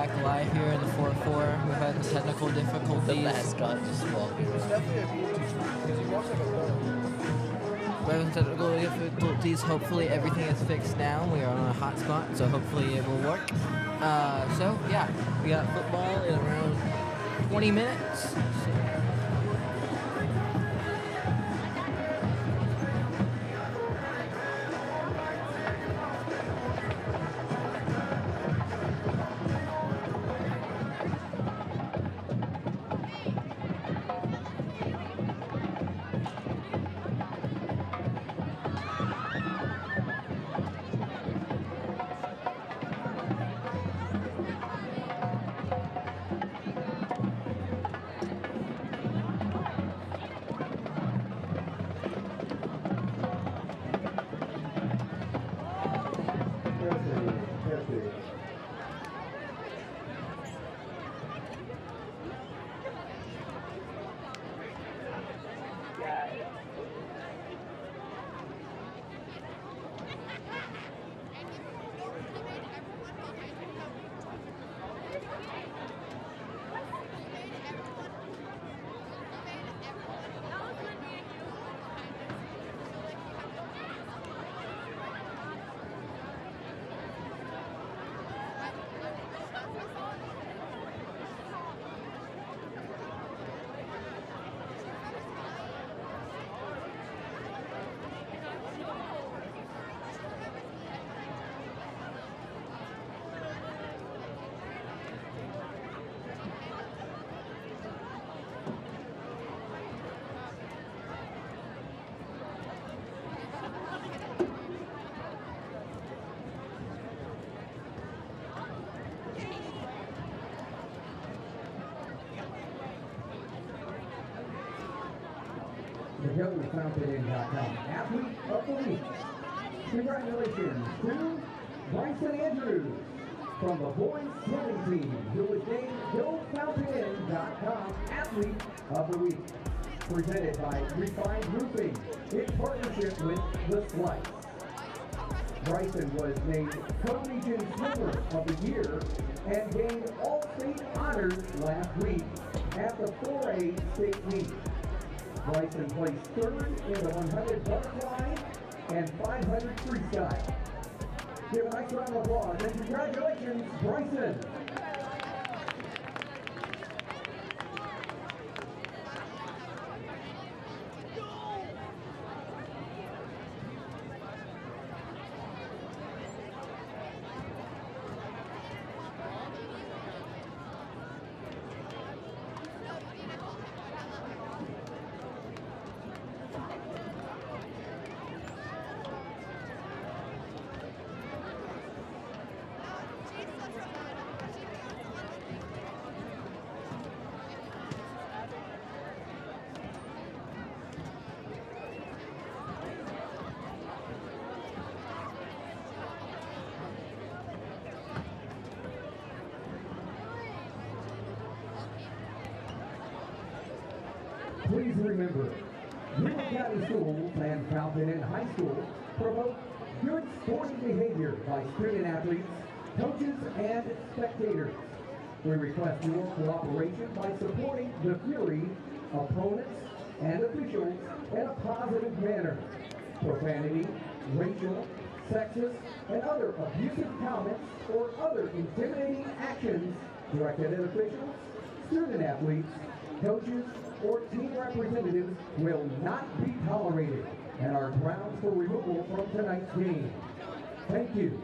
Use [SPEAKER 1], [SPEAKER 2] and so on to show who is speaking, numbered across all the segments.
[SPEAKER 1] back live here in the 4-4. We've had technical difficulties.
[SPEAKER 2] The mascot just walking
[SPEAKER 3] It's
[SPEAKER 2] around.
[SPEAKER 3] definitely a beauty because he walks like a bull.
[SPEAKER 1] We're having technical difficulties. Hopefully everything is fixed now. We are on a hotspot, so hopefully it will work. So yeah, we got football in around 20 minutes. So
[SPEAKER 4] TogetherWithFountain.com Athlete of the Week. Congratulations to Bryson Andrews from the boys swimming team, who was named HillFountain.com Athlete of the Week. Presented by Refined Roofing in partnership with The Slice. Bryson was named Co-Region Swimmer of the Year and gained All-State honors last week at the 4A state meet. Bryson placed third in the 100 butterfly and 500 freestyle. Give a nice round of applause and congratulations, Bryson! Please remember, Union County Schools and Fountain High School promote good sporting behavior by student athletes, coaches, and spectators. We request your cooperation by supporting the fury, opponents, and officials in a positive manner. Profanity, racial, sexist, and other abusive comments or other intimidating actions directed at officials, student athletes, coaches, or team representatives will not be tolerated and are grounds for removal from tonight's game. Thank you.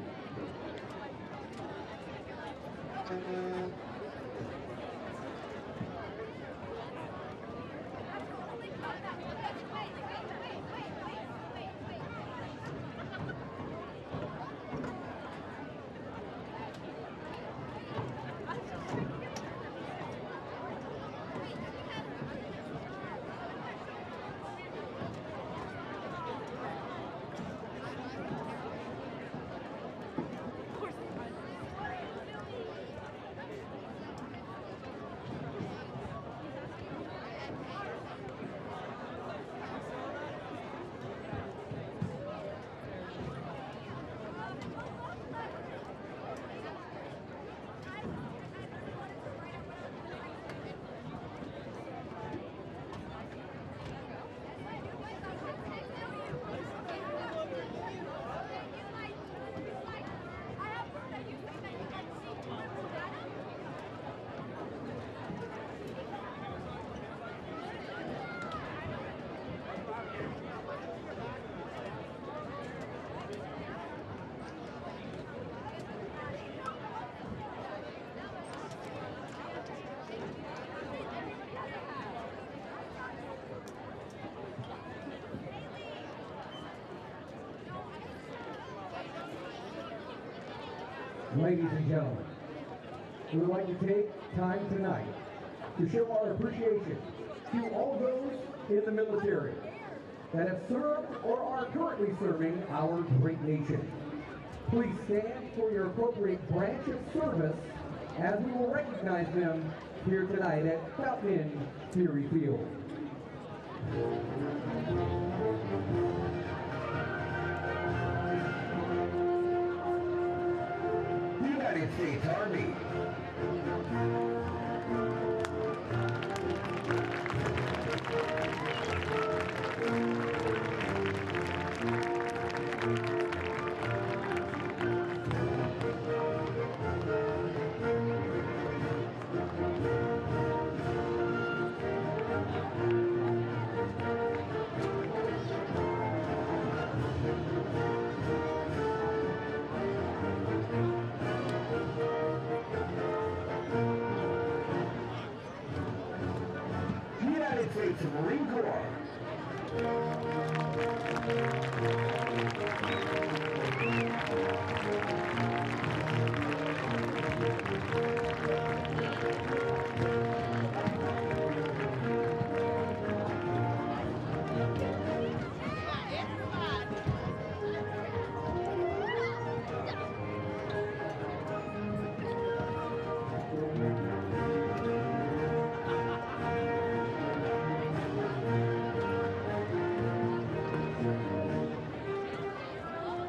[SPEAKER 4] Ladies and gentlemen, we would like to take time tonight to show our appreciation to all those in the military that have served or are currently serving our great nation. Please stand for your appropriate branch of service as we will recognize them here tonight at Fountain Fury Field. United States Army. United States Marine Corps.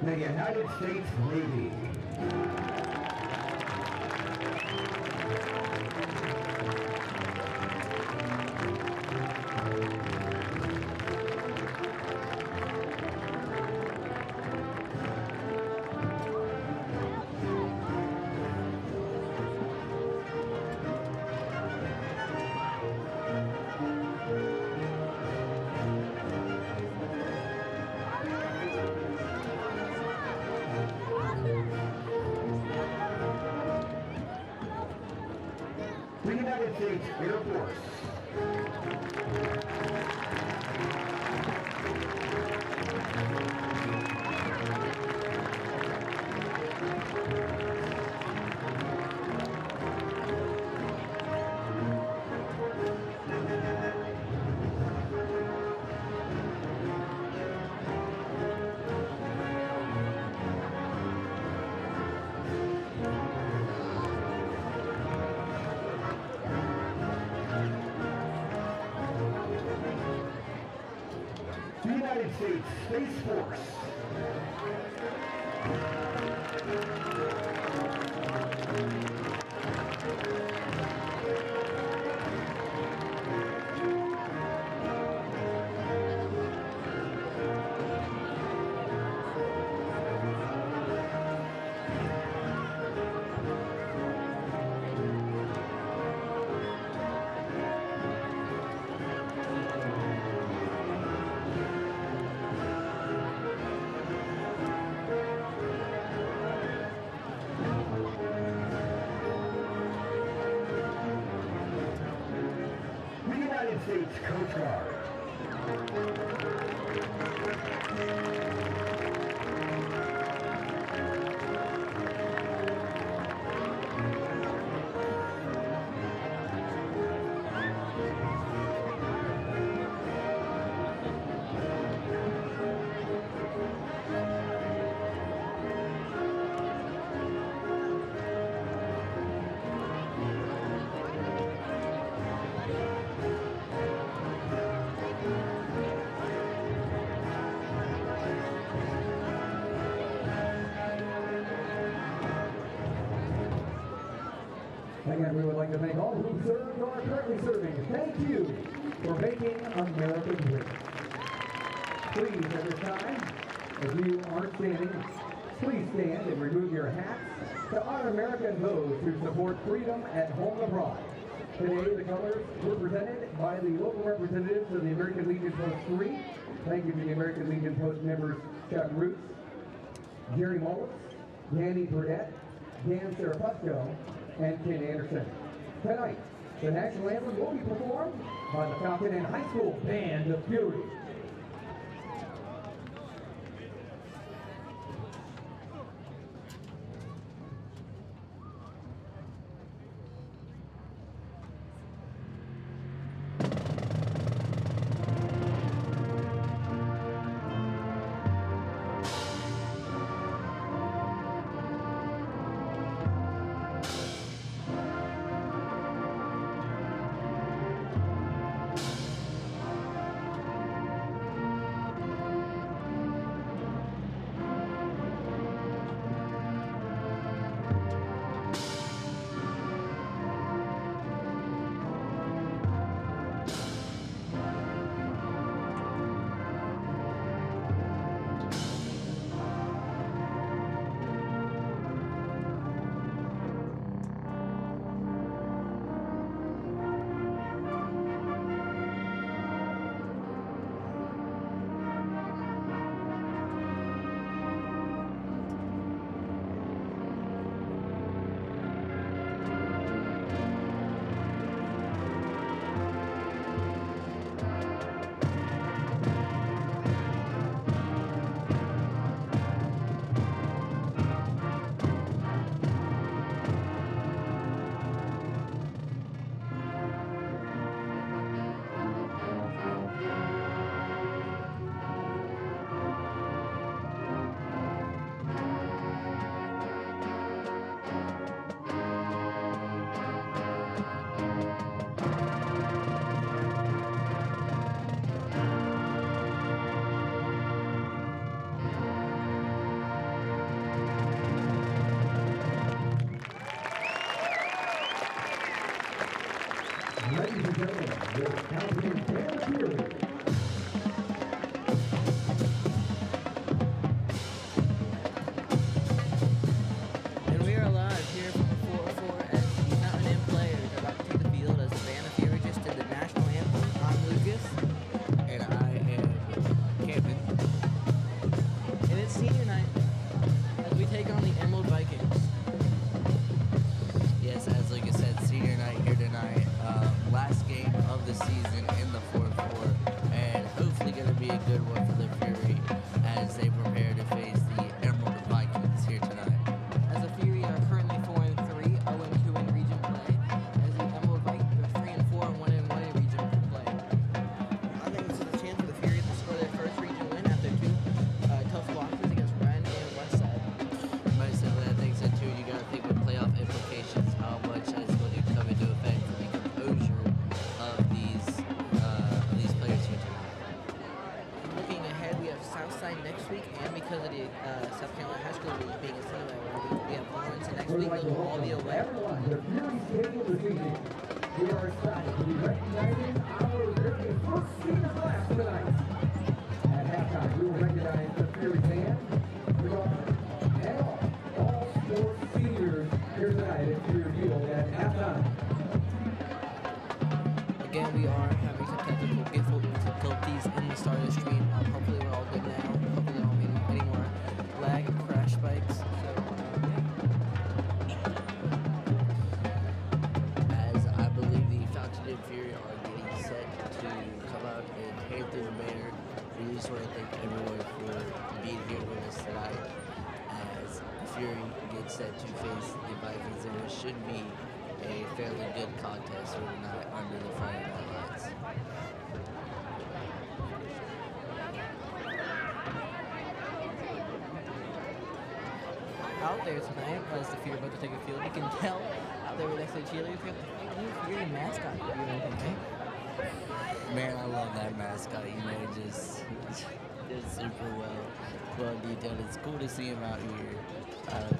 [SPEAKER 4] The United States Navy. The United States Air Force. The United States Space Force. The United States Coast Guard. Again, we would like to thank all who served or are currently serving. Thank you for making America great. Please, at this time, if you aren't standing, please stand and remove your hats to honor America and those who support freedom at home and abroad. Today, the colors were presented by the local representatives of the American Legion Post 3. Thank you to the American Legion Post members Chuck Roots, Jerry Mullis, Danny Burdett, Dan Serapusco, and Ken Anderson. Tonight, the national anthem will be performed by the Falcon and High School Band of Fury.
[SPEAKER 1] next week, and because of the South Carolina High School Week being a Sunday, we have Lawrence next week. Those will all be away.
[SPEAKER 4] Everyone, the Fury Stadium this evening. We are excited to be recognizing our very first senior class tonight. At halftime, we will recognize the Fury band. We are and all sports seniors here tonight at Fury Field at halftime.
[SPEAKER 1] Again, we are having some technical difficulties in the start of the stream. Hopefully we're all good now. Hopefully there won't be any more lag or crash spikes. So,
[SPEAKER 2] As I believe the Fountain and Fury are getting set to come out and head through the banner, we just want to thank everyone for being here with us tonight as the Fury gets set to face the Vikings, and it should be a fairly good contest for tonight under the Friday Night Lights.
[SPEAKER 1] out there tonight, as the Fury about to take a field, you can tell out there with the cheerleaders, we have the Fury mascot doing anything, right?
[SPEAKER 2] Man, I love that mascot. You know, just did super well detailed. It's cool to see him out here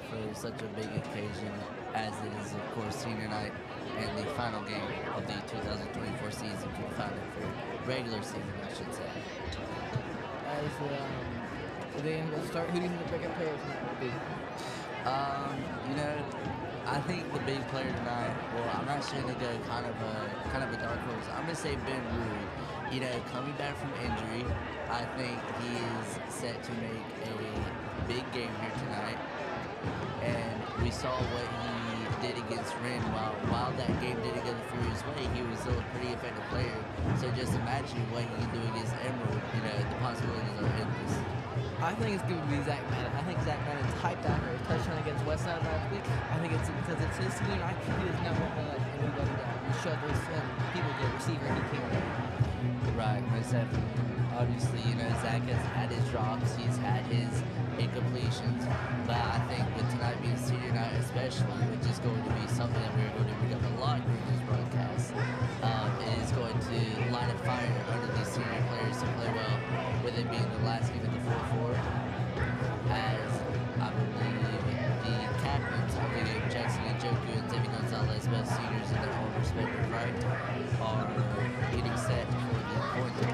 [SPEAKER 2] for such a big occasion, as it is, of course, senior night and the final game of the 2024 season for the final for regular season, I should say.
[SPEAKER 1] As the game will start, who do you think the bigger player tonight will be?
[SPEAKER 2] You know, I think the big player tonight, well, I'm actually going to go kind of a dark horse. I'm going to say Ben Rui. You know, coming back from injury, I think he is set to make a big game here tonight. And we saw what he did against Ren. While that game didn't go the Fury's way, he was still a pretty effective player. So just imagine what he can do against Emerald. You know, the possibilities are endless.
[SPEAKER 1] I think it's going to be Zach Madden. I think Zach Madden's hyped after his touchdown against Westside last week. I think it's because it's his senior night. He does not want to let anybody down. He shovels people the receiver he can.
[SPEAKER 2] Right, most definitely. Obviously, you know, Zach has had his drops, he's had his incompletions, but I think with tonight being senior night especially, which is going to be something that we're going to bring up a lot during this broadcast, it is going to light a fire under these senior players to play well, with it being the last game of the 4-4, as I believe the captains of the game, Jackson and Joku and Debbie Gonzalez, both seniors in their own respective right, are getting set for the point toss.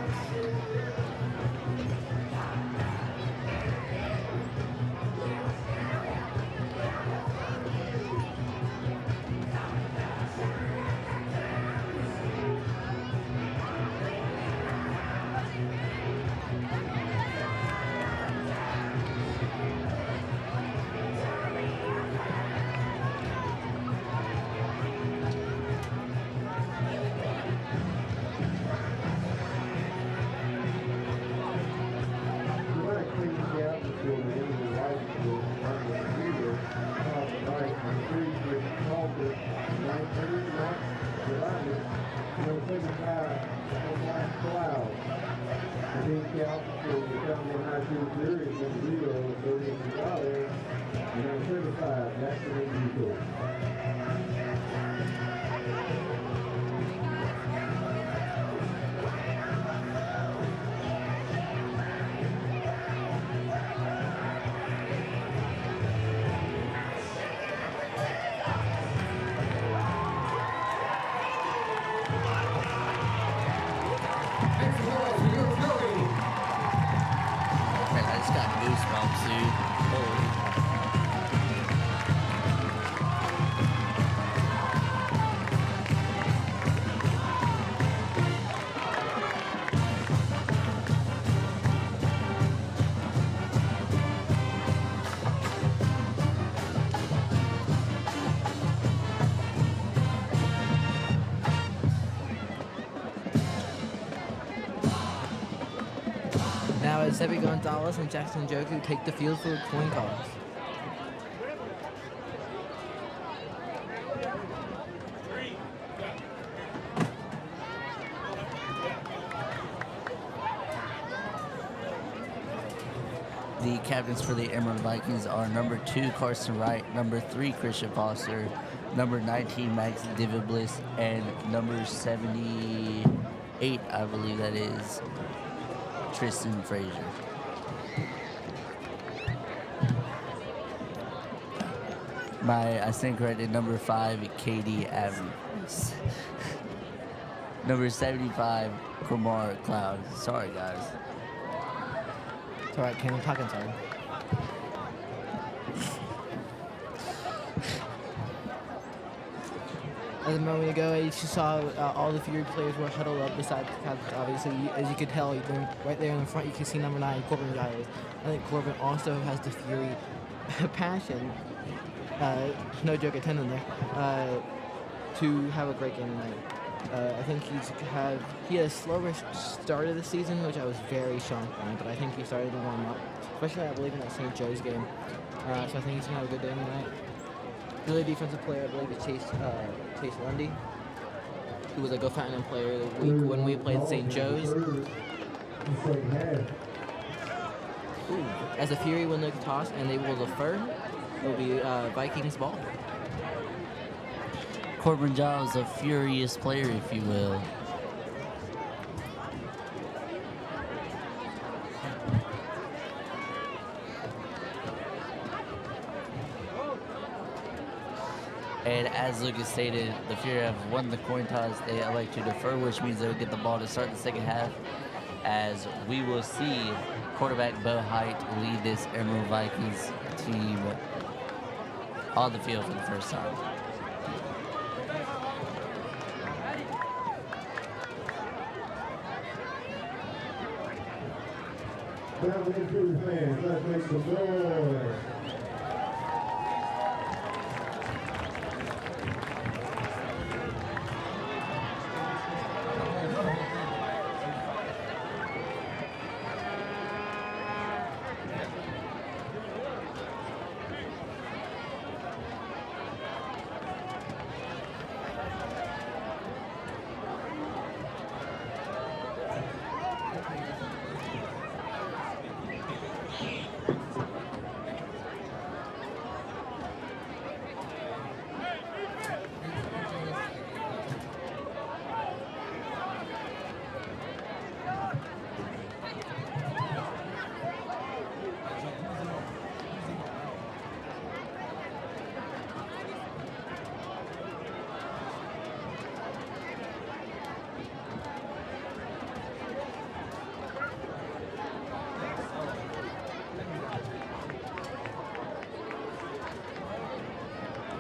[SPEAKER 1] Now as Debbie Gonzalez and Jackson Joku take the field for the coin toss.
[SPEAKER 2] The captains for the Emerald Vikings are number 2, Carson Wright, number 3, Christian Foster, number 19, Max Diviblis, and number 78, I believe that is, Tristan Frazier. I stand corrected. Number 5, Katie Evans. Number 75, Kumar Cloud. Sorry, guys.
[SPEAKER 1] It's alright, Ken. I'm talking sorry. As a moment ago, you saw all the Fury players were huddled up beside obviously, as you could tell, right there in the front, you can see number 9, Corbin Giles. I think Corbin also has the Fury passion, no joke attending there, to have a great game tonight. I think he had a slower start of the season, which I was very shocked by, but I think he started to warm up, especially I believe in that St. Joe's game. So I think he's gonna have a good day tonight. Really defensive player, I believe, is Chase Lundy, who was a Go Fountain player of the week when we played St. Joe's. As the Fury win the toss and they will defer, it will be Vikings ball.
[SPEAKER 2] Corbin Giles, a furious player, if you will. And as Lucas stated, the Fury have won the coin toss. They elect to defer, which means they'll get the ball to start the second half. As we will see quarterback Bo Height lead this Emerald Vikings team on the field for the first time.
[SPEAKER 4] Fans, let's make some noise.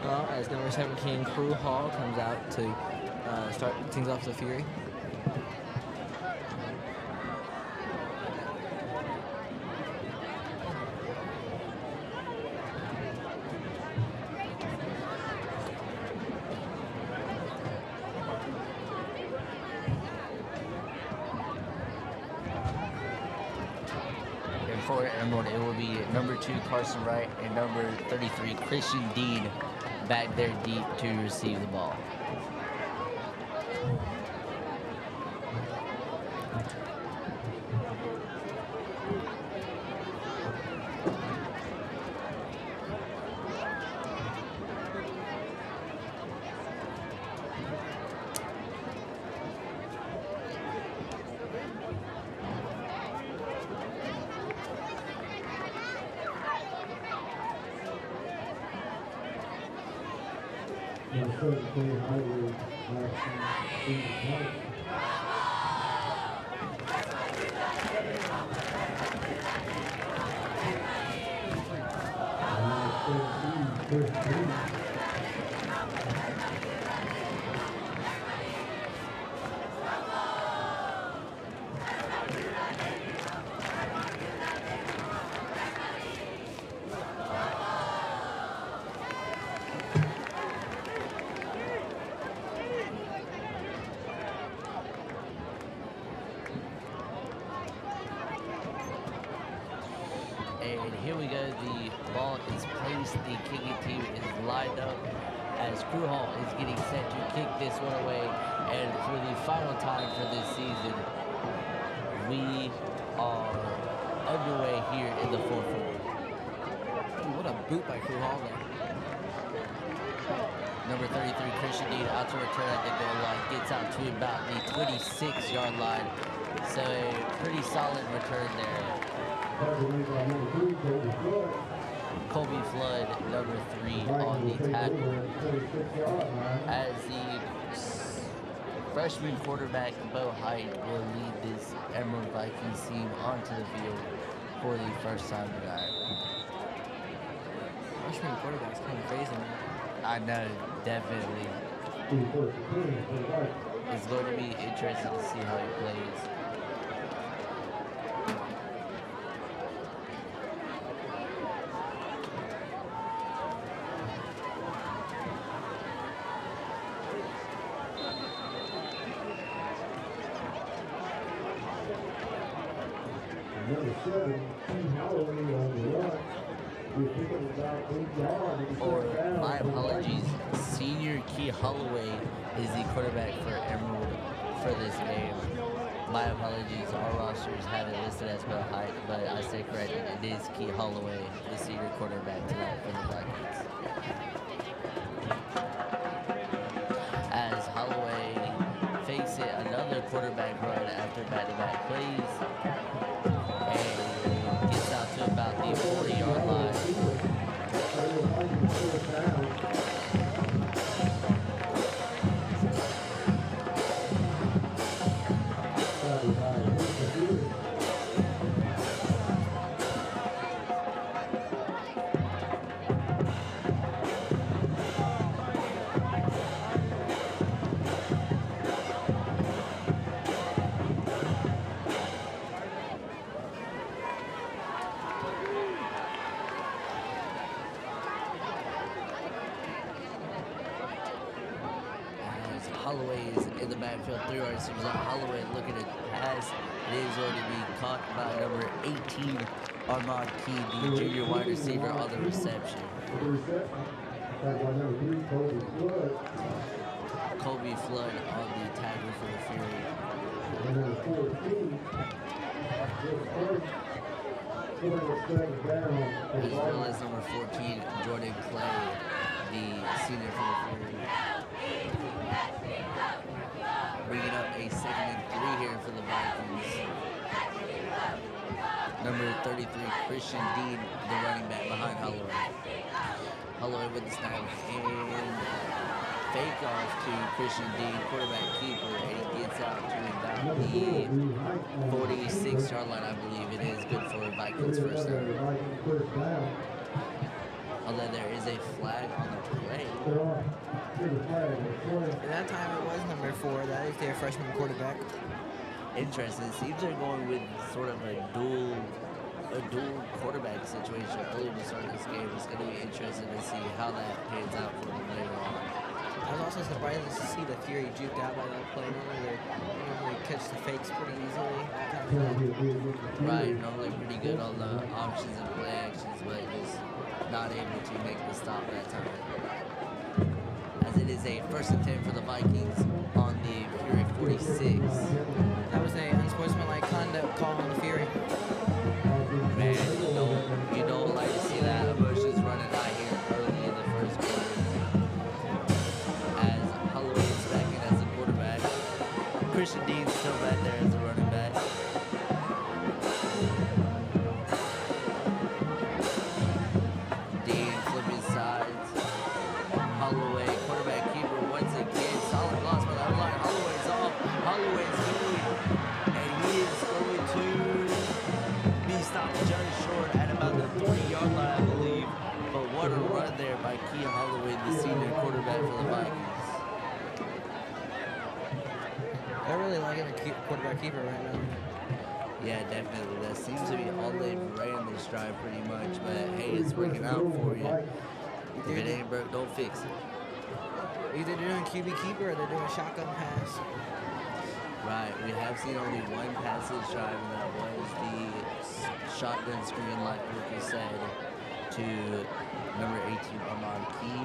[SPEAKER 1] Well, as number 17, Crew Hall comes out to start things off the Fury.
[SPEAKER 2] And for Emerald, it will be number 2, Carson Wright, and number 33, Christian Dean, back there deep to receive the ball. And here we go, the ball is placed, the kicking team is lined up as Crew Hall is getting set to kick this one away. And for the final time for this season, we are underway here in the fourth quarter.
[SPEAKER 1] What a boot by Crew Hall there.
[SPEAKER 2] Number 33, Christian Dean, out to return at the goal line, gets out to about the 26-yard line. So a pretty solid return there. Colby Flood, number 3, on the tackle. As the freshman quarterback, Bo Height, will lead this Emerald Vikings team onto the field for the first time tonight.
[SPEAKER 1] Freshman quarterback's kind of crazy, man.
[SPEAKER 2] I know, definitely. It's going to be interesting to see how he plays.
[SPEAKER 4] Number 7, Holloway on the run. We're picking about 8 yards.
[SPEAKER 2] Or, my apologies, senior Key Holloway is the quarterback for Emerald for this game. My apologies, our rosters have it listed as Bo Height, but I stay corrected. It is Key Holloway, the senior quarterback tonight for the Vikings. As Holloway fakes it, another quarterback run after back-to-back plays. And gets out to about the 40-yard line. Holloway is in the backfield, 3 wide receivers out. Holloway looking to pass. It is going to be caught by number 18, Armand Key, the junior wide receiver, on the reception. Kobe Flood on the tackle for the Fury. As well as number 14, Jordan Clay, the senior for the Fury. Bringing up a 2nd and 3 here for the Vikings. Number 33, Christian Dean, the running back behind Holloway. Holloway with the snap and fake off to Christian Dean, quarterback keeper, and he gets out to about the 46-yard line, I believe it is. Good for Vikings first down. Although there is a flag on the play.
[SPEAKER 1] At that time, it was number 4. That is their freshman quarterback.
[SPEAKER 2] Interesting. Seems they're going with sort of a dual quarterback situation early to start this game. It's going to be interesting to see how that pans out for them later on.
[SPEAKER 1] I was also surprised to see the Fury juked out by that play. Normally they catch the fakes pretty easily.
[SPEAKER 2] Right, normally pretty good on the options and play actions, but just not able to make the stop that time. As it is a 1st and 10 for the Vikings on the Fury 46.
[SPEAKER 1] That was an unsportsmanlike conduct call on the Fury.
[SPEAKER 2] Man, you don't like to see that. Emotions running high here early in the first quarter. As Holloway is back in as a quarterback. Christian Dean's still back there as a running back. Dean flipping sides. Holloway, quarterback keeper, once again. Solid loss by that line. Holloway's off. Holloway's good. And he is going to be stopped just short at about the 30-yard line, I believe. But what a run there by Key Holloway, the senior quarterback for the Vikings.
[SPEAKER 1] They're really liking a quarterback keeper right now.
[SPEAKER 2] Yeah, definitely. That seems to be all they've ran this drive pretty much. But hey, it's working out for you. If it ain't broke, don't fix it.
[SPEAKER 1] Either they're doing QB keeper or they're doing shotgun pass.
[SPEAKER 2] Right, we have seen only one passage drive, and that was the shotgun screen, like Lucas said, to number 18, Armand Key.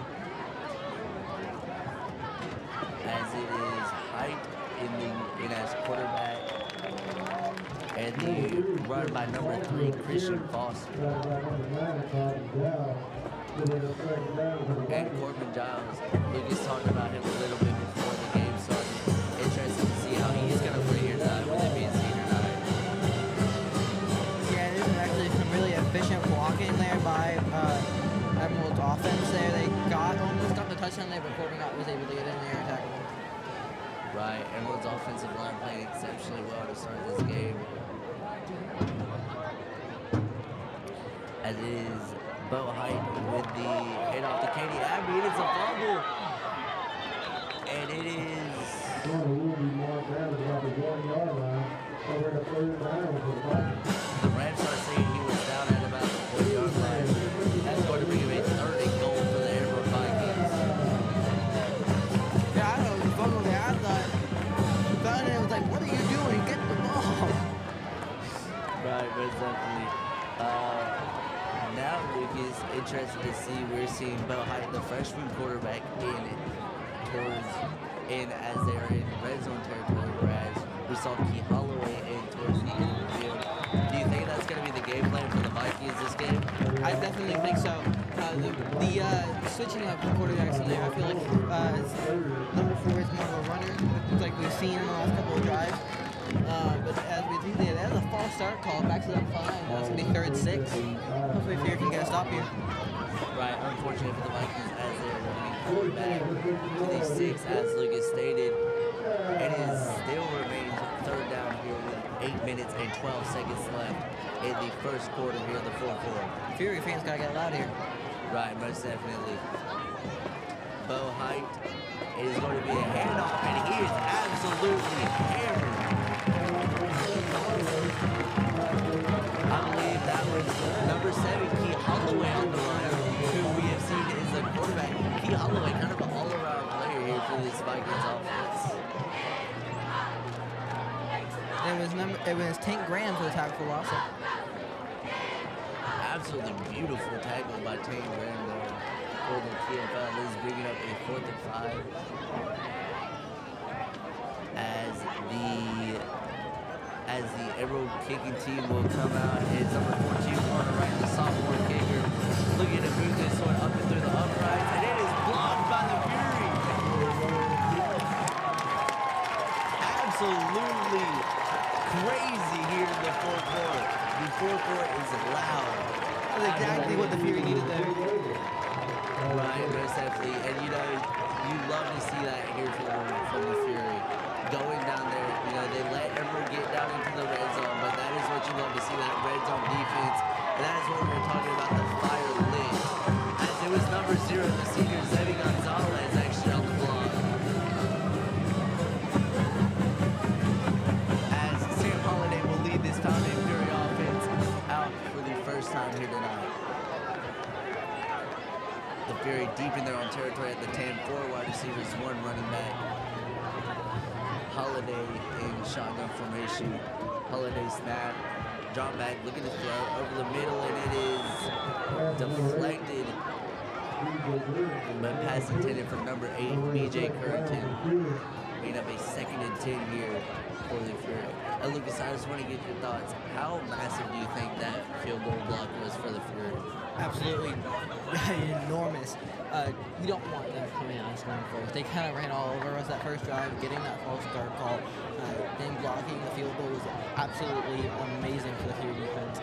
[SPEAKER 2] As it is Height in as quarterback, and the run by number 3, Christian Foster. And Corbin Giles. Lucas talked about him a little bit before the game started. Interesting to see how he's going to play here tonight with it being senior night.
[SPEAKER 1] Yeah, there's actually some really efficient blocking there by Emerald's offense there. They got touchdown there, but Corbin was able to get in there and tackle him.
[SPEAKER 2] Right, Emerald's offensive line playing exceptionally well to start this game. As it is Bo Height with the handoff to Katie Abbey. It is a fumble. And it is... The Rams are saying he was down at about the 40-yard line. That's going to bring him a 3rd and goal for the Emerald Vikings.
[SPEAKER 1] Yeah, I know it was a fumble there. I thought it was like, what are you doing? Get the ball.
[SPEAKER 2] Right, most definitely. Now, Lucas, interested to see, we're seeing Bo Height, the freshman quarterback, as they're in red zone territory, whereas we saw Key Holloway in towards the end of the field. Do you think that's going to be the game plan for the Vikings this game?
[SPEAKER 1] I definitely think so. The switching up quarterbacks in there, I feel like number 4 is more of a runner, like we've seen in the last couple of drives. But as we see there, that's a false start call. Backs it up fine. That's going to be 3rd and 6. Hopefully Fear can get a stop here.
[SPEAKER 2] Right, unfortunate for the Vikings as they're going back to the 6, as Lucas stated. It is still remains 3rd down here with 8 minutes and 12 seconds left in the first quarter here of the 4th quarter.
[SPEAKER 1] Fury fans got to get loud here.
[SPEAKER 2] Right, most definitely. Bo Height is going to be a handoff, and he is absolutely hammered. I believe that was number 7, Key Holloway on the line, who we have seen is the quarterback. Key Holloway, kind of an all-around player here for this Vikings offense.
[SPEAKER 1] It was Tank Graham for the tackle for loss.
[SPEAKER 2] Absolutely beautiful tackle by Tank Graham there for the TFL. This is bringing up a 4th and 5 as the Emerald kicking team will come out. It's number 14 on the right, the sophomore kicker, looking to move this one up and through the uprights, and it is blocked by the Fury. Absolutely crazy here in the 4th quarter. The 4th quarter is loud.
[SPEAKER 1] That's exactly what the Fury needed there.
[SPEAKER 2] Right, most definitely. And you love to see that here from the Fury. Going down there, they let everyone get down into the red zone, but that is what you love to see, that red zone defense. And that is what we're talking about, the fire lit. As it was number 0, the senior Zebby Gonzalez actually on the block. As Sam Holiday will lead this Fountain Fury offense out for the first time here tonight. The Fury deep in their own territory at the 10, 4 wide receivers, 1 running back. Holiday in shotgun formation. Holiday snap, drop back, looking to throw over the middle, and it is deflected. But pass intended from number 8, BJ Currington. Made up a 2nd and 10 here for the Fury. Lucas, I just want to get your thoughts. How massive do you think that field goal block was for the Fury?
[SPEAKER 1] Absolutely enormous. You don't want them coming out and scoring first. They kind of ran all over us that first drive, getting that false start call. Then blocking the field goal was absolutely amazing for the Fury defense.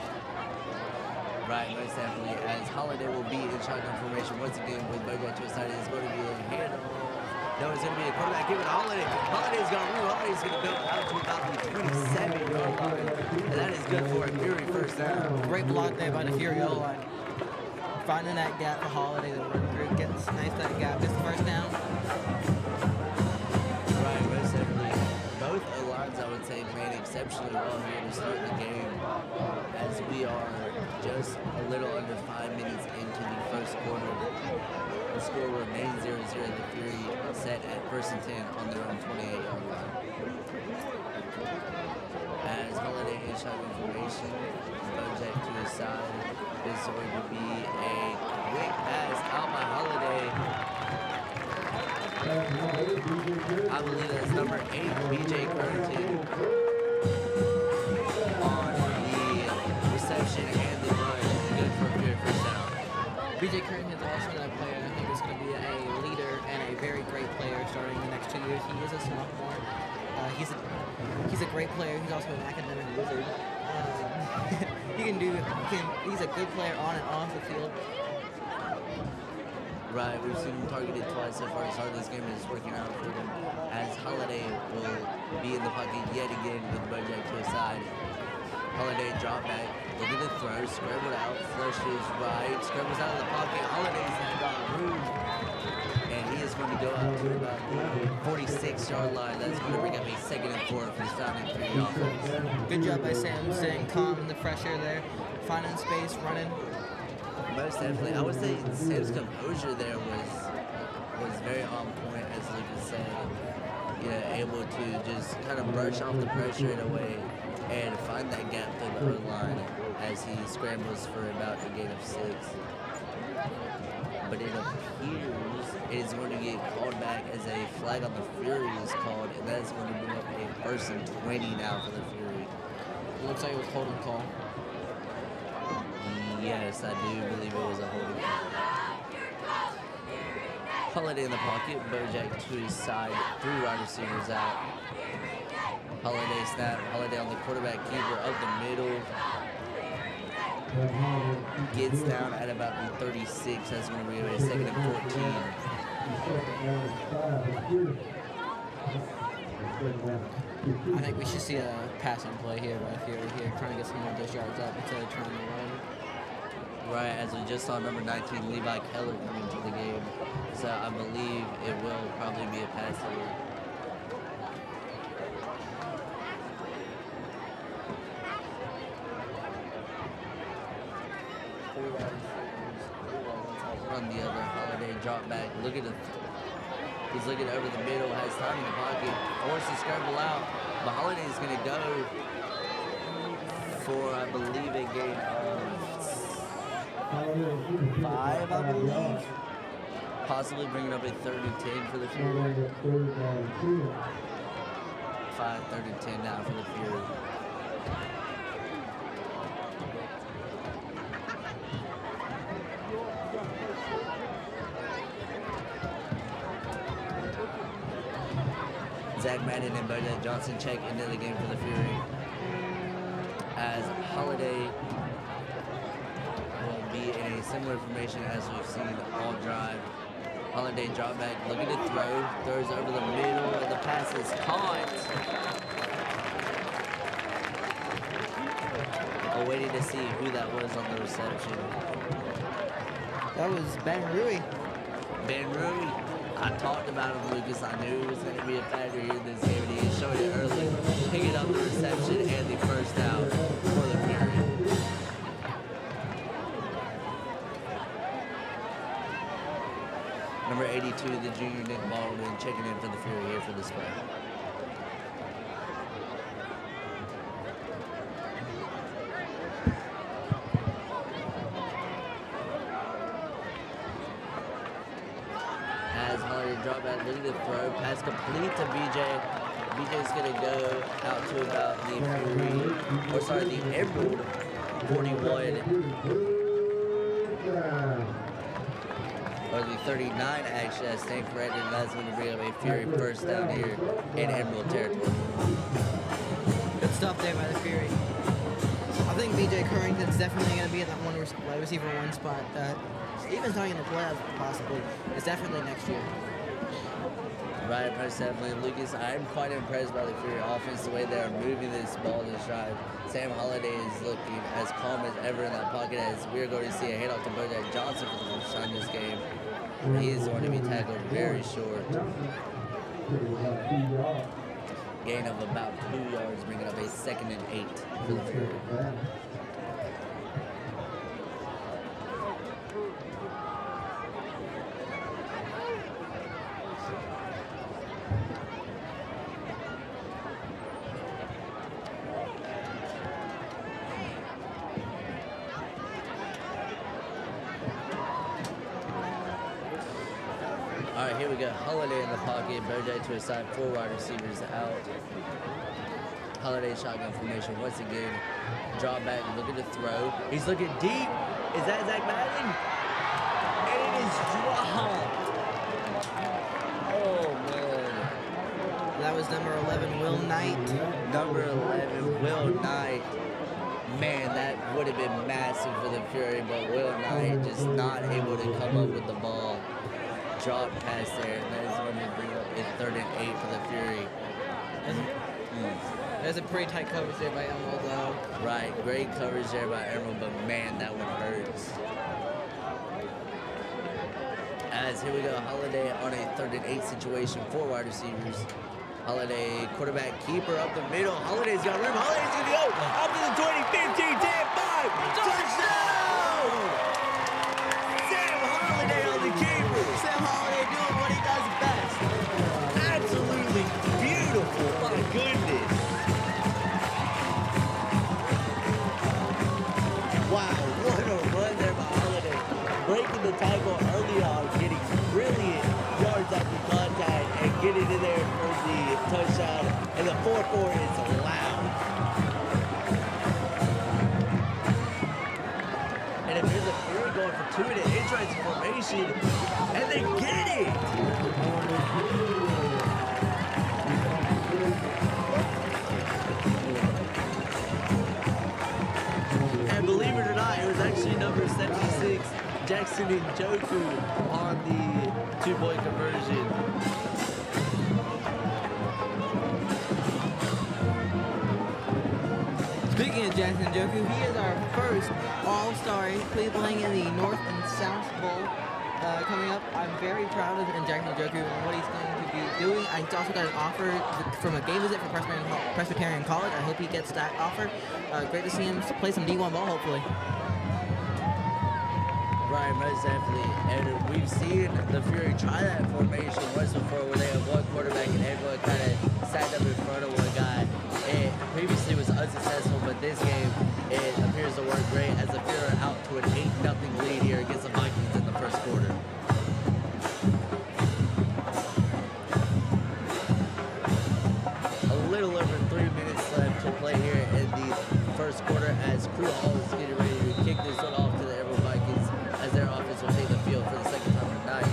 [SPEAKER 2] Right, most definitely. As Holiday will be in shotgun formation once again with Bojack to his side, it's going to be a handoff. No, it's going to be a quarterback give it to Holiday. Holiday's going to move. Holiday's going to go out to about the 27-yard line. And that is good for a Fury first down.
[SPEAKER 1] Great block there by the Fury O-line. Finding that gap for Holiday to run through. Gets nice that gap. Gets the first down.
[SPEAKER 2] Right, most definitely. Both lines, I would say, playing exceptionally well here to start the game. As we are just a little under 5 minutes into the first quarter. The score remains 0-0. The Fury set at 1st and 10 on their own 28-yard line. As Holiday in shotgun formation, Bojack to his side. This is going to be a quick pass out by Holiday. I believe that's number 8, BJ Currington, on the reception and the run. Good for a Fury first down.
[SPEAKER 1] BJ Currington is also another player, and I think is going to be a leader and a very great player starting the next 2 years. He is a sophomore. He's a great player. He's also an academic wizard. He's a good player on and off the field.
[SPEAKER 2] Right, we've seen him targeted twice so far. So this game is working out for them as Holiday will be in the pocket yet again with Bojack to his side. Holiday drop back, look at the throw, scrambled out, flushes right, scrambles out of the pocket. Holiday's got room, and he is going to go out to about the 46-yard line. That's going to bring up a 2nd and 4 for the founding 3 offense.
[SPEAKER 1] Good job by Sam staying calm in the pressure there, finding space, running.
[SPEAKER 2] Most definitely. I would say Sam's composure there was very on point, as Lucas said. Able to just kind of brush off the pressure in a way and find that gap through the O-line as he scrambles for about a gain of 6. But it appears it is going to get called back as a flag on the Fury is called, and that is going to bring up a 1st and 20 now for the Fury.
[SPEAKER 1] It looks like it was holding call.
[SPEAKER 2] Yes, I do believe it was a holding call. Holiday in the pocket, Bojack to his side, 3 wide receivers out. Holiday snap, Holiday on the quarterback keeper up the middle. Gets down at about the 36. That's going to be a 2nd and 14.
[SPEAKER 1] I think we should see a passing play here by Fury here, trying to get some more of those yards up instead of trying to run.
[SPEAKER 2] Right, as we just saw number 19, Levi Keller come into the game. So I believe it will probably be a pass here. On the other, Holiday drop back. Look at it. He's looking over the middle, has time in the pocket, forces to scramble out. But Holiday is going to go for, I believe, a gain of 5, I believe. Possibly bringing up a 3rd and 10 for the Fury. 5, 3rd and 10 now for the Fury. Zach Madden and Bojack Johnson check into the game for the Fury. As Holiday will be in a similar formation as we've seen all drive. Holiday drop back, looking to throw, throws over the middle, and the pass is caught. Waiting to see who that was on the reception.
[SPEAKER 1] That was Ben Rui.
[SPEAKER 2] Ben Rui. I talked about him, Lucas. I knew it was going to be a factor here in this game, and he showed it early, picking up the reception and the 1st out for the Fury. Number 82, the junior Nick Baldwin, checking in for the Fury here for this play. Drop back, look at the throw, pass complete to BJ. BJ's gonna go out to about the Emerald 41. Or the 39 actually, I stand corrected, and that's gonna bring up a Fury 1st down here in Emerald territory.
[SPEAKER 1] Good stuff there by the Fury. I think BJ Currington's definitely gonna be in that wide receiver 1 spot. Even starting in the playoffs, possibly. It's definitely next year.
[SPEAKER 2] Right, most definitely. Lucas, I'm quite impressed by the Fury offense, the way they're moving this ball this drive. Sam Holiday is looking as calm as ever in that pocket, as we're going to see a handoff to Bojack Johnson for the first time this game. He is going to be tackled very short. Gain of about 2 yards, bringing up a 2nd and 8 for the Fury. All right, here we go. Holiday in the pocket. Bojack to his side. 4 wide receivers out. Holiday shotgun formation once again. Drop back. Look at the throw. He's looking deep. Is that Zach Madden? And it is dropped. Oh, man.
[SPEAKER 1] That was number 11, Will Knight.
[SPEAKER 2] Number 11, Will Knight. Man, that would have been massive for the Fury, but Will Knight just not able to come up with the ball. drop pass there, and that is going to bring up a 3rd and 8 for the Fury.
[SPEAKER 1] There's a pretty tight coverage there by Emerald, though.
[SPEAKER 2] Right, great coverage there by Emerald, but man, that one hurts. As here we go, Holiday on a 3rd and 8 situation for wide receivers. Holiday, quarterback, keeper up the middle. Holiday's got room. Holiday's going to go up to the 20, 15, 10, 5. Touchdown! Sam Holiday on the keeper.
[SPEAKER 1] Sam Holiday doing what he does best.
[SPEAKER 2] Absolutely beautiful. My goodness. Wow, what a run there by Holiday. Breaking the tackle early on, getting brilliant yards after contact, and getting in there for the touchdown. And the 4-4 is allowed. And if there's a Fury going for 2 in an interesting formation, and they get it! And believe it or not, it was actually number 76, Jackson Njoku, on the 2-point conversion.
[SPEAKER 1] Speaking of Jackson Njoku, he is our first All-Star. He'll be playing in the North and South Bowl coming up. I'm very proud of Jackson Njoku and what he's going to be doing. I also got an offer from a game visit from Presbyterian College. I hope he gets that offer. Great to see him play some D1 ball, hopefully.
[SPEAKER 2] Right, most definitely. And we've seen the Fury try that formation once before where they have one quarterback and everyone kind of stacked up in front of one guy. It previously was unsuccessful, but this game, it appears to work great as the Fury are out to an 8-0 lead here against the Vikings in the first quarter. A little over 3 minutes left to play here in the first quarter as Crew Hall is getting ready to kick this one off to the Emerald Vikings as their offense will take the field for the second time tonight.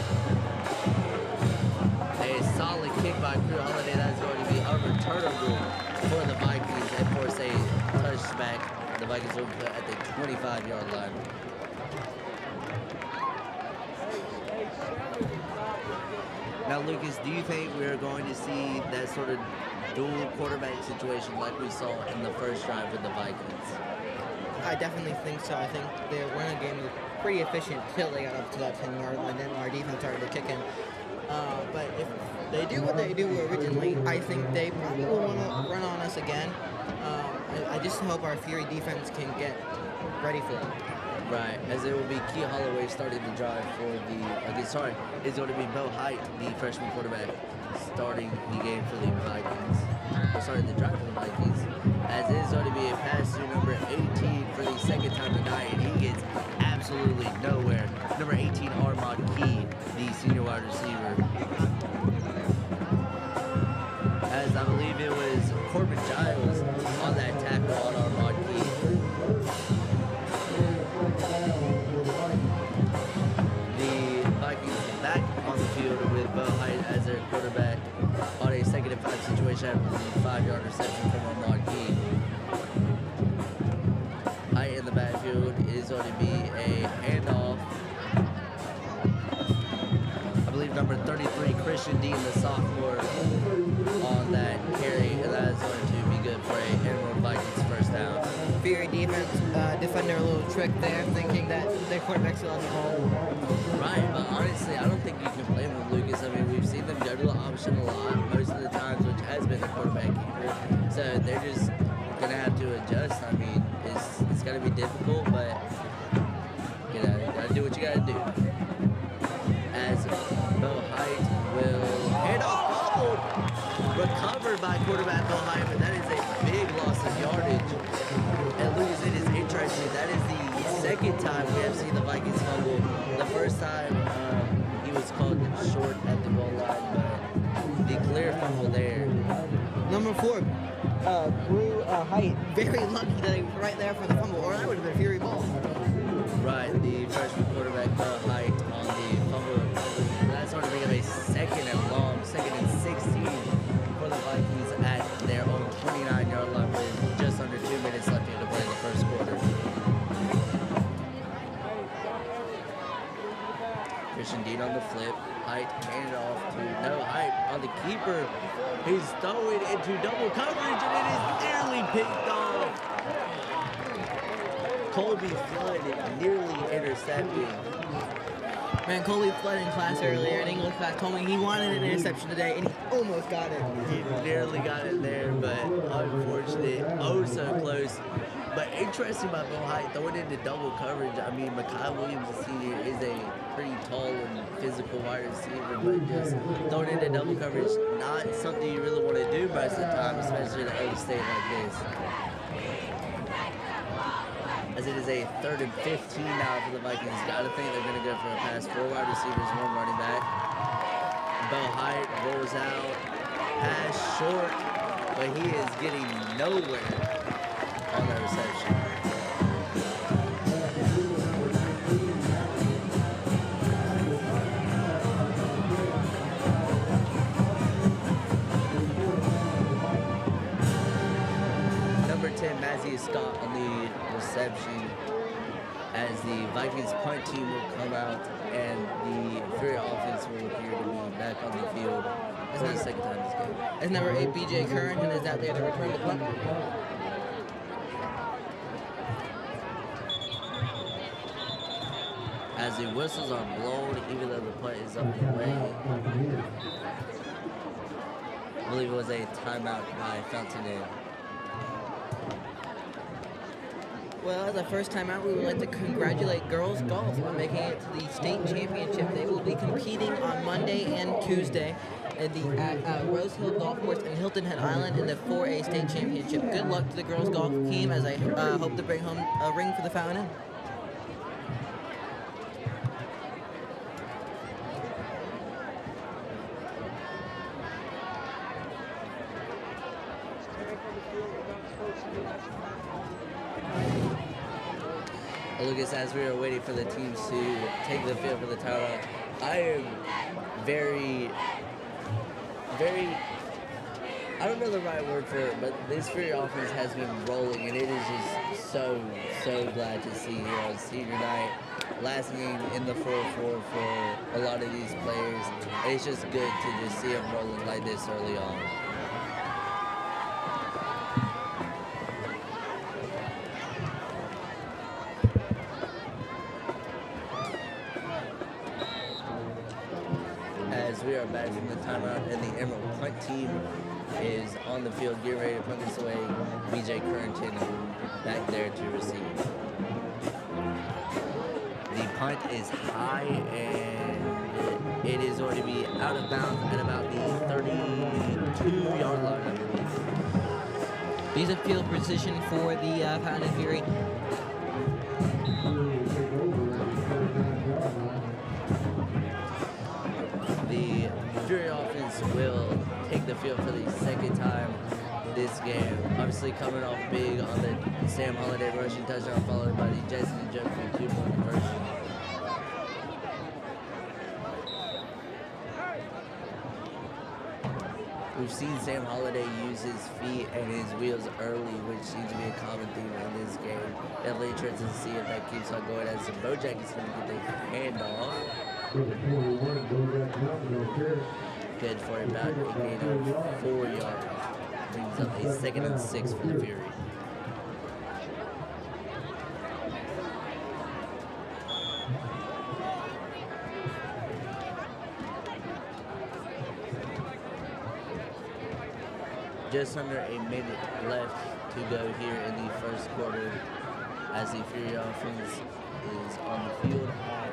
[SPEAKER 2] A solid kick by Crew Holiday that is going to be unreturnable for the Vikings and force a touchback. The Vikings will put at the 25-yard line. Now, Lucas, do you think we're going to see that sort of dual quarterback situation like we saw in the first drive with the Vikings?
[SPEAKER 1] I definitely think so. I think they were in a game that was pretty efficient till they got up to that 10-yard line. Then our defense started to kick in. But if they do what they do originally, I think they probably will want to run on us again. I just hope our Fury defense can get ready for it.
[SPEAKER 2] Right, as it will be Key Holloway starting the drive for the, it's going to be Bo Height, the freshman quarterback, starting the game for the Vikings. Starting the drive for the Vikings. As it is going to be a pass to number 18 for the second time tonight, and he gets absolutely nowhere. Number 18, Armand Key, the senior wide receiver. As I believe it was Corbin Giles on that tackle on Armand Key. The Vikings back on the field with Bo Height as their quarterback on a 2nd and 5 situation after the 5-yard reception from Armand Key. Height in the backfield is going to be a handoff. I believe number 33, Christian Dean, the sophomore, on that carry, and that is going to be good for a Emerald Vikings first down.
[SPEAKER 1] Fury defense, defender a little trick there, thinking that their quarterback's still on the ball.
[SPEAKER 2] Right, but honestly, I don't think you can blame them, Lucas. I mean, we've seen them go to the option a lot, most of the times, which has been the quarterback keeper. So they're just going to have to adjust. I mean, it's going to be difficult, but, you know, you got to do what you got to do. As Bo Height will hand off, fumbled, recovered by quarterback Bo Height, but that is a big loss of yardage. And Lucas, it is interesting. That is the second time we have seen the Vikings fumble. The first time he was called short at the goal line, but the clear fumble there.
[SPEAKER 1] Number 4, Brew Height, very lucky that he was right there for the fumble, or that would have been a Fury ball.
[SPEAKER 2] Right, the freshman quarterback Bo Height on the fumble. That's going to bring up a 2nd and long, 2nd and 16 for the Vikings at their own 29-yard line with just under 2 minutes left here to play in the first quarter. Christian Dean on the flip. Height handed off to Height on the keeper. He's throwing into double coverage and it is nearly picked off. Colby Flood nearly intercepting.
[SPEAKER 1] Man, Colby Flood in class earlier in English class told me he wanted an interception today, and he almost got it.
[SPEAKER 2] He nearly got it there, but unfortunate. Oh, so close. But interesting by Bo Height throwing into double coverage. I mean, Mekhi Williams, the senior, is a pretty tall and physical wide receiver, but just throwing into double coverage, not something you really want to do most of the time, especially in an early state like this. As it is a 3rd and 15 now for the Vikings. Gotta think they're gonna go for a pass. 4 wide receivers, 1 running back. Bo Height rolls out, pass short, but he is getting nowhere on that reception. Number 10, Mazzy Scott on the reception, as the Vikings punt team will come out and the Fury offense will appear to be back on the field for the second time this game.
[SPEAKER 1] As number 8, BJ Currington is out there to return the punt.
[SPEAKER 2] As the whistles are blown, even though the punt is up the way. I believe it was a timeout by Fountainaire.
[SPEAKER 1] Well, as a first time out, we would like to congratulate girls golf on making it to the state championship. They will be competing on Monday and Tuesday at Rose Hill Golf Course in Hilton Head Island in the 4A state championship. Good luck to the girls golf team, as I hope to bring home a ring for the Fountain.
[SPEAKER 2] Lucas, as we are waiting for the teams to take the field for the timeout, I am very, I don't know the right word for it, but this Fury offense has been rolling, and it is just so glad to see here on senior night. Last game in the 4-4 for a lot of these players. And it's just good to just see them rolling like this early on. We are back from the timeout, and the Emerald punt team is on the field getting ready to punt this away. BJ Currington back there to receive. The punt is high, and it is going to be out of bounds at about the 32-yard line, I believe.
[SPEAKER 1] Decent field position for the Fountain Fury.
[SPEAKER 2] The Fury offense will take the field for the second time this game. Obviously coming off big on the Sam Holiday rushing touchdown, followed by the Jason and Jeffrey 2-point conversion. We've seen Sam Holiday use his feet and his wheels early, which seems to be a common theme in this game. Definitely interested to see if that keeps on going, as the Bojack is going to get the handoff. Good for about a gain of 4 yards. Brings up a 2nd and 6 for the Fury. Just under a minute left to go here in the first quarter, as the Fury offense is on the field at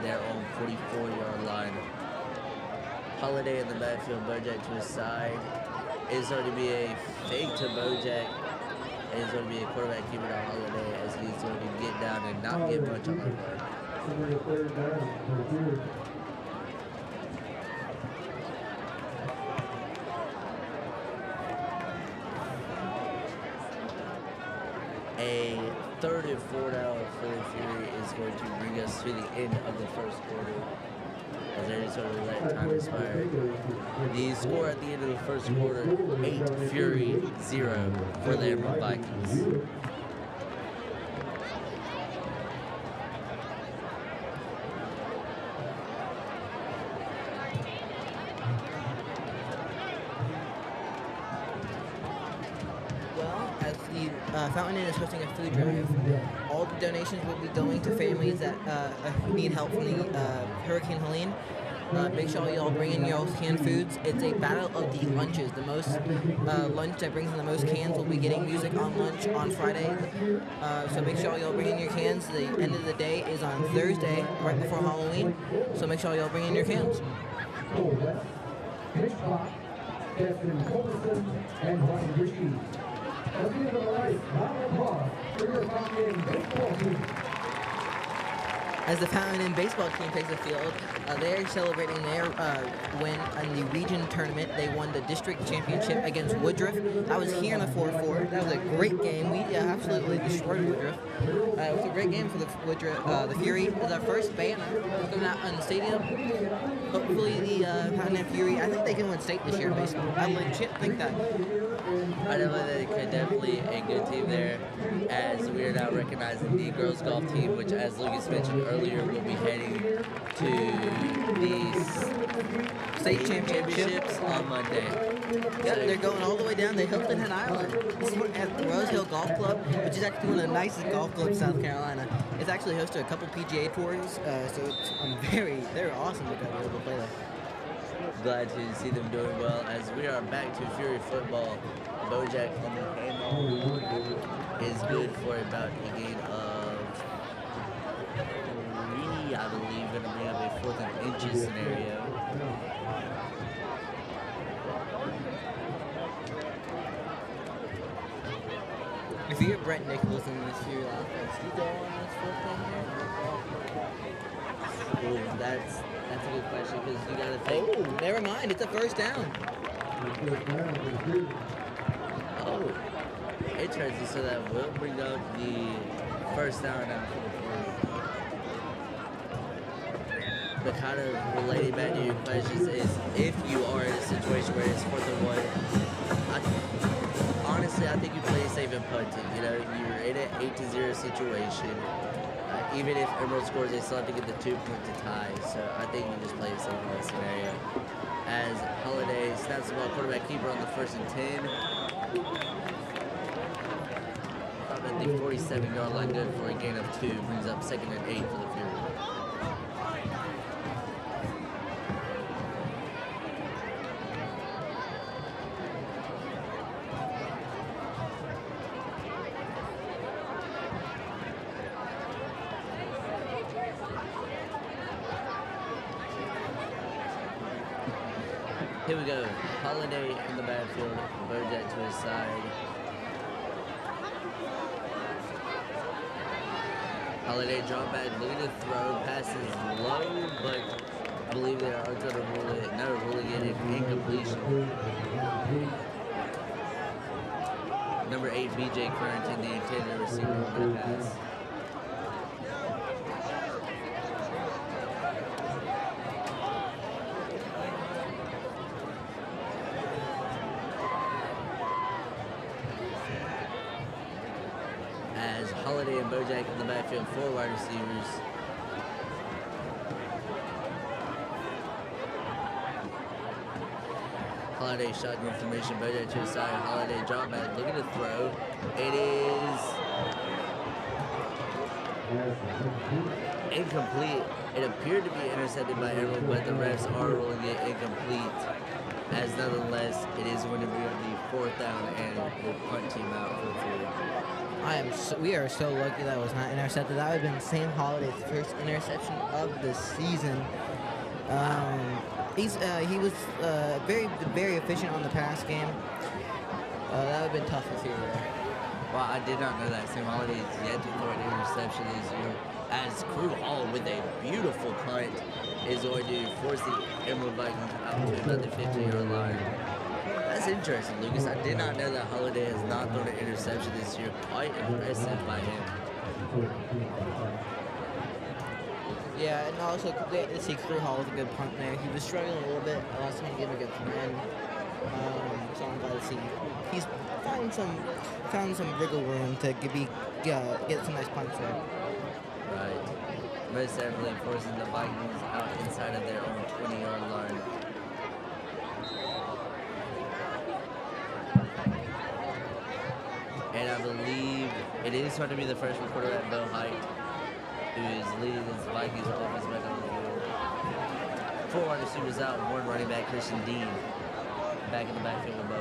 [SPEAKER 2] their own 44-yard line. Holiday in the backfield, Bojack to his side. It's going to be a fake to Bojack. It's going to be a quarterback keeper to Holiday, as he's going to get down and not get much on the play. A 3rd and 4 now for the Fury is going to bring us to the end of the first quarter, as they're just going to let time expire. The score at the end of the first quarter, 8 Fury, 0 for the Emerald Vikings.
[SPEAKER 1] Fountain Inn is hosting a food drive. All the donations will be going to families that need help from the Hurricane Helene. Make sure y'all bring in your canned foods. It's a battle of the lunches. The most lunch that brings in the most cans will be getting music on lunch on Friday. So make sure y'all bring in your cans. The end of the day is on Thursday, right before Halloween. So make sure y'all bring in your cans.
[SPEAKER 4] Destin Colson and Ryan Reed. Let's give them a nice round of applause for your Fountain Inn baseball team.
[SPEAKER 1] As the Fountain Inn baseball team takes the field, they are celebrating their win in the region tournament. They won the district championship against Woodruff. I was here in the 4-4. That was a great game. We absolutely destroyed Woodruff. It was a great game for the Woodruff. The Fury is our first banner coming out on the stadium. Hopefully the Fountain Inn Fury, I think they can win state this year in baseball. I legit think that.
[SPEAKER 2] I know that they could definitely a good team there, as we are now recognizing the girls golf team, which, as Lucas mentioned earlier, will be heading to the state championships on Monday.
[SPEAKER 1] Yep, they're going all the way down to Hilton Head Island. This is at the Rose Hill Golf Club, which is actually one of the nicest golf clubs in South Carolina. It's actually hosted a couple PGA tours, so it's they're awesome to go to play there.
[SPEAKER 2] Glad to see them doing well, as we are back to Fury football. Bojack on the handball is good for about a gain of 3, I believe, going to bring up a 4th and inches scenario.
[SPEAKER 1] If you get Brett Nichols in this Fury offense, do you go on this 4th down here?
[SPEAKER 2] Ooh, that's a good question, because you got to think.
[SPEAKER 1] Oh, never mind. It's a first down.
[SPEAKER 2] Oh, interesting. So that will bring up the first down now for the Fury. But kind of related back to your questions is, if you are in a situation where it's 4th and 1, honestly, I think you play safe and punting. You know, you're in an 8-0 situation. Even if Emerald scores, they still have to get the 2 point to tie. So I think you just play it safe in that scenario. As Holiday snaps the ball, quarterback keeper on the 1st and 10. Up at the 47-yard line, good for a gain of 2. Brings up 2nd and 8 for the Fury. Here we go. Holiday in the backfield. Bojack to his side. Holiday drop back, looking to throw. Passes low, but I believe they are going to rule it. No, ruling it incompletion. Number 8, BJ Currington, the intended receiver on the pass. As Holiday and Bojack in the backfield, 4 wide receivers. Holiday shotgun formation, Bojack to his side. Holiday drop back, looking to throw. It is incomplete. It appeared to be intercepted by Emerald, but the refs are ruling it incomplete. As nonetheless, it is going to be the 4th down and the punt team out for the Fury.
[SPEAKER 1] We are so lucky that was not intercepted. That would have been Sam Holiday's first interception of the season. He was very efficient on the pass game. That would have been tough for Fury there.
[SPEAKER 2] Well, I did not know that Sam Holiday is yet to throw an interception this year. As Crew Hall with a beautiful punt is going to force the Emerald Vikings out to another 50-yard line. That's interesting, Lucas. I did not know that Holiday has not thrown an interception this year. Quite impressive by him.
[SPEAKER 1] Yeah, and also to see Crew Hall with a good punt there. He was struggling a little bit last time he gave a good command. So I'm glad to see he's found some wiggle room to get some nice punts there.
[SPEAKER 2] Right. Most definitely forcing the Vikings out inside of their own 20-yard line. And I believe It is going to be the freshman quarterback, Bo Height, who is leading this Vikings offense back on the field. 4 wide receivers out, 1 running back, Christian Dean, back in the backfield with Bo.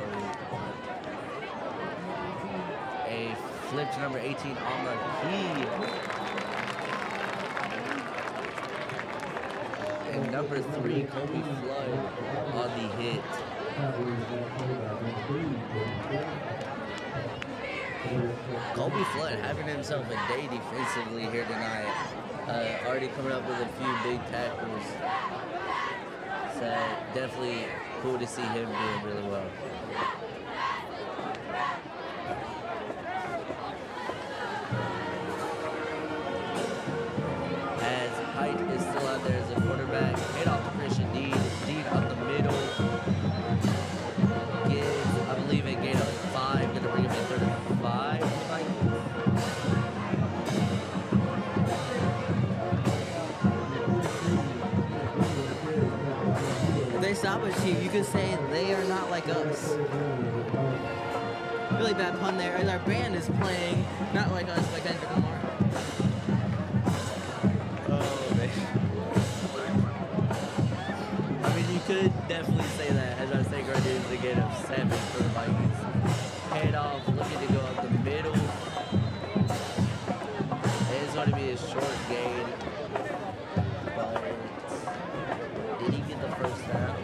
[SPEAKER 2] A flip to number 18, Alma Key. And number 3, Kobe Flood on the hit. Kobe Flood having himself a day defensively here tonight. Already coming up with a few big tackles. So definitely cool to see him doing really well. As Height is still out there as a quarterback, hit off to Christian Dean. Dean up the middle. Gives, I believe, a gain of 5. Going to bring him in 35.
[SPEAKER 1] If they stop us here, you could say they are not like us. Really bad pun there. As our band is playing, not like us, like Kendrick Lamar.
[SPEAKER 2] I mean, you could definitely say that as our second right here is a gain of 7 for the Vikings. Head off, looking to go up the middle. It's going to be a short gain, but did he get the first down?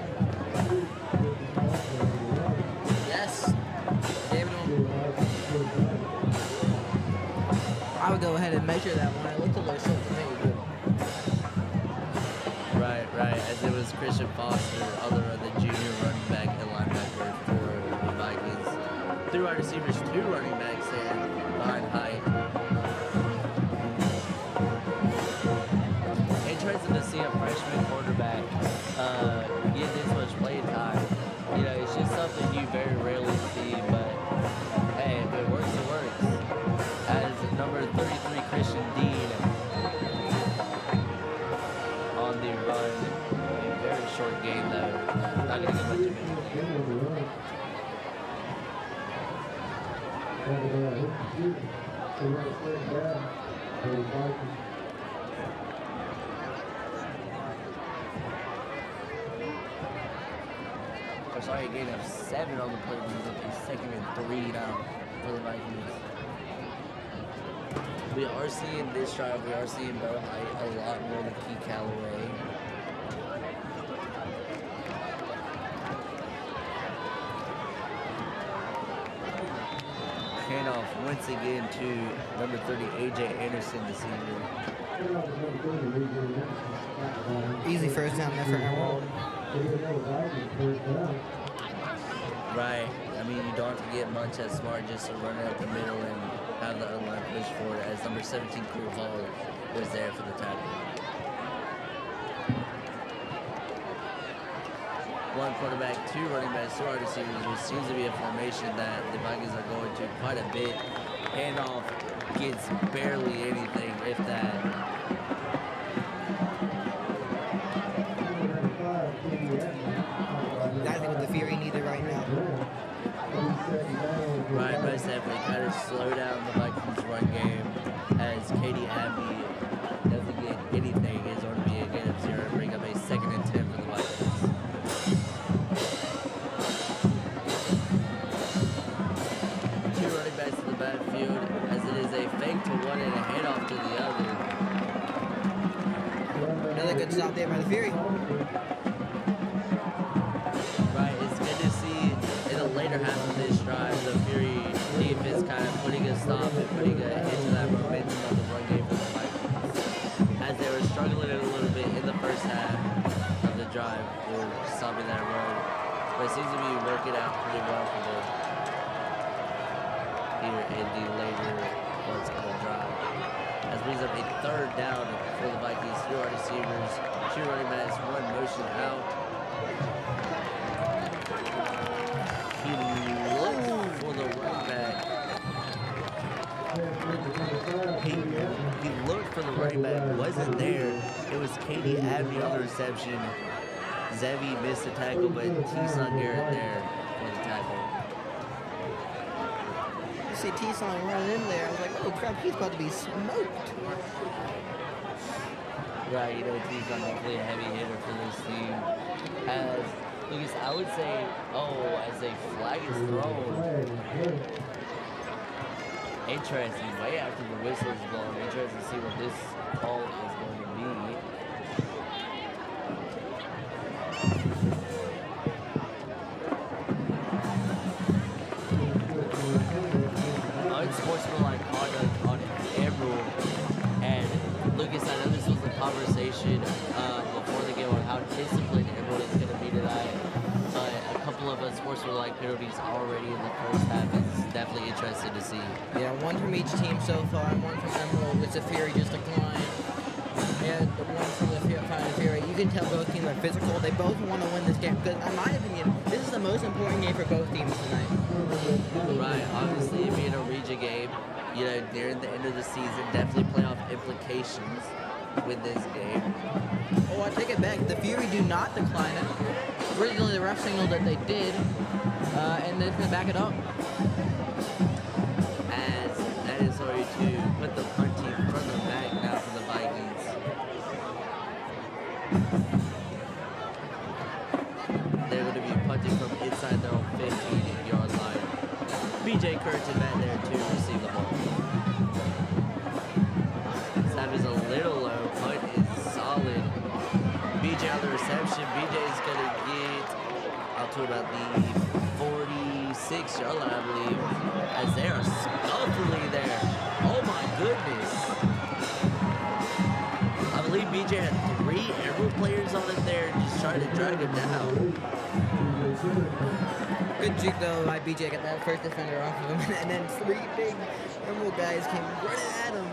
[SPEAKER 1] Yes. Gave it to him. I would go ahead and measure that one. It looked a little short to me.
[SPEAKER 2] Right, as it was Christian Foster, other the junior running back and linebacker for the Vikings. 3 wide receivers, 2 running backs there behind Height. Interesting to see a freshman quarterback get this much play time. You know, it's just something you very rarely see, but hey, if it works, it works. As number 33, Christian Dean, on the run. A very short game though. Not gonna get much of it. I'm sorry, a gain of 7 on the play. It's 2nd and 3 now for the Vikings. We are seeing this drive, we are seeing Bo Height a lot more than Key Callaway. Handoff once again to number 30, AJ Anderson, the senior.
[SPEAKER 1] Easy first down there for Emerald.
[SPEAKER 2] Right. I mean, you don't have to get much as smart just to run it up the middle and have the line push forward, as number 17, Cool Hall, was there for the tackle. 1 quarterback, 2 running backs, 2 wide receivers, which seems to be a formation that the Vikings are going to quite a bit. Handoff gets barely anything, if that.
[SPEAKER 1] Exactly what the Fury needed right now.
[SPEAKER 2] Right, most definitely kind of slow down the Vikings run game, as Katie Abbey doesn't get anything. It's going to be a gain of 0, bring up a 2nd and 10 for the Vikings. 2 running backs in the backfield, as it is a fake to one and a handoff to the other.
[SPEAKER 1] Another good stop there by the Fury.
[SPEAKER 2] Right, it's good to see in the later half of this drive, the Fury defense kind of putting a stop and putting an end to that momentum of the run game for the Vikings, as they were struggling it a little bit in the first half of the drive for stopping that run, but it seems to be working out pretty well for them here in the later parts of the drive. As brings up a 3rd down for the Vikings. 3 wide receivers, 2 running backs, 1 motion out. He looked for the running back. He looked for the running back, wasn't there. It was Katie Abbey on the reception. Zevi missed the tackle, but T-Sun Garrett there for the tackle.
[SPEAKER 1] see T-Sign running in there. I was like, oh crap, he's about to be smoked.
[SPEAKER 2] Right, you know, he's definitely a heavy hitter for this team. As Lucas, I would say, as a flag is thrown, interesting. Way after the whistle is blown, interesting to see what this call is going to be. Unsportsmanlike conduct on Emerald. And Lucas, I know this was a conversation before the game on how disciplined Emerald is going to be tonight. But a couple of unsportsmanlike penalties already in the first half is definitely interesting to see.
[SPEAKER 1] Yeah, one from each team so far, one from Emerald with the Fury just declined. And the one from the Fury. You can tell both teams are physical. They both want to win this game. Because in my opinion, this is the most important game for both teams tonight.
[SPEAKER 2] Right, obviously it being a region game, you know, near the end of the season, definitely playoff implications with this game.
[SPEAKER 1] Oh, I take it back. The Fury do not decline it. Originally, the ref signaled that they did, and they're going to back it up.
[SPEAKER 2] As that is going to put the punt team further back now for the Vikings. They're going to be punting from inside their own 15-yard line. BJ Curtin back there to receive the ball. Snap is a little low. Punt is solid. BJ on the reception. BJ is going to get out to about the 46-yard line, I believe, as they are scuffling there. Oh my goodness. I believe BJ had 3 Emerald players on it there, just trying to drag him down.
[SPEAKER 1] Good juke though by BJ, got that first defender off of him, and then 3 big Emerald guys came running at him.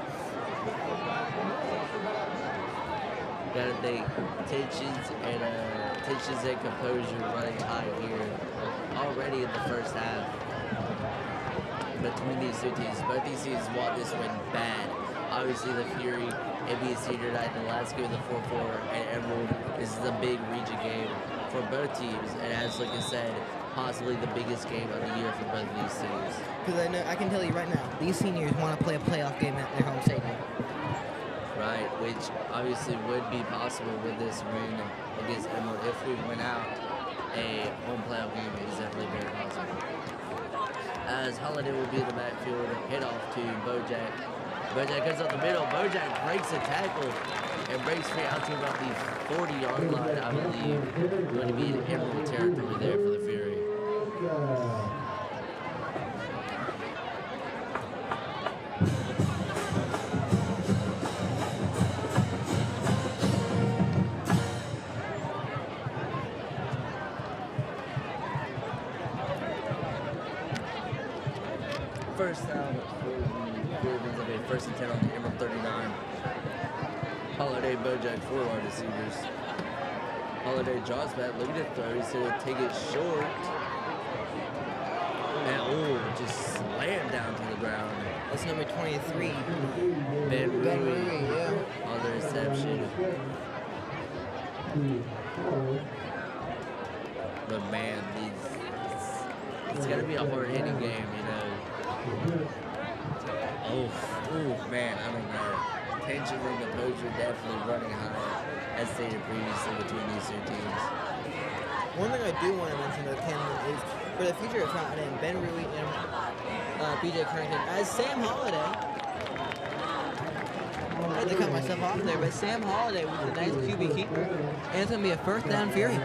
[SPEAKER 2] Gotta think tensions and composure running high here already in the first half between these two teams. Both these teams want this win bad. Obviously the Fury NBC tonight, the last game of the 4-4 and Emerald. This is a big region game for both teams, and as Lucas said, possibly the biggest game of the year for both of these teams.
[SPEAKER 1] Because I can tell you right now, these seniors want to play a playoff game at their home stadium.
[SPEAKER 2] Right, which obviously would be possible with this win against Emerald. If we win out, a home playoff game is definitely very possible. As Holiday will be in the backfield, hit off to Bojack. Bojack goes up the middle. Bojack breaks a tackle and breaks free out to about the 40-yard line, I believe. Going to be in Emerald territory there for the Fury. First down for the Ravens of a 1st and 10 on the Emerald 39. Holiday, Bojack, 4 wide receivers. Holiday draws back, looking to throw. He's going to take it short. And just slammed down to the ground.
[SPEAKER 1] That's number 23.
[SPEAKER 2] Ben Rui
[SPEAKER 1] yeah.
[SPEAKER 2] on the reception. But man, it's going to be a hard-hitting game, you know. Man, I don't know. Tension and composure definitely running high, as stated previously, between these two teams.
[SPEAKER 1] One thing I do want to mention though, Ken, is for the future of Fountain, Ben Rui and BJ Currington, as Sam Holiday. I had to cut myself off there, but Sam Holiday was a nice QB keeper, and it's going to be a 1st down Fury.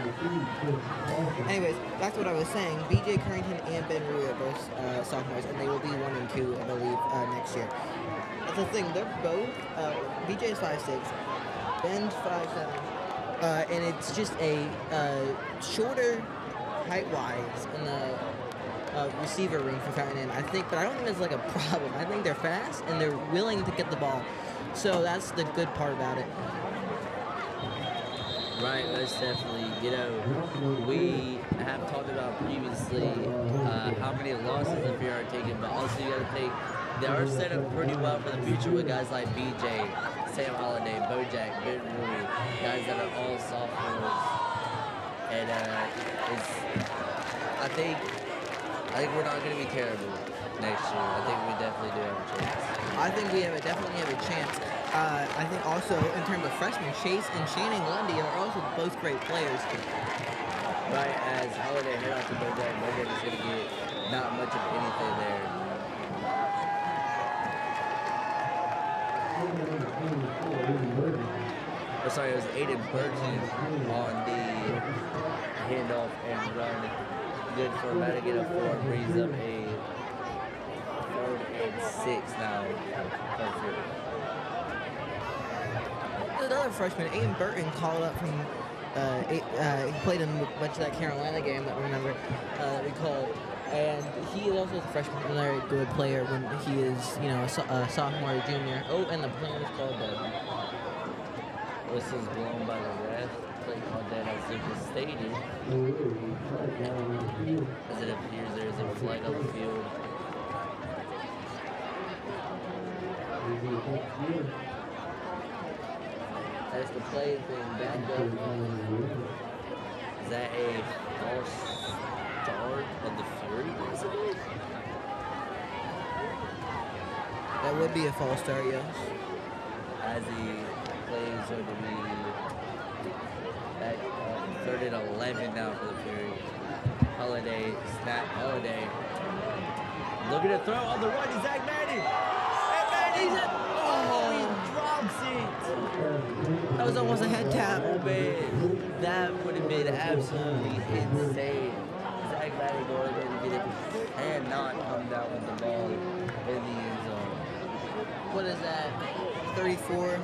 [SPEAKER 1] Anyways, back to what I was saying. BJ Currington and Ben Rui are both sophomores, and they will be 1 and 2, I believe, next year. That's the thing. They're both. BJ is 5'6", Ben's 5'7", and it's just a shorter height-wise in the receiver room for Fountain. I think, but I don't think that's like a problem. I think they're fast and they're willing to get the ball. So that's the good part about it.
[SPEAKER 2] Right, most definitely. You know, we have talked about previously how many losses the Fury are taking, but also you got to think they are set up pretty well for the future with guys like BJ, Sam Holiday, Bojack, Ben Rui, guys that are all sophomores. And I think I think we're not going to be terrible next year. I think we definitely do have a chance.
[SPEAKER 1] I think we definitely have a chance. I think also in terms of freshmen, Chase and Shannon Lundy are also both great players.
[SPEAKER 2] Right, as Holiday head off to Bojang, Bojang is going to get not much of anything there. Oh, sorry, it was Aiden Burton on the handoff and run. Good for Madigan. 4 brings up a 3rd and 6 now.
[SPEAKER 1] Another freshman, Aiden Burton, called up from. He played in a bunch of that Carolina game that we remember that we called, and he is also a freshman, a very good player when he is, a sophomore or junior. Oh, and the plan is called dead.
[SPEAKER 2] Whistle's blown by the ref. Play called dead as it was stated. As it appears there is a flag on the field. As the play is being backed up. Is that a false start of the Fury, basically?
[SPEAKER 1] That would be a false start, yes.
[SPEAKER 2] As the play is going to be back up 3rd and 11 now for the Fury. Holiday, snap, Holiday. Looking to throw on the right to Zach Manning. And Manning's he drops it.
[SPEAKER 1] That was almost a head tap.
[SPEAKER 2] Oh man, that would have been absolutely insane. Zach Manning going there to get it and not come down with the ball in the end zone.
[SPEAKER 1] What is that? 34.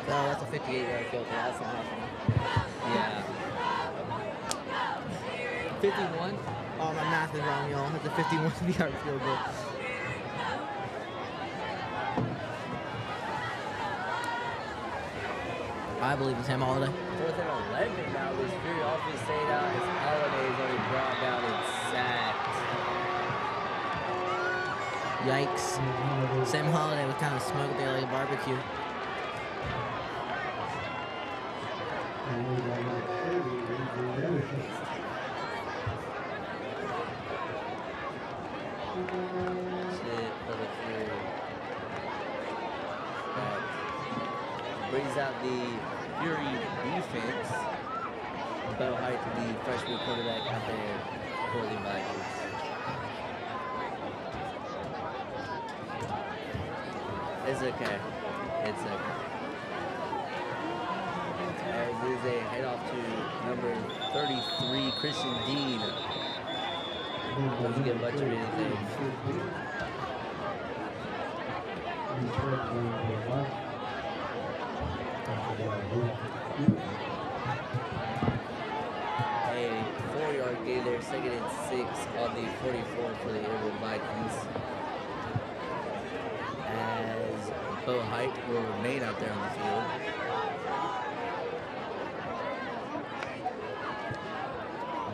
[SPEAKER 1] Oh, that's a 58-yard field goal. That's not happening.
[SPEAKER 2] Yeah.
[SPEAKER 1] 51. Oh, my math is wrong, y'all. That's a 51-yard field goal. I believe it's him, Holiday.
[SPEAKER 2] 4th and 11 now. This Fury offense stayed out as Holiday is only brought down and sacked.
[SPEAKER 1] Yikes. Sam Holiday was kind of smoked there like a barbecue.
[SPEAKER 2] Shit for the Fury. That brings out the Fury defense. Bo Height, the freshman quarterback out there for the Vikings. It's okay. It's okay. As is a head off to number 33, Christian Dean. Doesn't get much of anything. A 4-yard gain there, 2nd and 6 on the 44 for the Airborne Vikings. As Bo Height will remain out there on the field.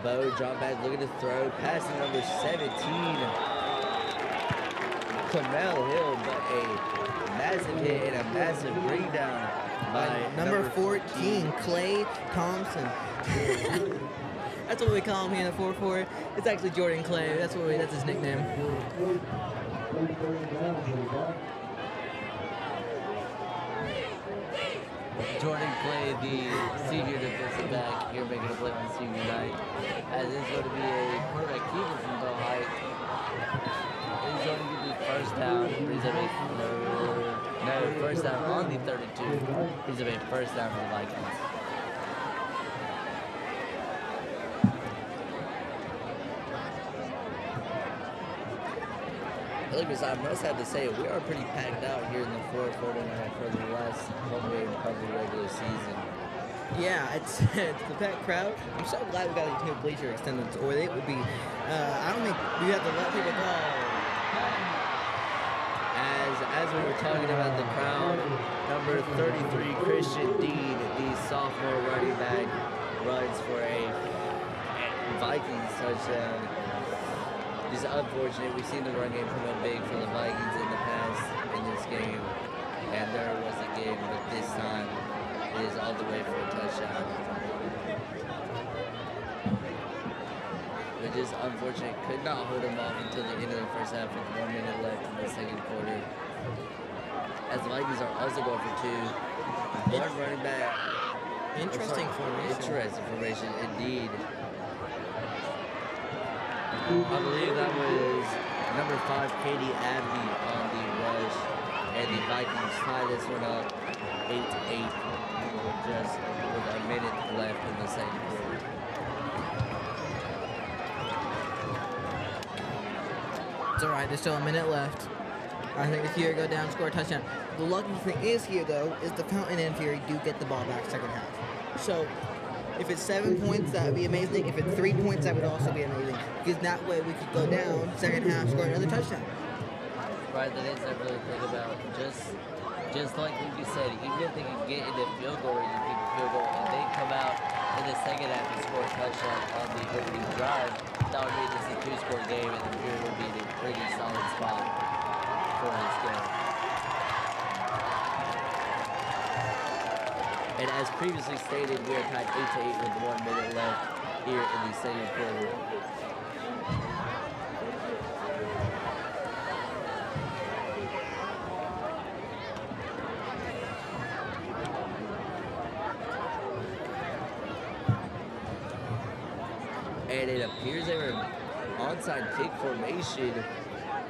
[SPEAKER 2] Bo drop back, looking to throw, passing number 17. Camel Hill, but a massive hit and a massive bring down by
[SPEAKER 1] Number 14, Clay Thompson. That's what we call him here in the 4-4. It's actually Jordan Clay. That's his nickname.
[SPEAKER 2] Jordan Clay, the senior defensive back, here making a play on senior night. As it's going to be a quarterback keeper from Bo Height. He's going to get the first down. Brings up a first down on the 32. Brings up a first down for the Vikings. Look, I must have to say, we are pretty packed out here in the fourth quarter tonight for the last home game of the regular season.
[SPEAKER 1] Yeah, it's the packed crowd. I'm so glad we got a new bleacher extended, or it would be. I don't think we have to let people go.
[SPEAKER 2] As we were talking about the crowd, number 33, Christian Dean, the sophomore running back, runs for a Vikings touchdown. It's unfortunate. We've seen the run game come up big for the Vikings in the past in this game, and there was a game, but this time it is all the way for a touchdown. just unfortunate. Could not hold him off until the end of the first half with 1 minute left in the second quarter. As the Vikings are also going for two. One running back.
[SPEAKER 1] Interesting formation.
[SPEAKER 2] Interesting formation, indeed. I believe that was number 5, Katie Abney on the rush. And the Vikings tie this one up 8-8 just with a minute left in the second quarter.
[SPEAKER 1] It's alright, there's still a minute left. I think the Fury go down, score a touchdown. The lucky thing is here, though, is the Fountain and Fury do get the ball back second half. So, if it's 7 points, that would be amazing. If it's 3 points, that would also be amazing. Because that way we could go down, second half, score another touchdown.
[SPEAKER 2] Right, that is something to think about. Just like you said, even if they can get into field goal range and kick a field goal, and they come out in the second half and score a touchdown on the opening drive, that would mean this is a 2-score game, and the Fury would be in a pretty solid spot for this game. And as previously stated, we are tied 8-8 with 1 minute left here in the second quarter. And it appears they were onside kick formation.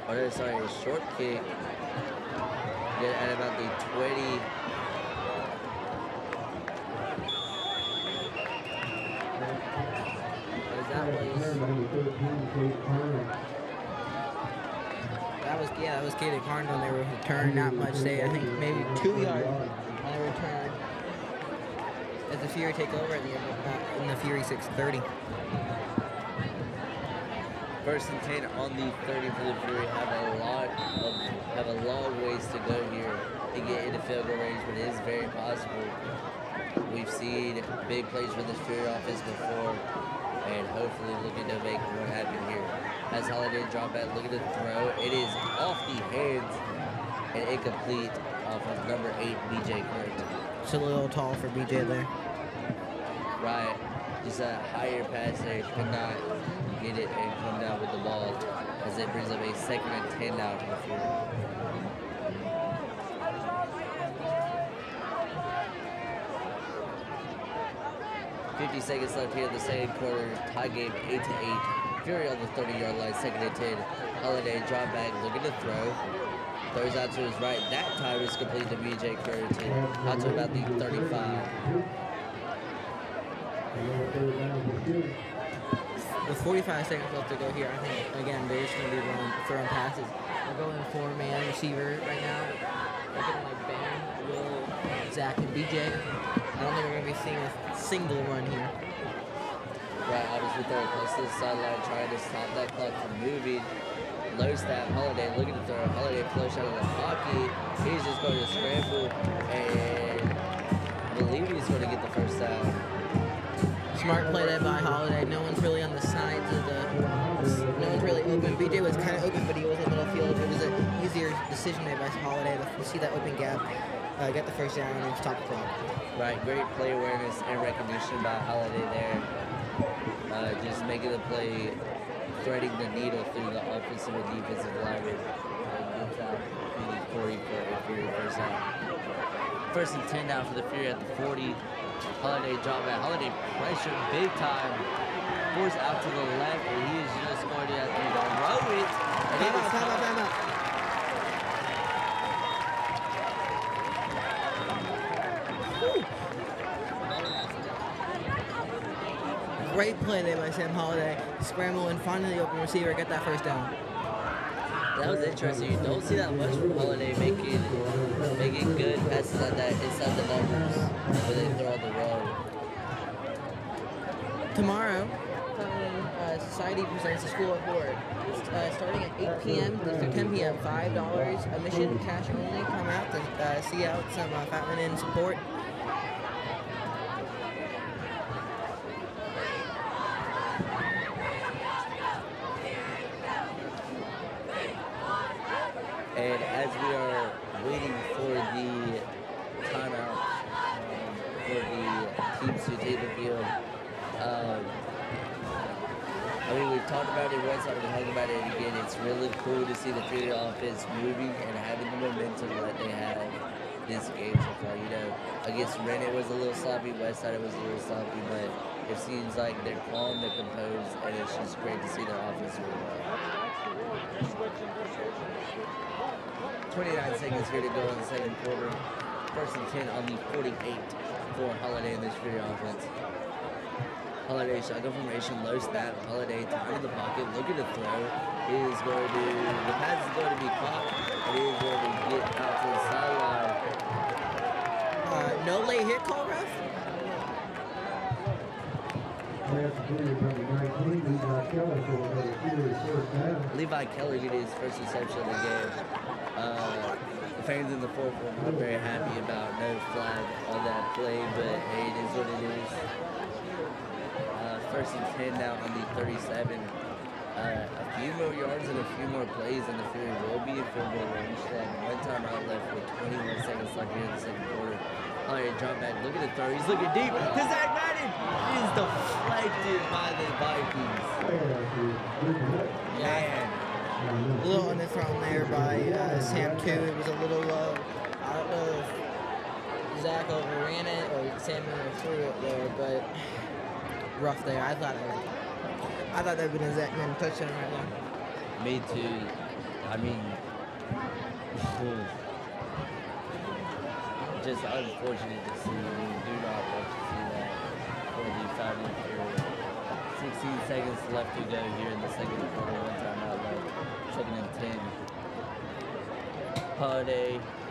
[SPEAKER 2] Or no, sorry, a short kick. At about the 20.
[SPEAKER 1] That was Katie Carnes on their return. Not much say. I think maybe 2 yards on the return. As the Fury take over in the Fury 6:30.
[SPEAKER 2] First and 10 on the 30 for the Fury. Have a long ways to go here to get into field goal range, but it is very possible. We've seen big plays for this Fury offense before, and hopefully looking to make one happen here. As Holiday drop back, look at the throw. It is off the hands and incomplete off of number 8, BJ Kurt.
[SPEAKER 1] It's a little tall for BJ there.
[SPEAKER 2] Right, just a higher pass there, could not get it and come down with the ball as it brings up a 2nd and 10 now to the Fury. Seconds left here in the second quarter. Tie game 8-8. Fury on the 30-yard line, 2nd and 10. Holiday drop back, looking to throw. Throws out to his right. That time is complete to BJ Currington. Out to about the 35.
[SPEAKER 1] With 45 seconds left to go here, I think, again, they're just going to be throwing passes. They're going 4-man receiver right now. They're getting like Ben, Will, Zach, and BJ. I don't think we're going to be seeing a single run here.
[SPEAKER 2] Right, obviously throwing close to the sideline, trying to stop that clock from moving. Low snap, Holiday looking to throw. Holiday flush out of the pocket. He's just going to scramble, and I believe he's going to get the first down.
[SPEAKER 1] Smart play there by Holiday. No one's really on the sides of no one's really open. BJ was kind of open, but he was in the middle field. It was an easier decision made by Holiday to see that open gap, get the first down, and stop the clock.
[SPEAKER 2] Right, great play awareness and recognition by Holiday there. Just making the play, threading the needle through the offensive and defensive lineman. Good job beating 40 for a Fury first down. 1st and 10 now for the Fury at the 40. Holiday drop back. Holiday pressure big time. Force out to the left, and he is just going to have to throw it.
[SPEAKER 1] Time out. Great play there by Sam Holiday. Scramble and find the open receiver, get that first down.
[SPEAKER 2] That was interesting. You don't see that much from Holiday making good passes like that inside the numbers when they throw on the road.
[SPEAKER 1] Tomorrow, Society presents a school board. Starting at 8 p.m. through 10 p.m. $5 admission, cash only. Come out to see out some Fountain Inn support.
[SPEAKER 2] And as we are waiting for the timeout for the teams to take the field, I I mean, we've talked about it once, I'm going to talk about it again. It's really cool to see the Fury offense moving and having the momentum that they have this game so far. You know, against Rennet was a little sloppy, Westside was a little sloppy, but it seems like they're calm, they're composed, and it's just great to see their offense really well. 29 seconds here to go in the second quarter. First and 10 on the 48 for Holiday in this Fury offense. Holiday shotgun formation, low snap. Holiday time in the pocket, looking to throw. The pass is going to be caught. It is going to get out to the sideline.
[SPEAKER 1] No late hit call, ref?
[SPEAKER 2] Levi Keller getting his first reception of the game. The fans in the fourth were not very happy about no flag on that play, but hey, it is what it is. First and 10 now on the 37. A few more yards and a few more plays, and the Fury will be in field goal range. One timeout left with 21 seconds left here in the second quarter. Oh, yeah, drop back. Look at the throw. He's looking deep. To Zach Madden. It is deflected by the Vikings. Man.
[SPEAKER 1] A little underthrown there by Sam, too. It was a little low. I don't know if Zach overran it or Sam threw it there, but rough there. I thought that would have been a Zach Madden touchdown right now.
[SPEAKER 2] Me too. I mean, just unfortunate to see. I mean, do not want to see that for the Founding Fury. 16 seconds left to go here in the second quarter. One timeout left. Second and 10. Holiday,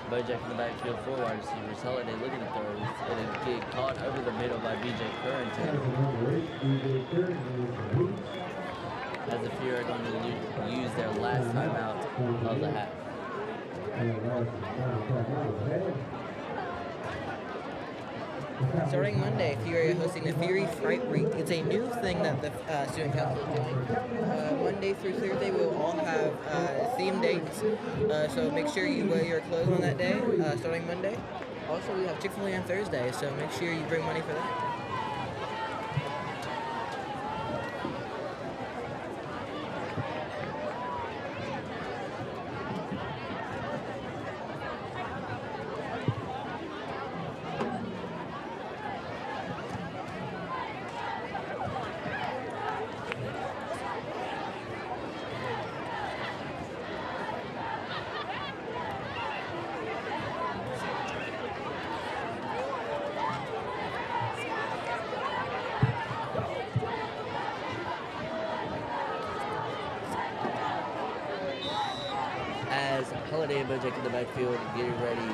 [SPEAKER 2] Bojack in the backfield, 4 wide receivers. Holiday looking at throws. And it get caught over the middle by BJ Currington. As the Fury are going to use their last timeout of the half.
[SPEAKER 1] Starting Monday, Fury are hosting the Fury Fright Week. It's a new thing that the student council is doing. Monday through Thursday, we will all have theme dates. So make sure you wear your clothes on that day, starting Monday. Also, we have Chick-fil-A on Thursday, so make sure you bring money for that.
[SPEAKER 2] Holiday and Bojack in the backfield getting ready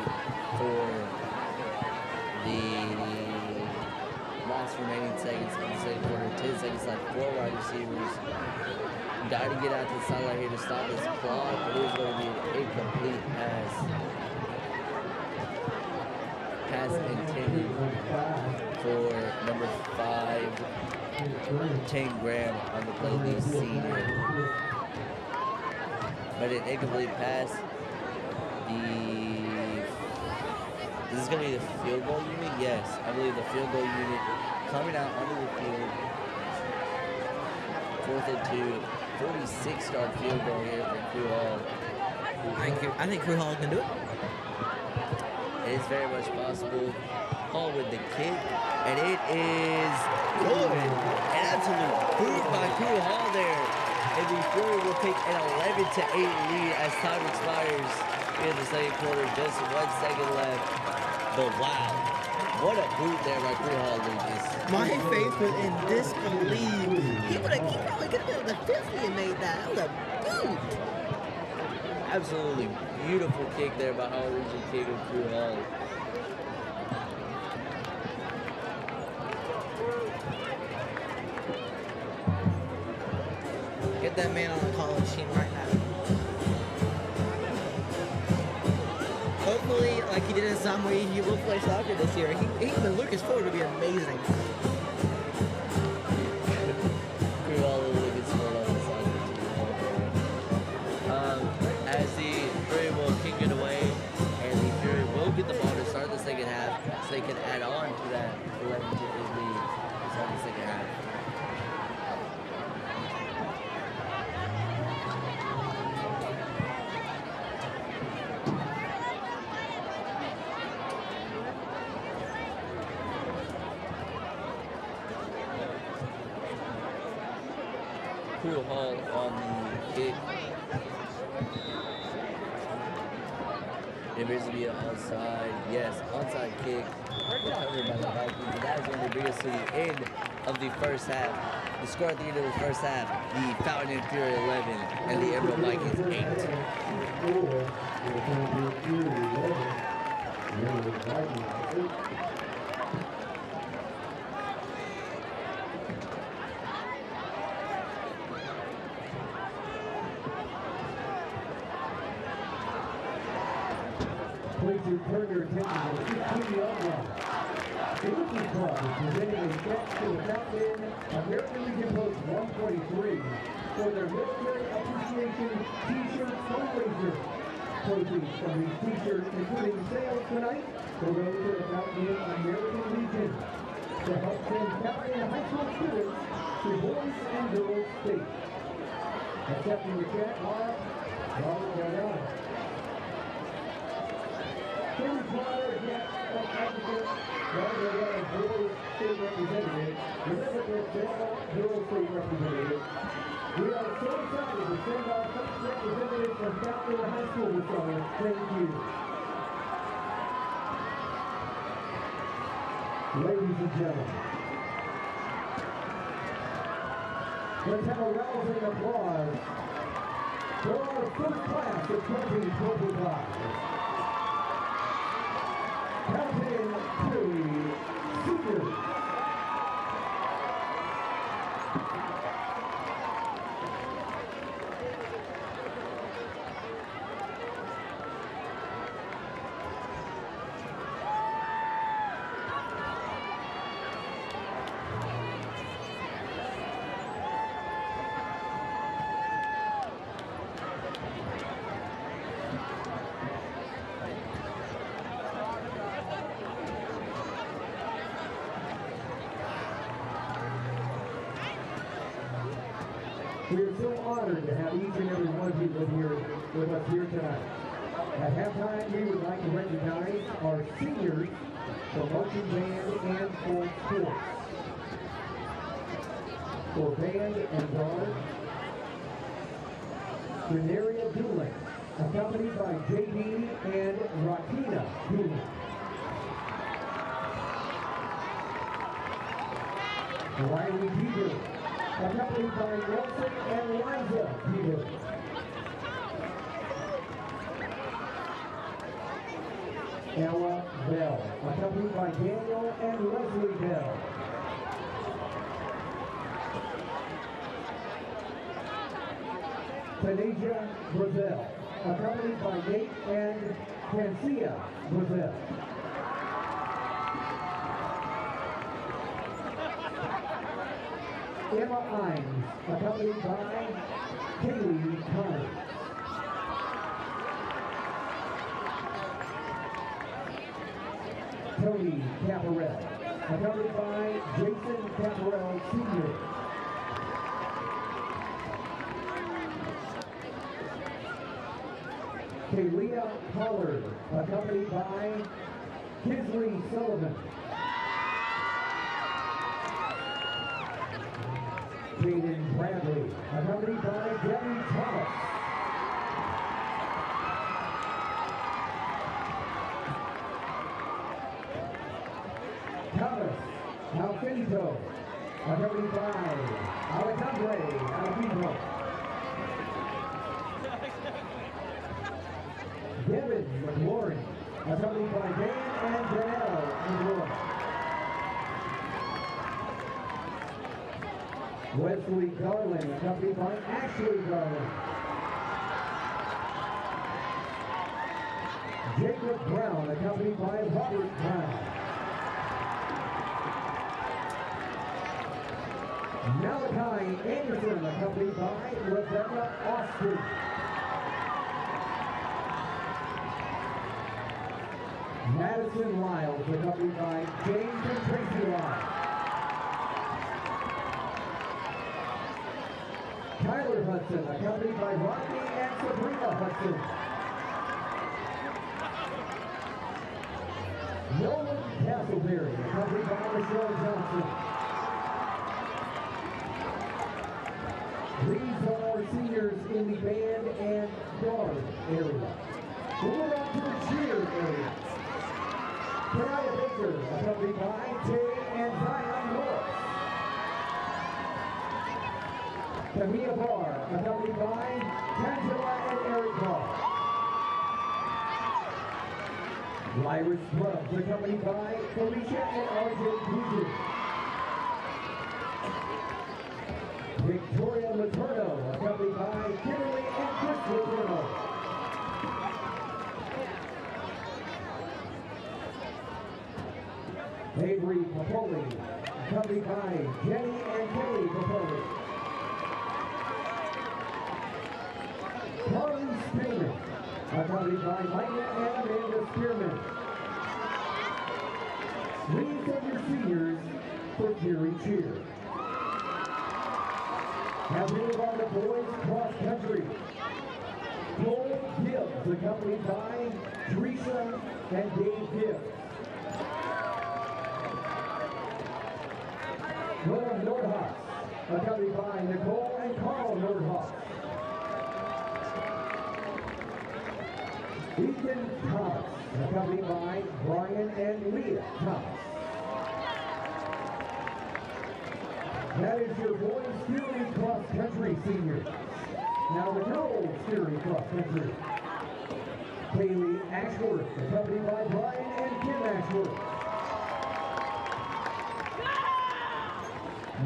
[SPEAKER 2] for the last remaining seconds of the second quarter. 10 seconds left. 4 wide receivers. Got to get out to the sideline here to stop this clock. It is going to be an incomplete pass. Pass intended for number 5, Shane Graham on the play, the senior. But an incomplete pass. This is going to be the field goal unit? Yes, I believe the field goal unit coming out onto the field. 4th and 2, 46-yard field goal here for Crew Hall.
[SPEAKER 1] I think Crew Hall can do it.
[SPEAKER 2] It is very much possible. Hall with the kick, and it is good. An absolute boot by Crew Hall there. And the Fury will take an 11-8 lead as time expires in the second quarter. Just 1 second left. But wow, what a boot there by Crew Hall, Lucas.
[SPEAKER 1] My face was in disbelief. He probably could have been the 50 and made that. That was a boot.
[SPEAKER 2] Absolutely beautiful kick there by Hall Region King of Crew Hall.
[SPEAKER 1] Get that man on a college team right now. Hopefully, like he did in Samoa, he will play soccer this year. The Lucas Ford would be amazing.
[SPEAKER 2] Crew Hall is Lucas Ford on the soccer team. As the Fury will kick it away, and the Fury will get the ball to start the second half, so they can add on to that 11-8 lead to start the second half. Poole Hall on the kick. It appears to be an onside. Yes, onside kick recovered by the Vikings. And that is one of the biggest to the end of the first half. The score at the end of the first half, the Fountain and Fury 11 and the Emerald Vikings 8.
[SPEAKER 4] Please turn your attention to the 15-yard line. The Vikings Club is presenting a check to the Fountain American Legion Post 143 for their military appreciation t-shirt fundraiser. Proceeds from these t-shirts, including sales tonight, will go to the Fountain American Legion to help send Fountain high school students to boys and girls state. Accepting the check are Robert Bernard. Kim Potter, yes, advocate, Robert Boys State Representative, Elizabeth Bell, Girls State Representative. We are so excited to send our first representative from Fountain High School this summer. Thank you. Ladies and gentlemen, let's have a rousing applause for our first class of 2025. Fountain Fury Seniors. We are so honored to have each and every one of you with us here tonight. At halftime, we would like to recognize our seniors for marching band and for sports. For band and guard, Renaria Doolin, accompanied by JD and Rakina Doolin. Riley Bieber, accompanied by Nelson and Liza Bieber. Ella Bell, accompanied by Daniel and Leslie Bell. Tanisha Brazil, accompanied by Nate and Francia Brazil. Emma Hines, accompanied by Kaylee Connors. Tony Caparel, accompanied by Jason Caparel Sr. Kaylia Pollard, accompanied by Kinsley Sullivan. Jaden Bradley, accompanied by Debbie Thomas. Thomas Alfinito, accompanied by Alejandre Alfinito. Devin McLaurin, accompanied by Dan and Janelle McLaurin. Wesley Garland, accompanied by Ashley Garland. Jacob Brown, accompanied by Robert Brown. Malachi Anderson, accompanied by Rebecca Austin. Madison Lyles, accompanied by James and Tracy Lyles. Tyler Hudson, accompanied by Rodney and Sabrina Hudson. Nolan Castleberry, accompanied by Michelle Johnson. Lee seniors in the band and guard area. We'll move on to the cheer area. Mariah Baker, accompanied by Tay and Zion Norris. Tamia Barr, accompanied by Tangela and Eric Barr. Lyra Scruggs, accompanied by Felicia and RJ Puget. Victoria Letourneau, accompanied by Kimberly and Chris Letourneau. Avery Popoli, accompanied by Jenny and Kelly Popoli. Carly Spearman, accompanied by Michael and Amanda Spearman. Please have your seniors for Fury Cheer. As we move on to boys cross country, Cole Gibbs, accompanied by Teresa and Dave Gibbs. Willem Nordhaus, accompanied by Nicole and Carl Nordhaus. Ethan Thomas, accompanied by Brian and Leah Thomas. That is your boys' Fury Cross Country seniors. Now the girls' Fury Cross Country. Kaylee Ashworth, accompanied by Brian and Kim Ashworth.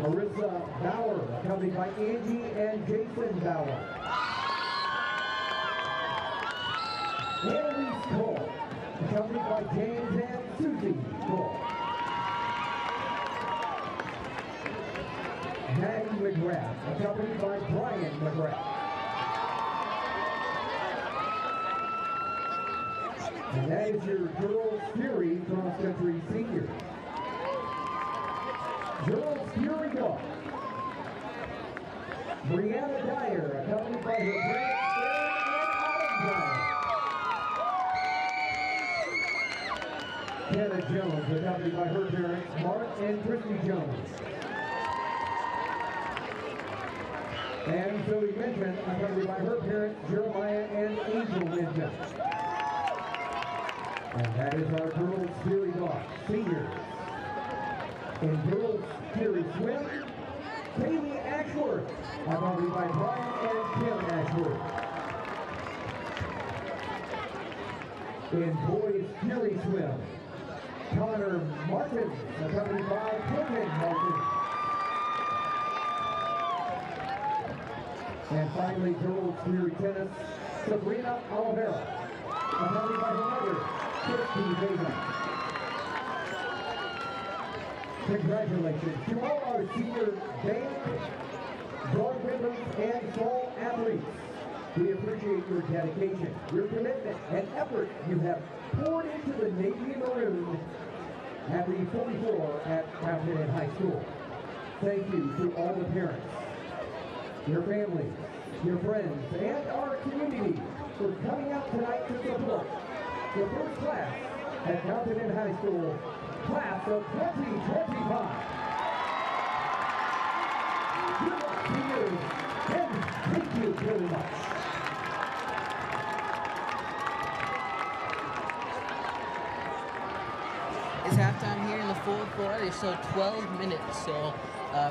[SPEAKER 4] Marissa Bauer, accompanied by Angie and Jason Bauer. Annalise Cole, accompanied by James and Susie Cole. Maggie McGrath, accompanied by Brian McGrath. And that is your Girls Fury Cross Country seniors. Girls Fury Golf. Brianna Dyer, accompanied by her parents, Aaron and Autumn Dyer. Hannah Jones, accompanied by her parents, Mark and Christy Jones. And Zoe Minton, accompanied by her parents, Jeremiah and Angel Minton. And that is our Girls Fury Golf seniors. In Girls Fury Swim, Kaylee Ashworth, accompanied by Brian and Kim Ashworth. In Boys Fury Swim, Connor Martin, accompanied by Clinton Martin. And finally, Girls Fury Tennis, Sabrina Oliveira, accompanied by her mother, Christy Vega. Congratulations to all our senior band, guard members, and soul athletes. We appreciate your dedication, your commitment, and effort you have poured into the Navy Maroon at the 44 at Fountain High School. Thank you to all the parents, your families, your friends, and our community for coming out tonight to support the first class at Fountain High School, class of 2025. Good luck, seniors, and thank you very much.
[SPEAKER 1] It's halftime here in the fourth quarter. There's still 12 minutes, so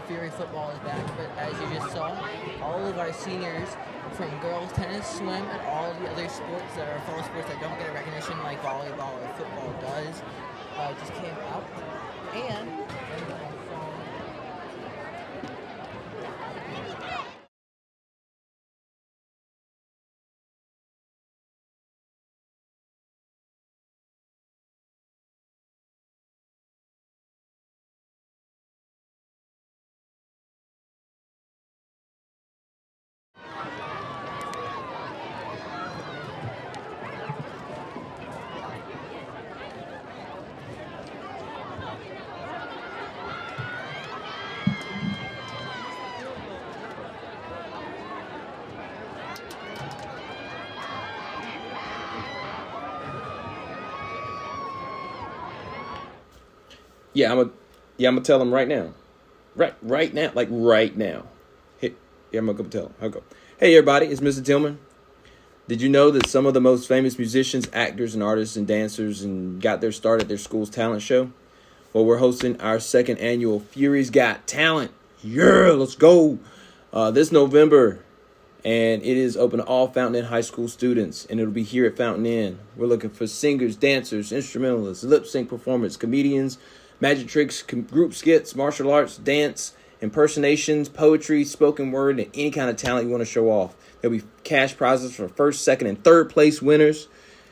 [SPEAKER 1] Fury football is back. But as you just saw, all of our seniors from girls tennis, swim, and all the other sports that are fall sports that don't get recognition like volleyball or football does, just came out. And
[SPEAKER 5] I'm gonna tell him right now. Right now. Like right now. Yeah, I'm going to go tell him. I'll go. Hey, everybody. It's Mr. Tillman. Did you know that some of the most famous musicians, actors, and artists and dancers got their start at their school's talent show? Well, we're hosting our second annual Fury's Got Talent. Yeah, let's go. This November. And it is open to all Fountain Inn High School students. And it'll be here at Fountain Inn. We're looking for singers, dancers, instrumentalists, lip sync performers, comedians, magic tricks, group skits, martial arts, dance, impersonations, poetry, spoken word, and any kind of talent you want to show off. There'll be cash prizes for first, second, and third place winners,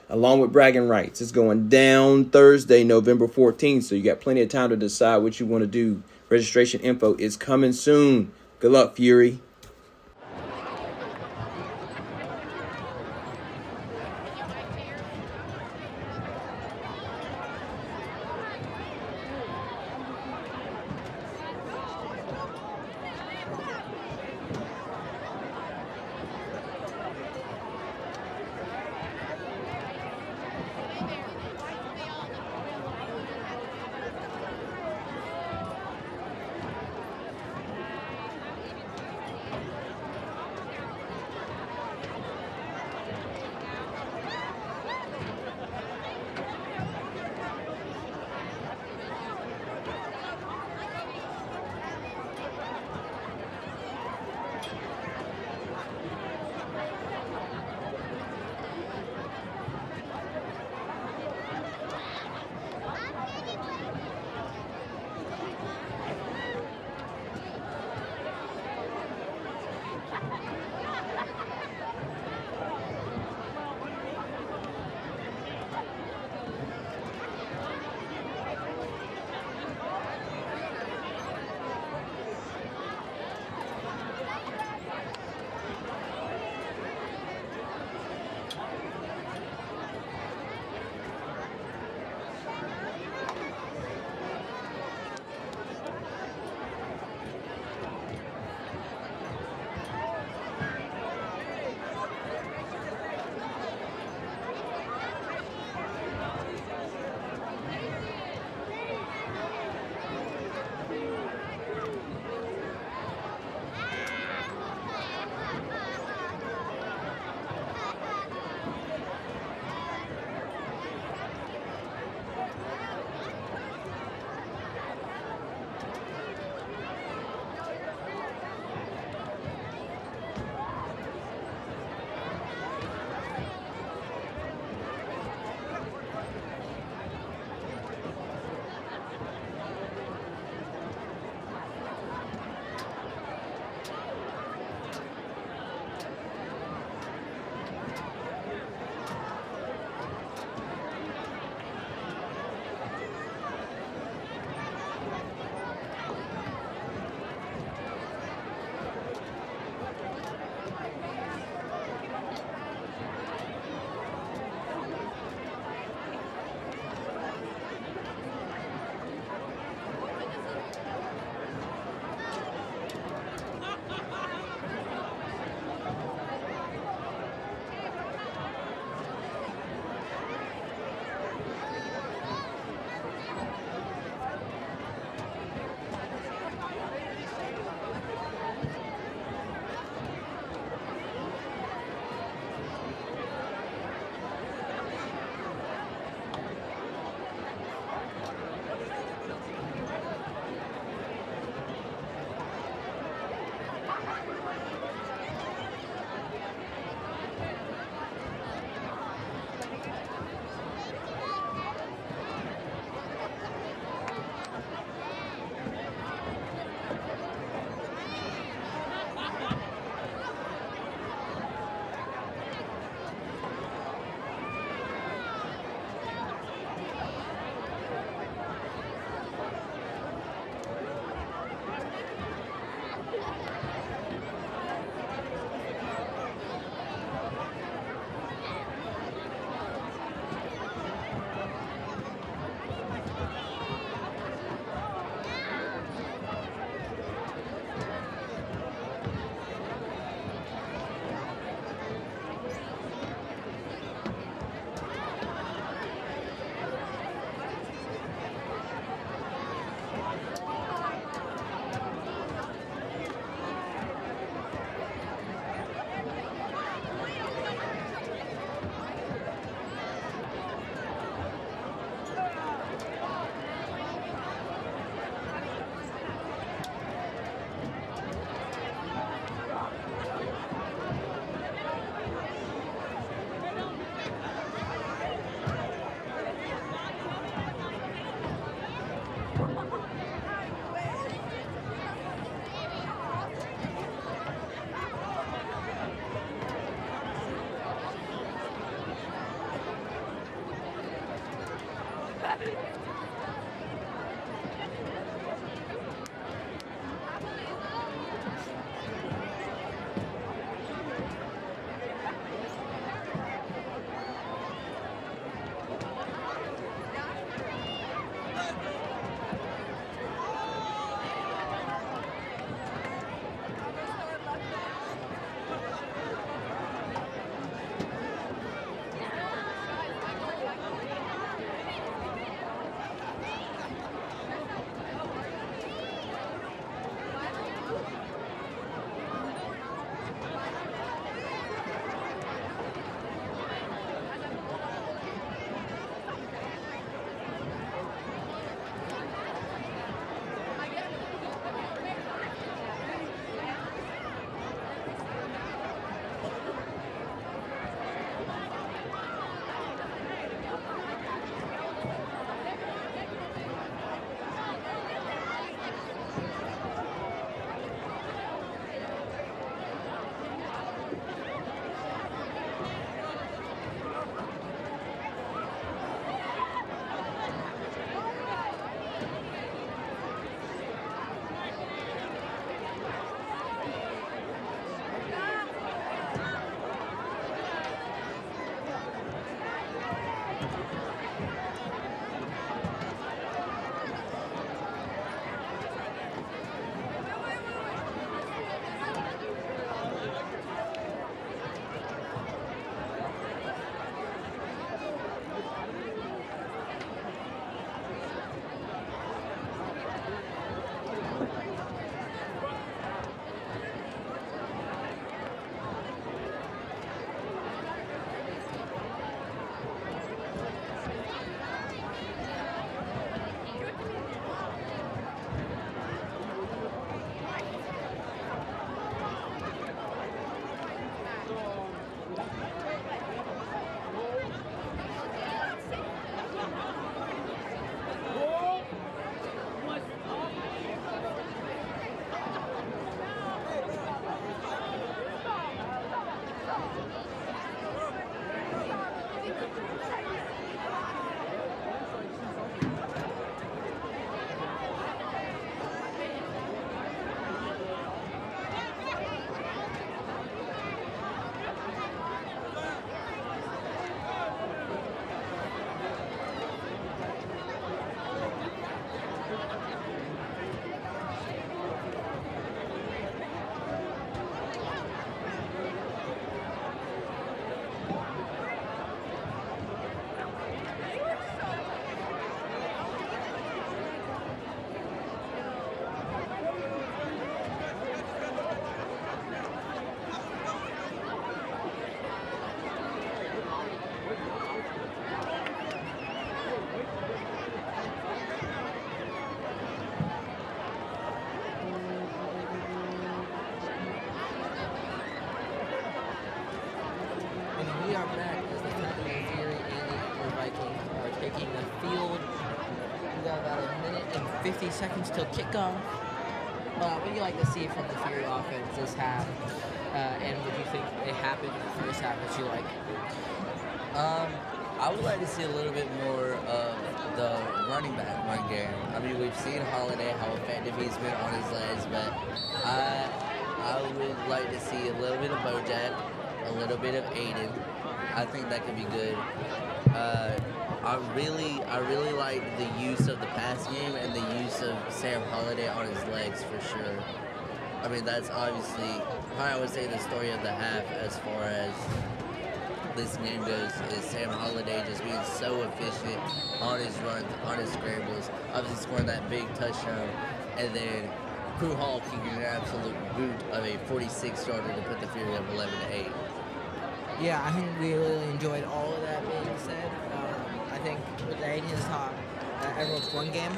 [SPEAKER 5] along with bragging rights. It's going down Thursday, November 14th, so you got plenty of time to decide what you want to do. Registration info is coming soon. Good luck, Fury.
[SPEAKER 1] We are back as the Tennessee Fury and the Vikings are taking the field. We got about a minute and 50 seconds till kickoff. What do you like to see from the Fury offense this half? And what do you think it happened in the first half that you like?
[SPEAKER 2] I would like to see a little bit more of the running back run game. I mean, we've seen Holiday, how effective he's been on his legs, but I would like to see a little bit of Bojack, a little bit of Aiden. I think that could be good. I really like the use of the pass game and the use of Sam Holiday on his legs for sure. I mean, that's obviously, I would say the story of the half as far as this game goes is Sam Holiday just being so efficient on his runs, on his scrambles, obviously scoring that big touchdown, and then Crew Hall kicking an absolute boot of a 46-yarder to put the Fury up 11-8.
[SPEAKER 1] Yeah, I think we really enjoyed all of that being said. I think with the Indians talk, everyone's one game.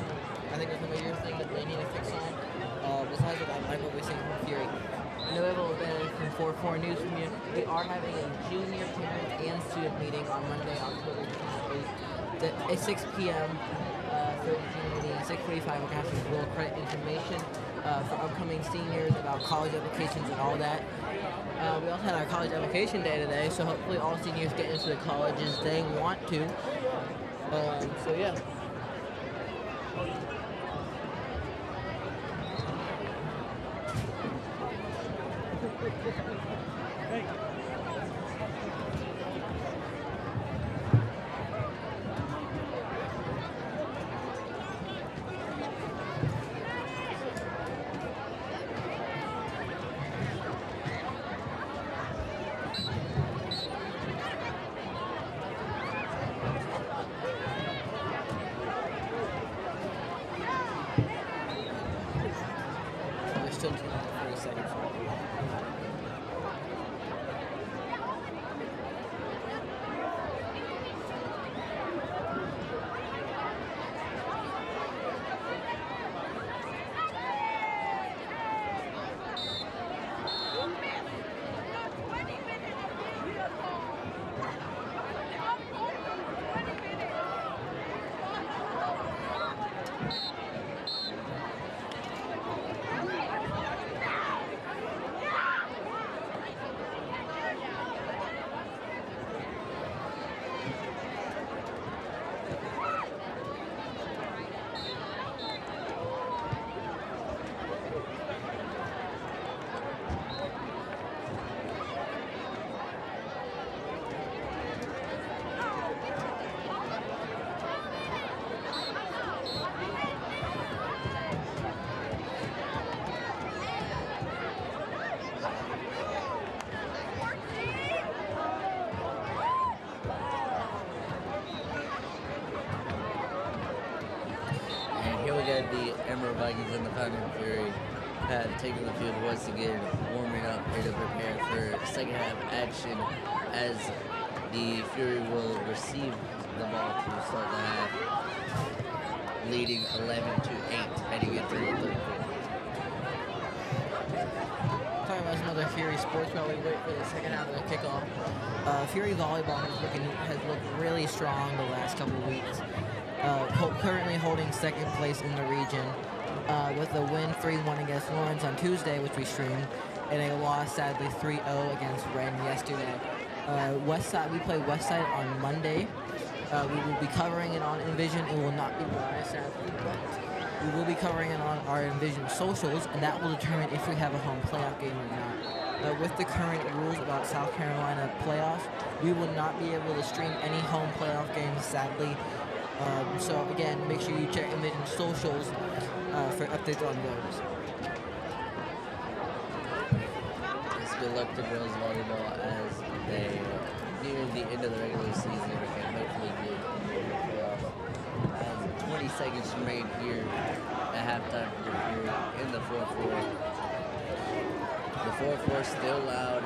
[SPEAKER 1] I think it's a major thing that they need to fix on. Besides that, I like what we're seeing from Fury. I know we have a little bit from 4-4 News from you. We are having a junior parent and student meeting on Monday, October 28th at 6 p.m. For the community. 6:45, we're having some real credit information for upcoming seniors about college applications and all that. We also had our college application day today, so hopefully all seniors get into the colleges they want to. So yeah, There's still 40 seconds.
[SPEAKER 2] And here we got the Emerald Vikings and the Fountain Fury have taken the field once again, warming up here to prepare for second half action as the Fury will receive the ball to start the half, leading 11-8 heading into the third quarter.
[SPEAKER 1] Talking about some other Fury sports while we wait for the second half of the kickoff. Fury volleyball has looked really strong the last couple of weeks. Currently holding second place in the region with a win 3-1 against Lawrence on Tuesday, which we streamed, and a loss sadly 3-0 against Wren yesterday. Westside, we play Westside on Monday. We will be covering it on Envision. It will not be live sadly, but we will be covering it on our Envision socials, and that will determine if we have a home playoff game or not. With the current rules about South Carolina playoffs, we will not be able to stream any home playoff games sadly. So again, make sure you check Envision socials for updates on those.
[SPEAKER 2] It's good luck to girls volleyball as they near the end of the regular season and hopefully get into the playoffs. As 20 seconds remain here at halftime for the Fury in the 4-4. The 4-4 still loud,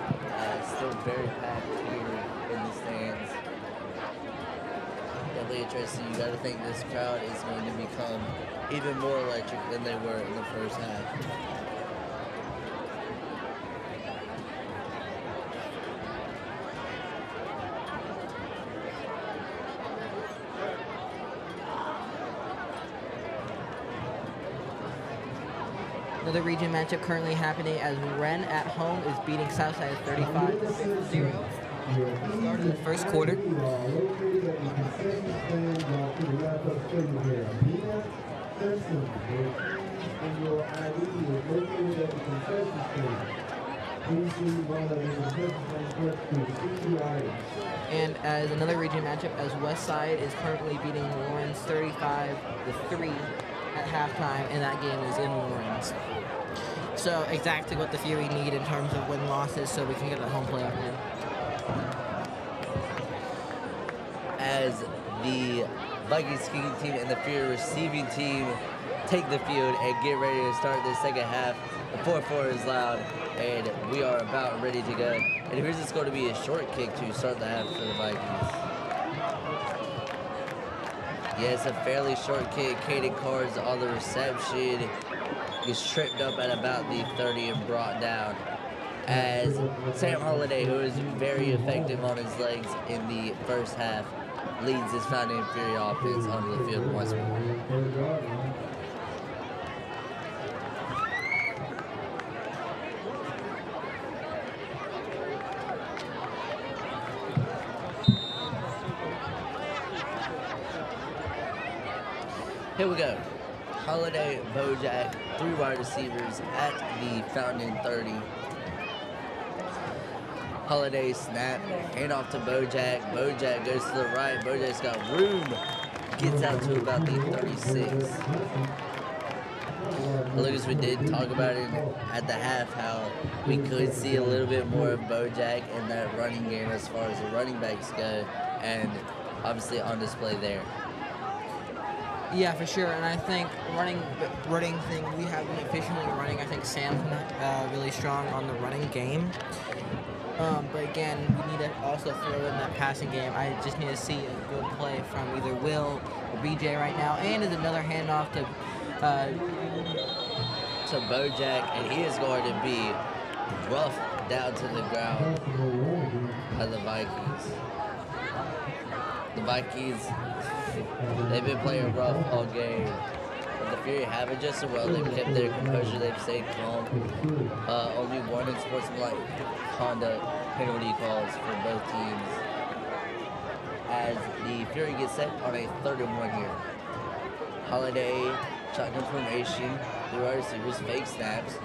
[SPEAKER 2] still very packed here in the stands. Definitely interesting. You got to think this crowd is going to become even more electric than they were in the first half.
[SPEAKER 1] Another region matchup currently happening as Wren at home is beating Southside 35-0. Start of the first quarter. And as another region matchup, as Westside is currently beating Lawrence 35-3 at halftime, and that game is in Lawrence. So exactly what the Fury need in terms of win-losses so we can get a home playoff game.
[SPEAKER 2] As the Vikings kicking team and the Fury receiving team take the field and get ready to start the second half. The 4-4 is loud, and we are about ready to go. And here's just going to be a short kick to start the half for the Vikings. Yes, a fairly short kick. Caden Cards on the reception. Gets tripped up at about the 30 and brought down. As Sam Holiday, who is very effective on his legs in the first half, leads his Fountain and Fury offense onto the field once more. Here we go. Holiday, Bojack, 3 wide receivers at the Fountain 30. Holiday snap, hand off to Bojack. Bojack goes to the right. Bojack's got room. Gets out to about the 36. Lucas, we did talk about it at the half how we could see a little bit more of Bojack in that running game as far as the running backs go, and obviously on display there.
[SPEAKER 1] Yeah, for sure. And I think running thing, we have been efficiently running. I think Sam's really strong on the running game. But again, we need to also throw in that passing game. I just need to see a good play from either Will or BJ right now. And there's another handoff to
[SPEAKER 2] Bojack, and he is going to be roughed down to the ground by the Vikings. The Vikings, they've been playing rough all game. But the Fury have adjusted well. They've kept their composure. They've stayed calm. Only one unsportsmanlike conduct penalty calls for both teams. As the Fury gets set on a 3rd and 1 here. Holiday, shotgun formation, 3 wide receivers, fake snaps.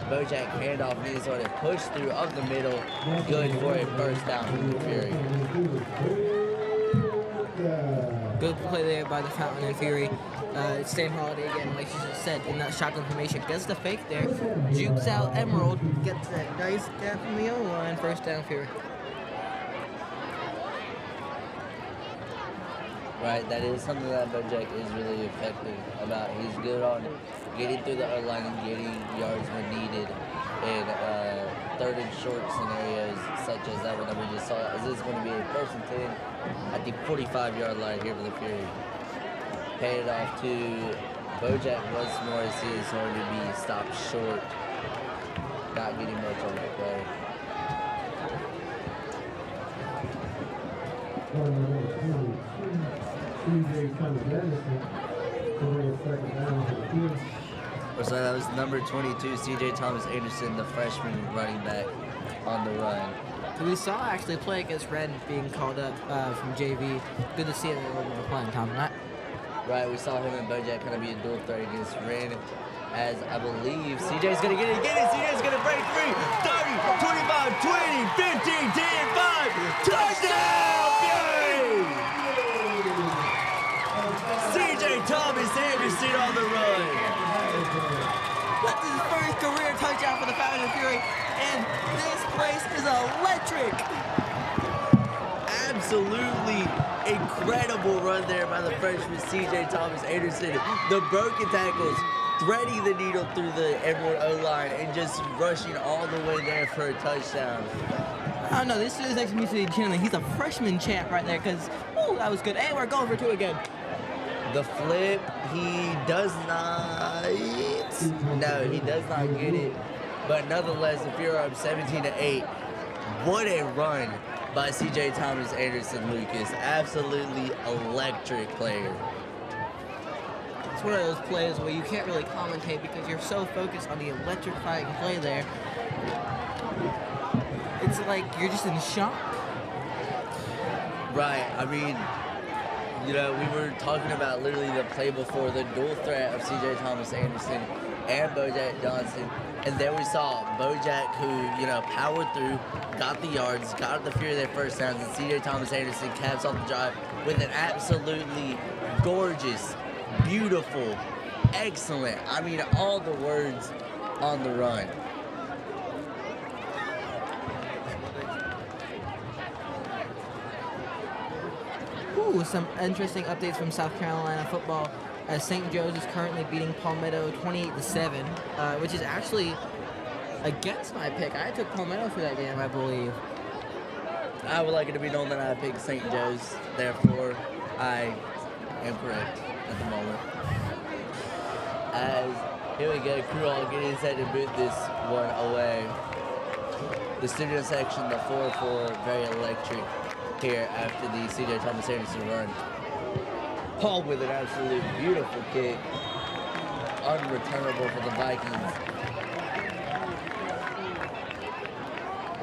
[SPEAKER 2] Bojack handoff, and he's going to push through up the middle. Good for a first down from the Fury.
[SPEAKER 1] good play there by the Fountain and Fury. It's Stan Holiday again, like she just said, in that shotgun formation. Gets the fake there, jukes out Emerald, gets that nice gap from the O-line, first down Fury.
[SPEAKER 2] Right, that is something that Bojack is really effective about. He's good on getting through the O-line and getting yards when needed in 3rd and short scenarios, such as that one that we just saw. As this is going to be a 1st and 10 at the 45-yard line here for the Fury. Pay it off to Bojack once more as he is going to be stopped short. Not getting much on the play. So that was number 22, C.J. Thomas Anderson, the freshman running back on the run.
[SPEAKER 1] We saw actually play against Red being called up from JV. Good to see it a little bit of playing time tonight.
[SPEAKER 2] Right, we saw him and Bojack kind of be a dual threat against Ren, as I believe CJ's going to get it again. CJ's going to break free. 30, 25, 20, 15, 10, 5. Touchdown, Fury! C.J. Thomas Anderson on the run.
[SPEAKER 1] That's his first career touchdown for the Fountain and Fury, and this place is electric.
[SPEAKER 2] Absolutely incredible run there by the freshman C.J. Thomas Anderson. The broken tackles, threading the needle through the Emerald O-line and just rushing all the way there for a touchdown.
[SPEAKER 1] I don't know, this is actually me to he's a freshman champ right there, because, oh, that was good. And we're going for 2 again.
[SPEAKER 2] The flip, he does not. No, he does not get it. But nonetheless, the Fury are up 17-8. What a run by C.J. Thomas Anderson, Lucas. Absolutely electric player.
[SPEAKER 1] It's one of those plays where you can't really commentate because you're so focused on the electrifying play there. It's like you're just in shock.
[SPEAKER 2] Right, I mean, you know, we were talking about literally the play before, the dual threat of C.J. Thomas Anderson and Bojack Johnson. And then we saw Bojack, who, you know, powered through, got the yards, got the Fury their first downs, and C.J. Thomas Anderson caps off the drive with an absolutely gorgeous, beautiful, excellent, I mean, all the words on the run.
[SPEAKER 1] Ooh, some interesting updates from South Carolina football. St. Joe's is currently beating Palmetto 28-7, which is actually against my pick. I took Palmetto for that game, I believe.
[SPEAKER 2] I would like it to be known that I picked St. Joe's, therefore I am correct at the moment. As here we go, crew all getting set to boot this one away. The student section, the 4-4, very electric here after the C.J. Thomas Anderson run. Paul with an absolute beautiful kick. Unreturnable for the Vikings.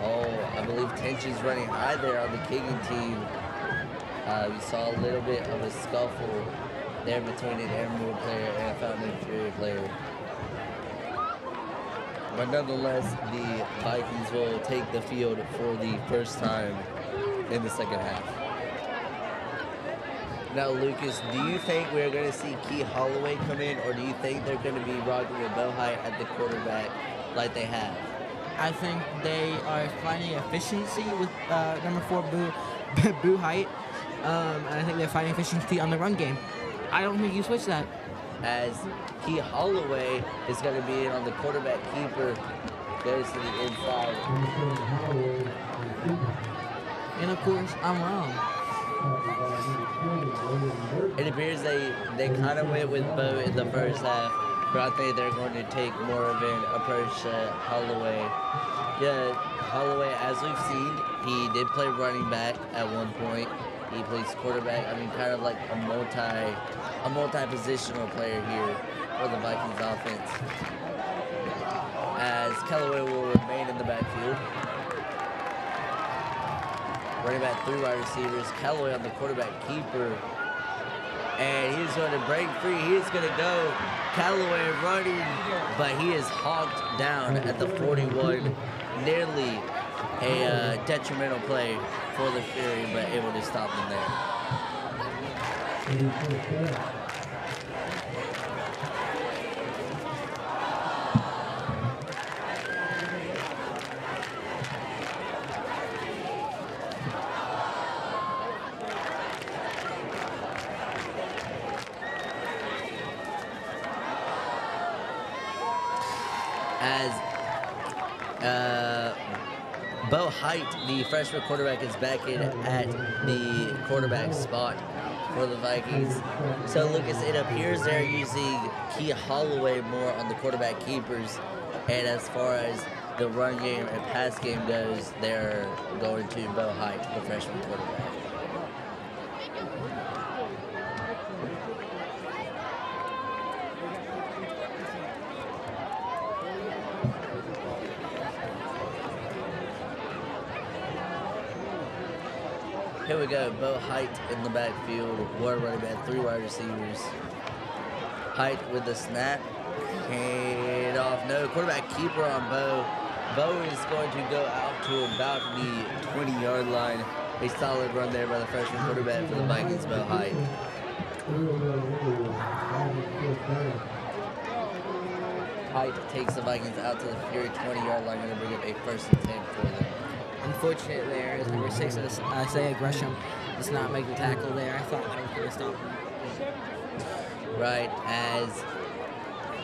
[SPEAKER 2] Oh, I believe tension's running high there on the kicking team. We saw a little bit of a scuffle there between an Emerald player and a Fountain and Fury player. But nonetheless, the Vikings will take the field for the first time in the second half. Now, Lucas, do you think we're going to see Key Holloway come in, or do you think they're going to be rocking with Bo Height at the quarterback like they have?
[SPEAKER 1] I think they are finding efficiency with number 4 Boo Height, and I think they're finding efficiency on the run game. I don't think you switch that.
[SPEAKER 2] As Key Holloway is going to be in on the quarterback keeper, goes to the inside.
[SPEAKER 1] And of course, I'm wrong.
[SPEAKER 2] It appears they kind of went with Bo in the first half, but I think they're going to take more of an approach to Holloway. Yeah, Holloway, as we've seen, he did play running back at one point. He plays quarterback. I mean, kind of like a multi-positional player here for the Vikings offense. As Callaway will remain in the backfield. Running back 3 wide receivers. Callaway on the quarterback keeper. And he's going to break free. He's going to go. Callaway running, but he is hawked down at the 41. Nearly a detrimental play for the Fury, but able to stop them there. As Bo Height, the freshman quarterback, is back in at the quarterback spot for the Vikings. So, Lucas, it appears they're using Key Holloway more on the quarterback keepers. And as far as the run game and pass game goes, they're going to Bo Height, the freshman quarterback. Here we go, Bo Height in the backfield, 1 running back, 3 wide receivers. Height with the snap, hand off, no, quarterback keeper on Bo. Bo is going to go out to about the 20-yard line. A solid run there by the freshman quarterback for the Vikings, Bo Height. Height takes the Vikings out to the Fury 20-yard line, going to bring up a 1st and 10 for them.
[SPEAKER 1] Unfortunate there is number 6, Isaiah Gresham, does not make the tackle there. I thought that was going to stop him.
[SPEAKER 2] Right, as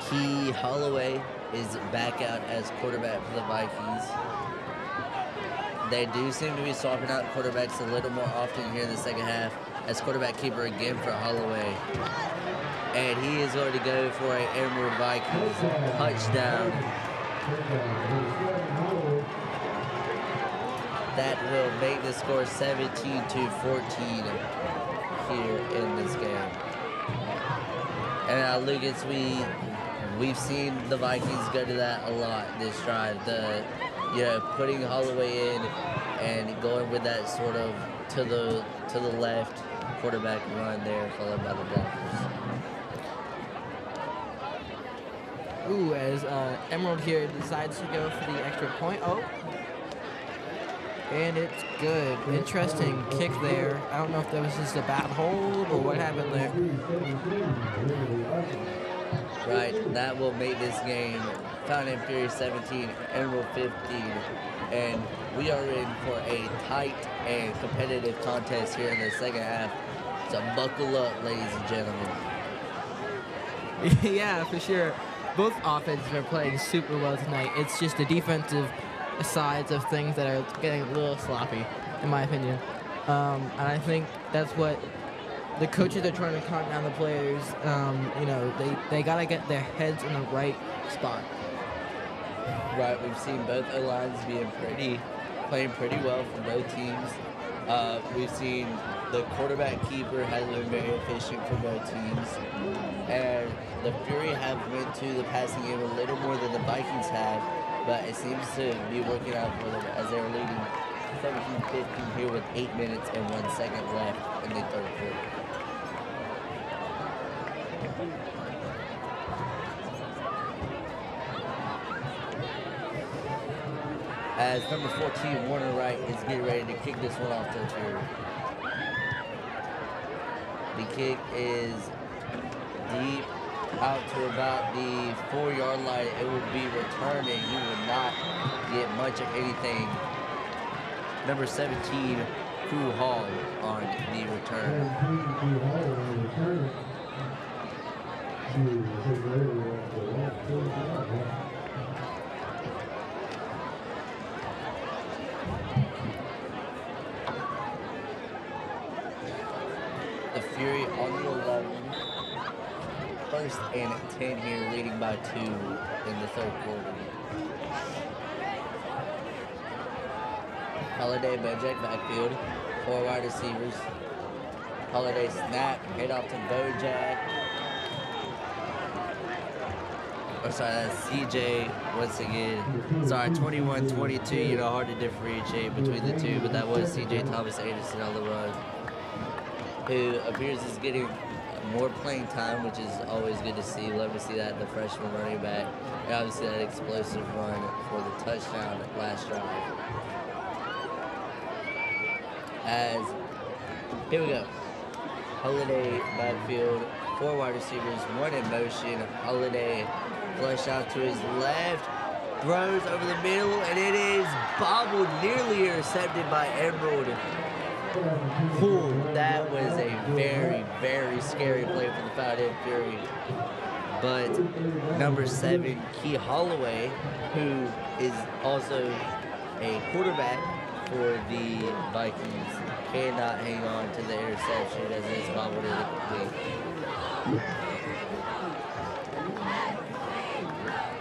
[SPEAKER 2] Key Holloway is back out as quarterback for the Vikings. They do seem to be swapping out quarterbacks a little more often here in the second half, as quarterback keeper again for Holloway. And he is going to go for an Emerald Vikings touchdown. That will make the score 17-14 here in this game. And Lucas, we've seen the Vikings go to that a lot this drive. Putting Holloway in and going with that sort of to the left quarterback run there, followed by the blockers.
[SPEAKER 1] Ooh, as Emerald here decides to go for the extra point. Oh. And it's good. Interesting kick there. I don't know if that was just a bad hold or what happened there.
[SPEAKER 2] Right, that will make this game Fountain and Fury 17, Emerald 15. And we are in for a tight and competitive contest here in the second half. So buckle up, ladies and gentlemen.
[SPEAKER 1] Yeah, for sure. Both offenses are playing super well tonight. It's just the defensive sides of things that are getting a little sloppy, in my opinion. And I think that's what the coaches are trying to calm down the players. They got to get their heads in the right spot.
[SPEAKER 2] Right, we've seen both O-lines playing pretty well for both teams. We've seen the quarterback keeper has been very efficient for both teams. And the Fury have went to the passing game a little more than the Vikings have, but it seems to be working out for them as they're leading 17-15 here with 8 minutes and 1 second left in the third quarter. as number 14, Warner Wright, is getting ready to kick this one off to the Fury. The kick is deep out to about the 4-yard line. It will be returning. He will not get much of anything. Number 17, Crew Hall on the return. The Fury on the 11. First and 10 here, leading by 2 in the third quarter. Holiday, Bojack backfield, 4 wide receivers. Holiday snap, head off to Bojack. Oh, sorry, that's CJ once again. Sorry, 21-22, you know, hard to differentiate between the two, but that was CJ Thomas Anderson on the run, who appears is getting more playing time, which is always good to see. Love to see that, the freshman running back. And obviously that explosive run for the touchdown last drive. As, here we go. Holiday backfield, 4 wide receivers, 1 in motion. Holiday flush out to his left, throws over the middle, and it is bobbled, nearly intercepted by Emerald. Cool. That was a very, very scary play for the Fountain Fury. But number 7, Key Holloway, who is also a quarterback for the Vikings, cannot hang on to the interception as it is bobbled incomplete.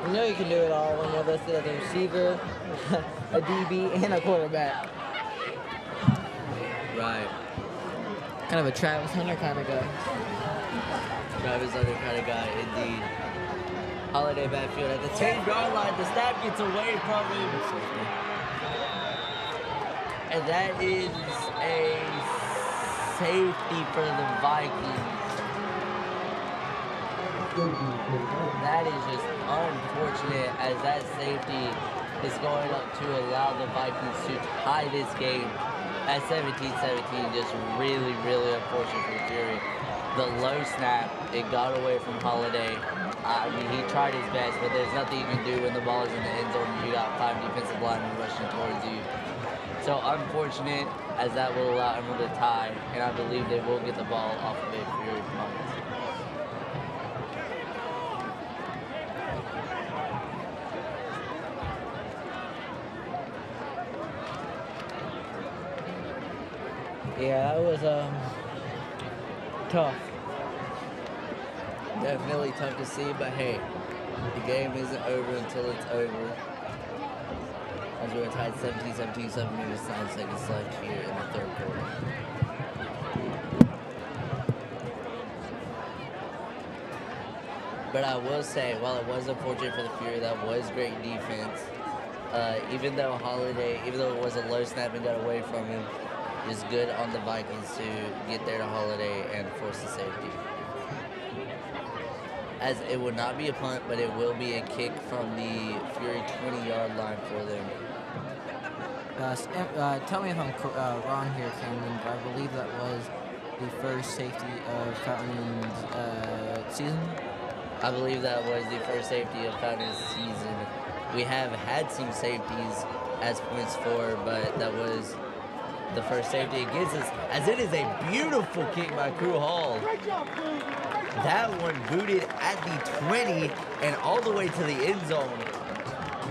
[SPEAKER 1] You know you can do it all when you're listed as a receiver, a DB, and a quarterback.
[SPEAKER 2] Right.
[SPEAKER 1] Kind of a Travis Hunter kind of guy.
[SPEAKER 2] Travis Hunter kind of guy, indeed. Holiday backfield at the 10-yard line. The snap gets away from him. And that is a safety for the Vikings. That is just unfortunate, as that safety is going up to allow the Vikings to tie this game at 17-17. Just really, really unfortunate for the Fury. The low snap, it got away from Holiday. I mean, he tried his best, but there's nothing you can do when the ball is in the end zone and you got 5 defensive linemen rushing towards you. So unfortunate, as that will allow Emerald to tie, and I believe they will get the ball off of a Fury punt.
[SPEAKER 1] Yeah, that was tough.
[SPEAKER 2] Definitely tough to see, but hey, the game isn't over until it's over. As we're tied 17-17, 7 minutes, 9 seconds left here in the third quarter. But I will say, while it was unfortunate for the Fury, that was great defense. Even though it was a low snap and got away from him, it's good on the Vikings to get there to Holiday and force the safety. As it will not be a punt, but it will be a kick from the Fury 20-yard line for them.
[SPEAKER 1] Tell me if I'm wrong here, Cameron, but I believe that was the first safety of Fountain's season.
[SPEAKER 2] I believe that was the first safety of Fountain's season. We have had some safeties as points for, but that was the first safety against us, as it is a beautiful kick by Crew Hall. That one booted at the 20 and all the way to the end zone.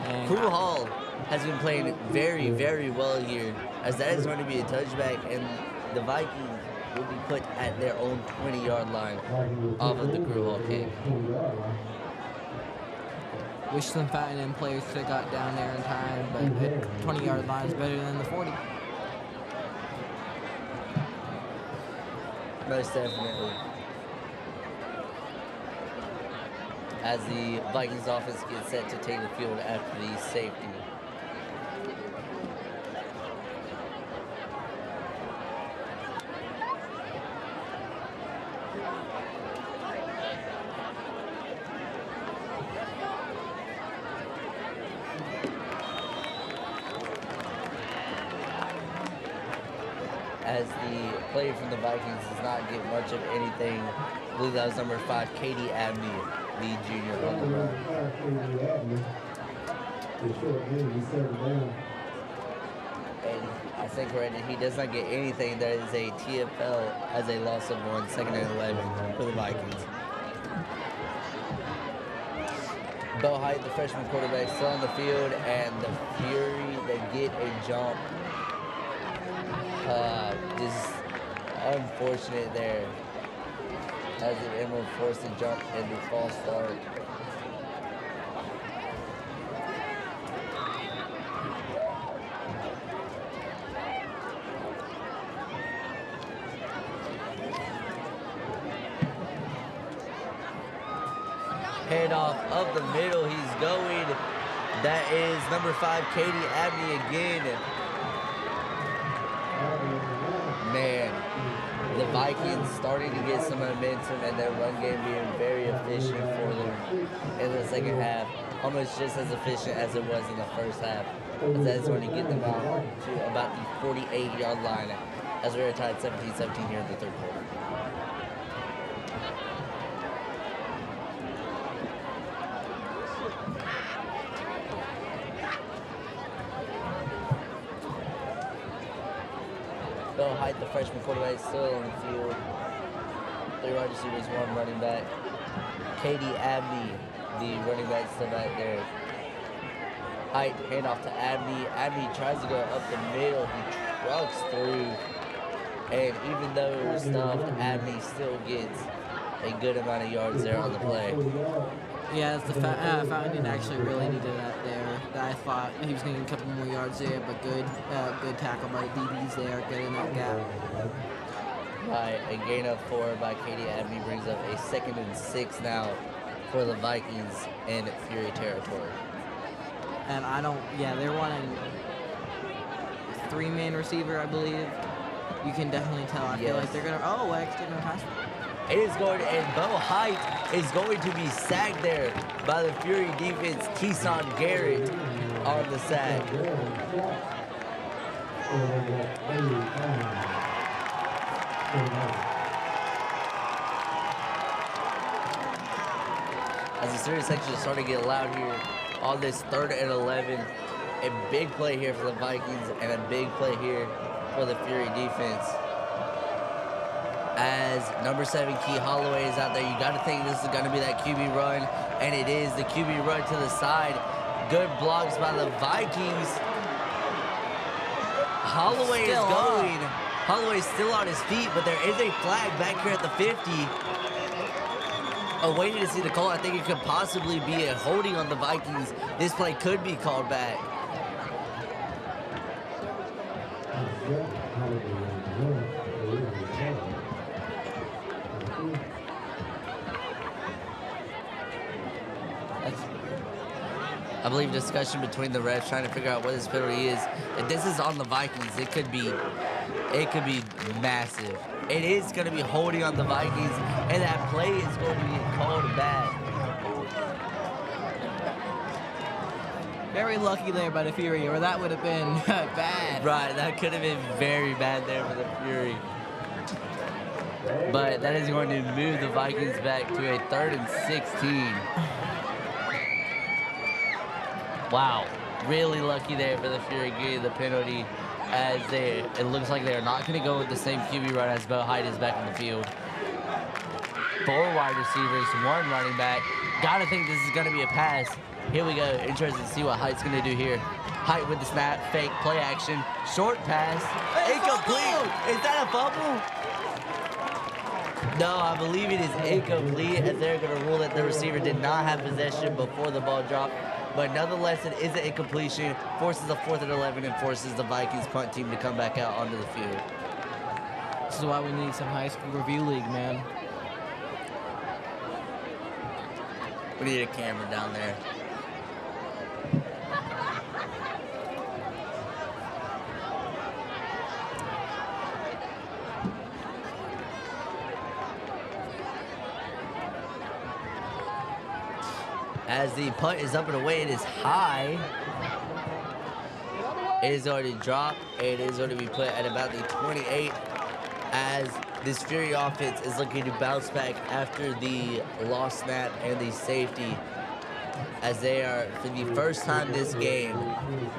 [SPEAKER 2] And Crew Hall has been playing very, very well here, as that is going to be a touchback, and the Vikings will be put at their own 20-yard line off of the Crew Hall kick.
[SPEAKER 1] Wish some Fountain players could have got down there in time, but the 20-yard line is better than the 40.
[SPEAKER 2] Most definitely. As the Vikings offense gets set to take the field after the safety. player from the Vikings does not get much of anything. I believe that was number 5, Katie Abney, the junior on the run. And I think correct, he does not get anything. That is a TFL as a loss of 1, 2nd and 11 for the Vikings. Bo Height, the freshman quarterback, still on the field, and the Fury, they get a jump. Just unfortunate there, as the Emerald forced to jump and the false start. Handoff up the middle, he's going. That is number 5, Katie Abney again. Man, the Vikings starting to get some momentum and their run game being very efficient for them in the second half. Almost just as efficient as it was in the first half. But that's going to get them out to about the 48-yard line as we are tied 17-17 here in the third quarter. Bill Height, the freshman quarterback, still on the field. 3 wide receivers, 1 running back. Katie Abney, the running back, still back there. Height, handoff to Abney. Abney tries to go up the middle. He trucks through. And even though stuffed, Abney still gets a good amount of yards there on the play.
[SPEAKER 1] Yeah, it's the Fountain actually really needed that there. I thought he was going to get a couple more yards there, but good tackle by the DBs there, good in that gap.
[SPEAKER 2] Right, a gain of 4 by Katie Abney brings up a 2nd and 6 now for the Vikings in Fury territory.
[SPEAKER 1] And they're running 3-man receiver, I believe. You can definitely tell. I feel like they're going to, actually going to pass.
[SPEAKER 2] It is going to, and Bo Height is going to be sacked there by the Fury defense. Keeson Garrett on the sack. As the serious section is starting to get loud here on this 3rd and 11. A big play here for the Vikings and a big play here for the Fury defense. As number 7, Key Holloway is out there. You got to think this is going to be that QB run, and it is the QB run to the side. Good blocks by the Vikings. Holloway is going. Holloway's still on his feet, but there is a flag back here at the 50. Waiting to see the call. I think it could possibly be a holding on the Vikings. This play could be called back. I believe discussion between the refs trying to figure out what this penalty is. If this is on the Vikings, it could be massive. It is going to be holding on the Vikings, and that play is going to be called back.
[SPEAKER 1] Very lucky there by the Fury, or that would have been bad.
[SPEAKER 2] Right, that could have been very bad there for the Fury. But that is going to move the Vikings back to a 3rd and 16. Wow, really lucky there for the Fury getting the penalty, as it looks like they're not going to go with the same QB run as Bo Height is back in the field. 4 wide receivers, 1 running back. Gotta think this is going to be a pass. Here we go. Interested to see what Height's going to do here. Height with the snap, fake, play action, short pass, incomplete. Is that a fumble? No, I believe it is incomplete, as they're going to rule that the receiver did not have possession before the ball dropped. But nonetheless, it is an incompletion, forces a 4th and 11, and forces the Vikings punt team to come back out onto the field.
[SPEAKER 1] This is why we need some high school review league, man.
[SPEAKER 2] We need a camera down there. As the punt is up and away, it is high. It is already dropped. It is going to be put at about the 28. as this Fury offense is looking to bounce back after the lost snap and the safety, as they are, for the first time this game,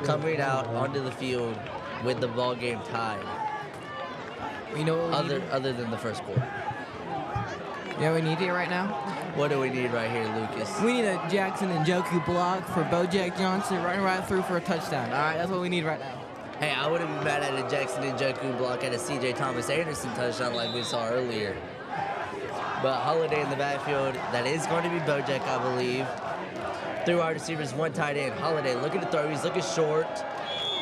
[SPEAKER 2] coming out onto the field with the ball game tied.
[SPEAKER 1] You know what we need?
[SPEAKER 2] Other than the first quarter.
[SPEAKER 1] You know what we need here right now?
[SPEAKER 2] What do we need right here, Lucas?
[SPEAKER 1] We need a Jackson and Joku block for Bojack Johnson running right through for a touchdown. All right, that's what we need right now.
[SPEAKER 2] Hey, I wouldn't be mad at a Jackson and Joku block at a C.J. Thomas Anderson touchdown like we saw earlier. But Holiday in the backfield, that is going to be Bojack, I believe. Through our receivers, one tight end. Holiday looking to throw. He's looking short.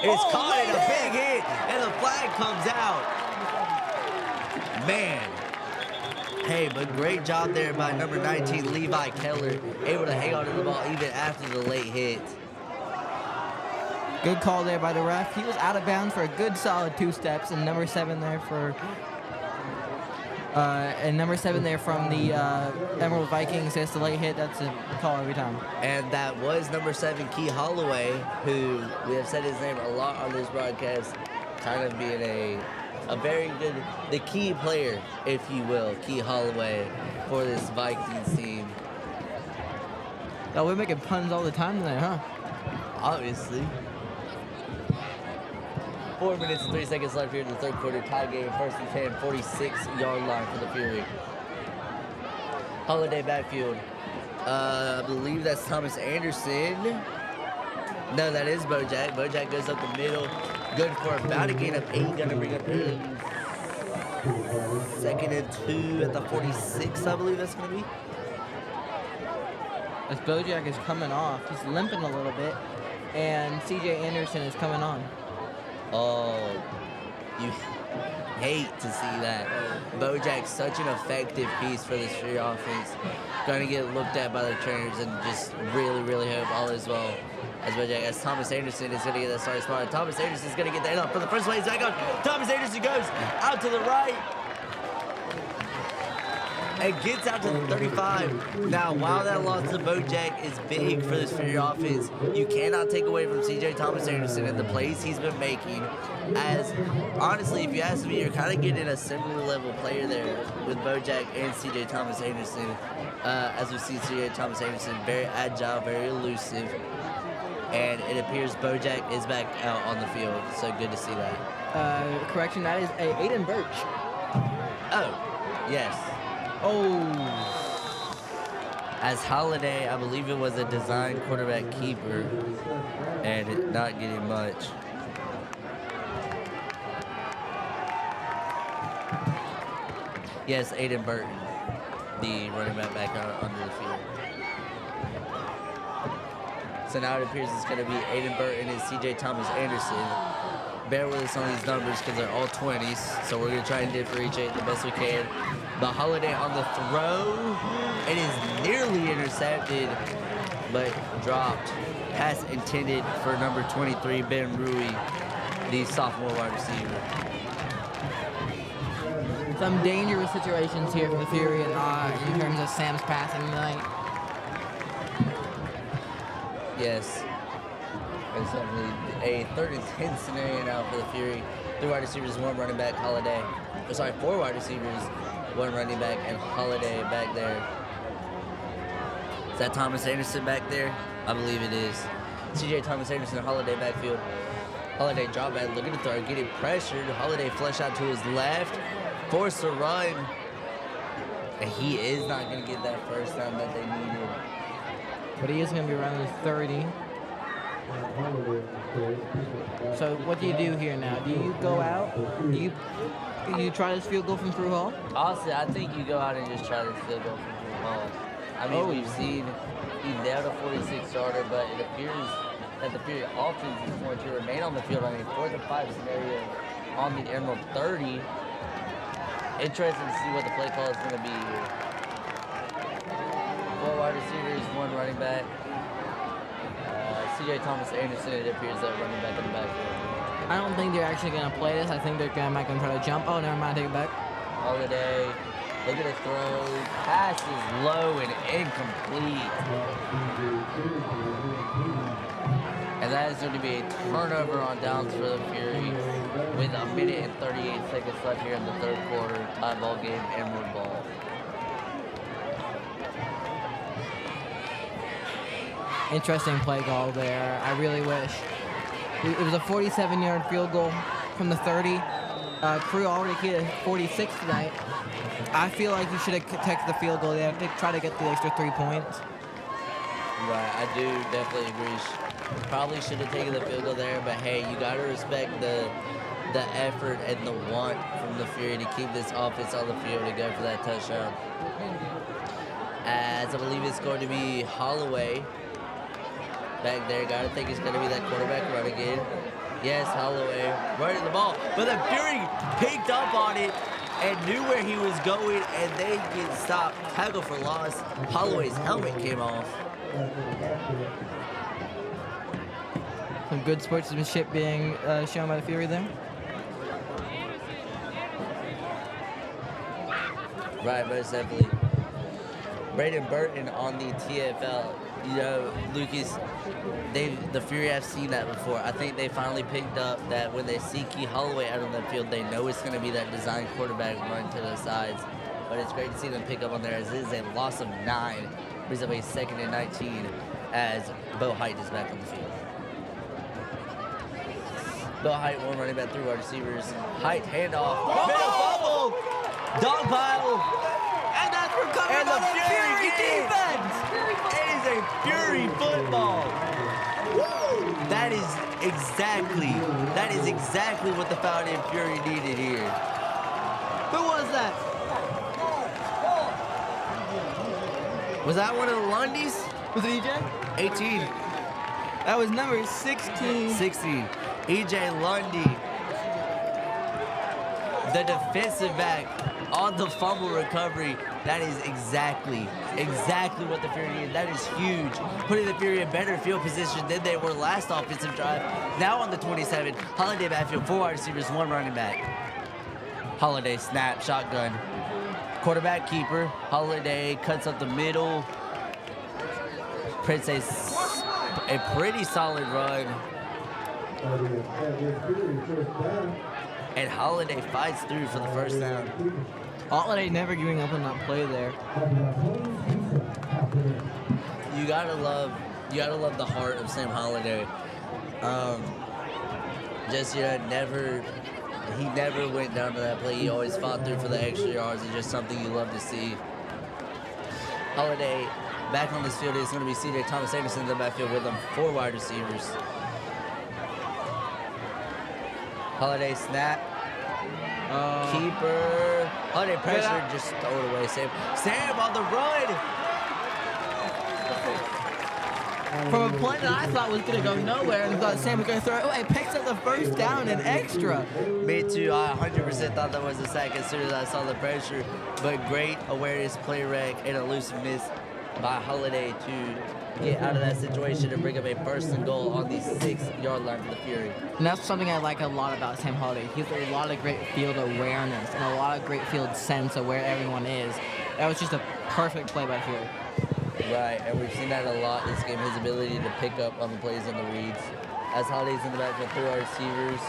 [SPEAKER 2] It's caught in a big hit, and the flag comes out. Man. Hey, but great job there by number 19, Levi Keller, able to hang on to the ball even after the late hit.
[SPEAKER 1] Good call there by the ref. He was out of bounds for a good solid 2 steps, and number 7 there for from the Emerald Vikings has the late hit. That's a call every time.
[SPEAKER 2] And that was number 7, Key Holloway, who we have said his name a lot on this broadcast, kind of being a very good, the key player, if you will, Key Holloway for this Vikings team.
[SPEAKER 1] Oh, we're making puns all the time tonight, huh?
[SPEAKER 2] Obviously. 4 minutes and 3 seconds left here in the third quarter. Tie game, 1st and 10, 46-yard line for the Fury. Holiday backfield. I believe that's Thomas Anderson. No, that is Bojack. Bojack goes up the middle. Good for about a gain of 8. Gonna bring up 8. 2nd and 2 at the 46, I believe that's gonna be.
[SPEAKER 1] As Bojack is coming off, he's limping a little bit, and C.J. Anderson is coming on.
[SPEAKER 2] Oh, you hate to see that. Bojack's such an effective piece for this Fury offense. Going to get looked at by the trainers and just really, really hope all is well as Bojack. As Thomas Anderson is going to get that starting spot. Thomas Anderson is going to get that up for the first place. Back on. Thomas Anderson goes out to the right. And gets out to the 35. Now, while that loss to Bojack is big for this Fury offense, you cannot take away from C.J. Thomas Anderson and the plays he's been making. As, honestly, if you ask me, you're kind of getting a similar level player there with Bojack and C.J. Thomas Anderson. As we see C.J. Thomas Anderson, very agile, very elusive. And it appears Bojack is back out on the field, so good to see that.
[SPEAKER 1] Correction, that is Aiden Birch.
[SPEAKER 2] Oh, yes.
[SPEAKER 1] Oh.
[SPEAKER 2] As Holiday, I believe it was a design quarterback keeper, and not getting much. Yes, Aiden Burton, the running back out under the field. So now it appears it's going to be Aiden Burton and C.J. Thomas Anderson. Bear with us on these numbers because they're all 20s, so we're going to try and differentiate the best we can. But Holiday on the throw. It is nearly intercepted, but dropped. Pass intended for number 23, Ben Rui, the sophomore wide receiver.
[SPEAKER 1] Some dangerous situations here for the Fury in terms of Sam's passing tonight.
[SPEAKER 2] Yes. It's definitely a 3rd and 10 scenario now for the Fury. 3 wide receivers, 1 running back, Holiday. 4 wide receivers, 1 running back, and Holiday back there. Is that Thomas Anderson back there? I believe it is. C.J. Thomas Anderson, Holiday backfield. Holiday drop back, looking to throw, getting pressured. Holiday flush out to his left, forced to run. And he is not going to get that first down that they needed.
[SPEAKER 1] But he is going to be around his 30. So what do you do here now? Do you go out? Do you try this field goal from Drew Hall?
[SPEAKER 2] Honestly, I think you go out and just try this field goal from Drew Hall. I mean, we've seen he nailed a 46-yarder, but it appears that the Fury offense is going to remain on the field. I mean, 4th and 5 scenario on the Emerald 30. Interesting to see what the play call is going to be here. 4 wide receivers, 1 running back. C.J. Thomas Anderson, it appears that running back in the backfield.
[SPEAKER 1] I don't think they're actually going to play this. I think they're going to try to jump. Oh, never mind. Take it back.
[SPEAKER 2] Holiday, look at the throw. Pass is low and incomplete. And that is going to be a turnover on downs for the Fury with 1 minute and 38 seconds left here in the third quarter. Tie ball game, Emerald ball.
[SPEAKER 1] Interesting play call there. I really wish. It was a 47-yard field goal from the 30. Crew already hit 46 tonight. I feel like you should have protected the field goal there. They try to get the extra 3 points.
[SPEAKER 2] Right, I do definitely agree. Probably should have taken the field goal there, but hey, you got to respect the effort and the want from the Fury to keep this offense on the field to go for that touchdown. As I believe it's going to be Holloway back there. Got to think it's going to be that quarterback run again. Yes, Holloway running the ball, but the Fury picked up on it and knew where he was going, and they get stopped. Tackle for loss. Holloway's helmet came off.
[SPEAKER 1] Some good sportsmanship being shown by the Fury there.
[SPEAKER 2] Right, most definitely. Braden Burton on the TFL. You know, Lucas, the Fury have seen that before. I think they finally picked up that when they see Key Holloway out on the field, they know it's going to be that design quarterback run to the sides. But it's great to see them pick up on there as it is a loss of 9. Brings up a 2nd and 19 as Bo Height is back on the field. Bo Height, one running back, 3 wide receivers. Height, handoff. Middle fumble. Dog pile.
[SPEAKER 1] And that's recovered by the Fury defense.
[SPEAKER 2] It is a Fury football. Woo! That is exactly what the Fountain Fury needed here.
[SPEAKER 1] Who was that?
[SPEAKER 2] Was that one of the Lundys?
[SPEAKER 1] Was it EJ?
[SPEAKER 2] 18.
[SPEAKER 1] That was number 16.
[SPEAKER 2] 16. EJ Lundy. The defensive back on the fumble recovery. That is exactly what the Fury needed. That is huge. Putting the Fury in better field position than they were last offensive drive. Now on the 27. Holiday backfield, 4 wide receivers, 1 running back. Holiday snap, shotgun. Quarterback keeper. Holiday cuts up the middle. Prince a pretty solid run. And Holiday fights through for the first down.
[SPEAKER 1] Holiday never giving up on that play there.
[SPEAKER 2] You gotta love the heart of Sam Holiday. He never went down to that play. He always fought through for the extra yards. It's just something you love to see. Holiday back on this field is going to be CJ Thomas Anderson in the backfield with them, 4 wide receivers. Holiday snap. Keeper. Holiday pressure, just throw it away. Sam on the run.
[SPEAKER 1] From a play that I thought was going to go nowhere and thought Sam was going to throw it away, picks up the first down and extra.
[SPEAKER 2] Me too. I 100% thought that was a sack as soon as I saw the pressure. But great awareness, play rec, and elusiveness by Holiday to get out of that situation and bring up a 1st and goal on the 6-yard line for the Fury.
[SPEAKER 1] And that's something I like a lot about Sam Holiday. He has a lot of great field awareness and a lot of great field sense of where everyone is. That was just a perfect play by Fury.
[SPEAKER 2] Right, and we've seen that a lot this game, his ability to pick up on the plays in the reads. As Holiday's in the back with 3 wide receivers.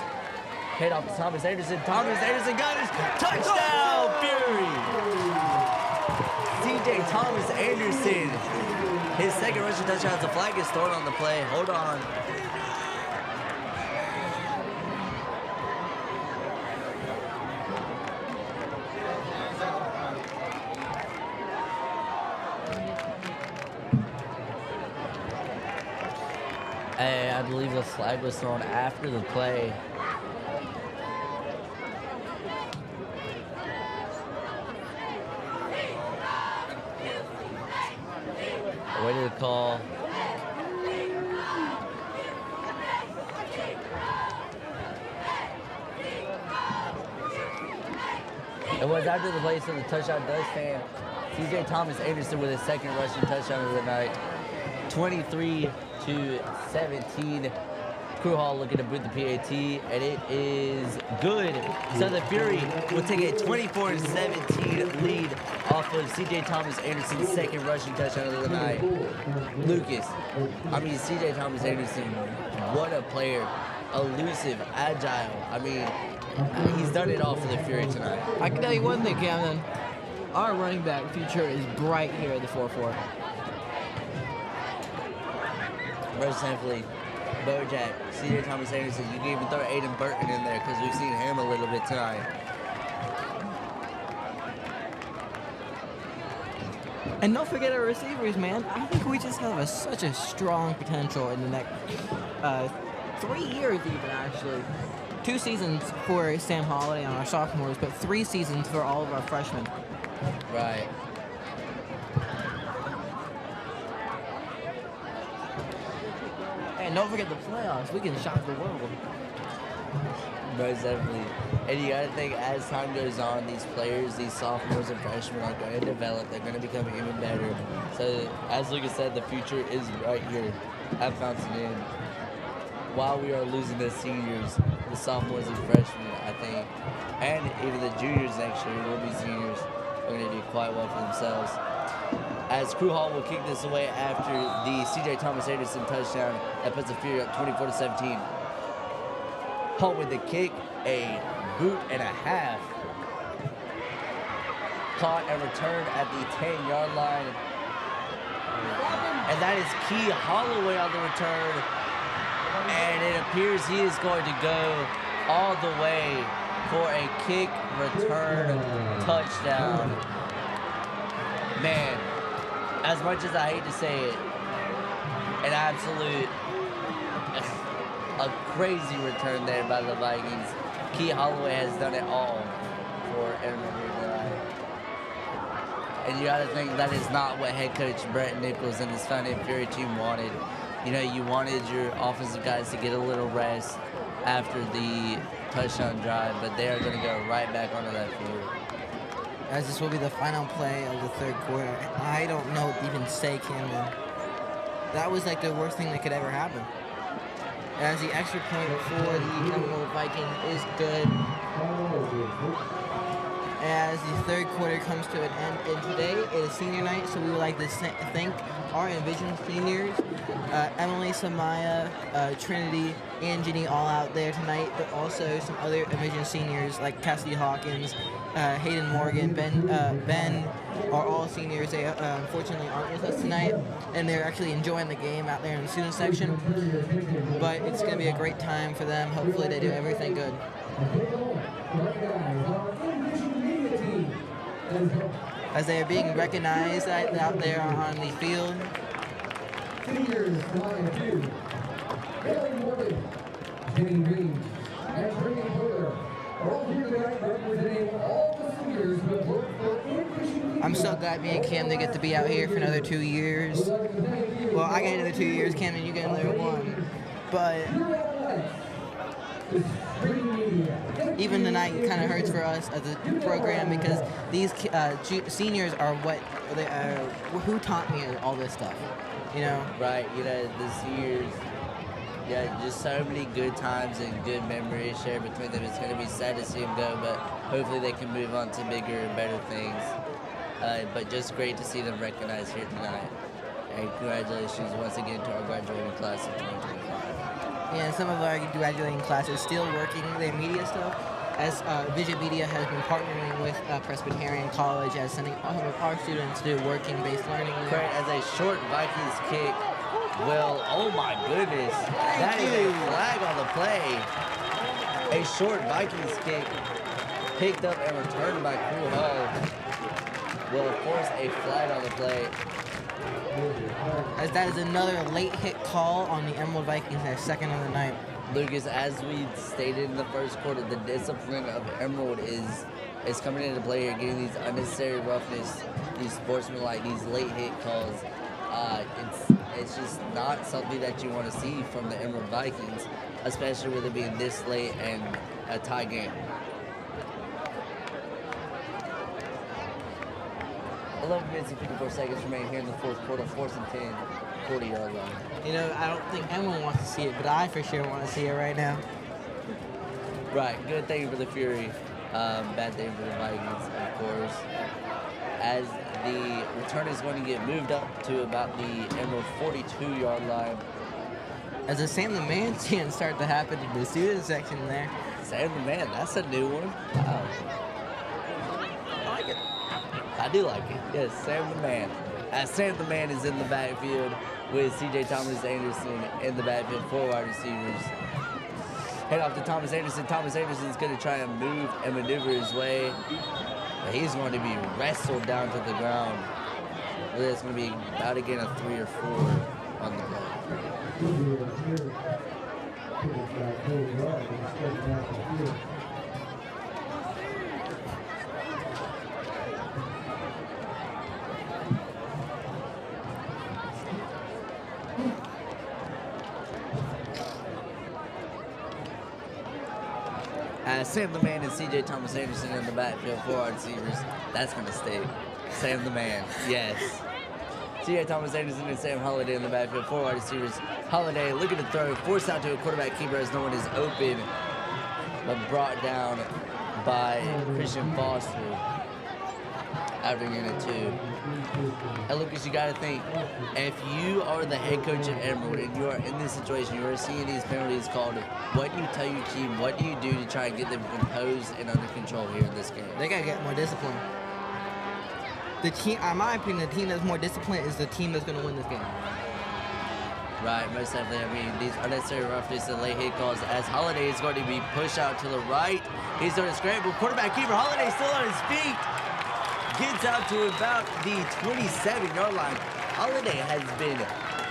[SPEAKER 2] Head off to Thomas Anderson. Thomas Anderson got his touchdown, Fury! CJ Thomas Anderson. His 2nd rushing touchdown. The flag is thrown on the play. Hold on. I believe the flag was thrown after the play. What did it call? It was after the play, so the touchdown does stand. CJ Thomas Anderson with his 2nd rushing touchdown of the night. 23-17. Crew Hall looking to boot the PAT, and it is good. So the Fury will take a 24-17 lead off of C.J. Thomas Anderson's second rushing touchdown of the night. Lucas, C.J. Thomas Anderson, what a player. Elusive, agile. He's done it all for the Fury tonight.
[SPEAKER 1] I can tell you one thing, Camden. Our running back future is bright here at the 4-4.
[SPEAKER 2] Very simply, Bojack, C.J. Thomas Anderson, you can even throw Aiden Burton in there because we've seen him a little bit tonight.
[SPEAKER 1] And don't forget our receivers, man. I think we just have such a strong potential in the next 3 years even, actually. 2 seasons for Sam Holiday and our sophomores, but 3 seasons for all of our freshmen.
[SPEAKER 2] Right.
[SPEAKER 1] And don't forget the playoffs. We can shock the world.
[SPEAKER 2] Most definitely. And you gotta think, as time goes on, these players, these sophomores and freshmen are going to develop. They're going to become even better. So, as Lucas said, the future is right here at Fountain Inn. While we are losing the seniors, the sophomores and freshmen, I think, and even the juniors next year will be seniors, are going to do quite well for themselves. As Crew Hall will kick this away after the C.J. Thomas Anderson touchdown that puts the Fury up 24-17. Hall with the kick, a boot and a half. Caught and returned at the 10-yard line. And that is Key Holloway on the return. And it appears he is going to go all the way for a kick return touchdown. Man, as much as I hate to say it, an absolute, a crazy return there by the Vikings. Key Holloway has done it all for Edmond here tonight. And you gotta think that is not what head coach Brett Nichols and his Fountain Fury team wanted. You know, you wanted your offensive guys to get a little rest after the touchdown drive, but they are going to go right back onto that field.
[SPEAKER 1] As this will be the final play of the third quarter, I don't know what to even say, Camden. That was like the worst thing that could ever happen. As the extra point for the Emerald Vikings is good. As the third quarter comes to an end, and today is senior night, so we would like to thank our Envision seniors, Emily, Samaya, Trinity, and Ginny all out there tonight, but also some other Envision seniors like Cassidy Hawkins, Hayden Morgan, Ben are all seniors. They unfortunately aren't with us tonight, and they're actually enjoying the game out there in the student section, but it's going to be a great time for them. Hopefully they do everything good. As they are being recognized out there on the field.
[SPEAKER 4] Seniors, line 2, Bailey Morgan, Jenny Green, and Brittany Porter are all here tonight representing all the seniors who have worked for Envision.
[SPEAKER 1] I'm so glad me and Camden get to be out here for another 2 years. Well, I get another 2 years, Camden, you get another 1. But even tonight, it kind of hurts for us as a program because these seniors are who taught me all this stuff, you know?
[SPEAKER 2] Right, you know, the seniors, yeah, just so many good times and good memories shared between them. It's going to be sad to see them go, but hopefully they can move on to bigger and better things. But just great to see them recognized here tonight. And congratulations once again to our graduating class of 2025.
[SPEAKER 1] Yeah, some of our graduating classes still working their media stuff, as Vision Media has been partnering with Presbyterian College as sending all of our students to working-based learning.
[SPEAKER 2] Great, as a short Vikings kick. Well, oh my goodness. That is a flag on the play. A short Vikings kick picked up and returned by Crew Hall. Well, of course, a flag on the play.
[SPEAKER 1] As that is another late hit call on the Emerald Vikings, their second of the night.
[SPEAKER 2] Lucas, as we stated in the first quarter, the discipline of Emerald is coming into play here, getting these unnecessary roughness, these sportsmanlike, these late hit calls. It's just not something that you want to see from the Emerald Vikings, especially with it being this late and a tie game. 11 minutes and 54 seconds remain here in the fourth quarter. 4th and 10, 40-yard line.
[SPEAKER 1] You know, I don't think anyone wants to see it, but I for sure want to see it right now.
[SPEAKER 2] Right, good thing for the Fury, bad thing for the Vikings, of course. As the return is going to get moved up to about the Emerald 42-yard line.
[SPEAKER 1] As the Sam the Man chant start to happen in the student section there.
[SPEAKER 2] Sam the Man, that's a new one. Wow.
[SPEAKER 1] I like it.
[SPEAKER 2] I do like it. Yes, Sam the Man. As Sam the Man is in the backfield with C.J. Thomas Anderson in the backfield, 4 wide receivers. Head off to Thomas Anderson. Thomas Anderson's going to try and move and maneuver his way. But he's going to be wrestled down to the ground. Really, it's going to be about to get a 3 or 4 on the play. Sam the Man and C.J. Thomas Anderson in the backfield, 4 wide receivers. That's going to stay. Sam the Man, yes. C.J. Thomas Anderson and Sam Holiday in the backfield, 4 wide receivers. Holiday looking to throw, forced out to a quarterback keeper as no one is open, but brought down by Christian Foster after getting a 2. Hey, Lucas, you got to think, if you are the head coach of Emerald and you are in this situation, you are seeing these penalties called, what do you tell your team? What do you do to try and get them composed and under control here in this game?
[SPEAKER 1] They got to get more discipline. The team, in my opinion, the team that's more disciplined is the team that's going to win this game.
[SPEAKER 2] Right, most definitely. I mean, these unnecessary roughness and late hit calls as Holiday is going to be pushed out to the right. He's going to scramble. Quarterback keeper Holiday still on his feet. Gets out to about the 27-yard line. Holiday has been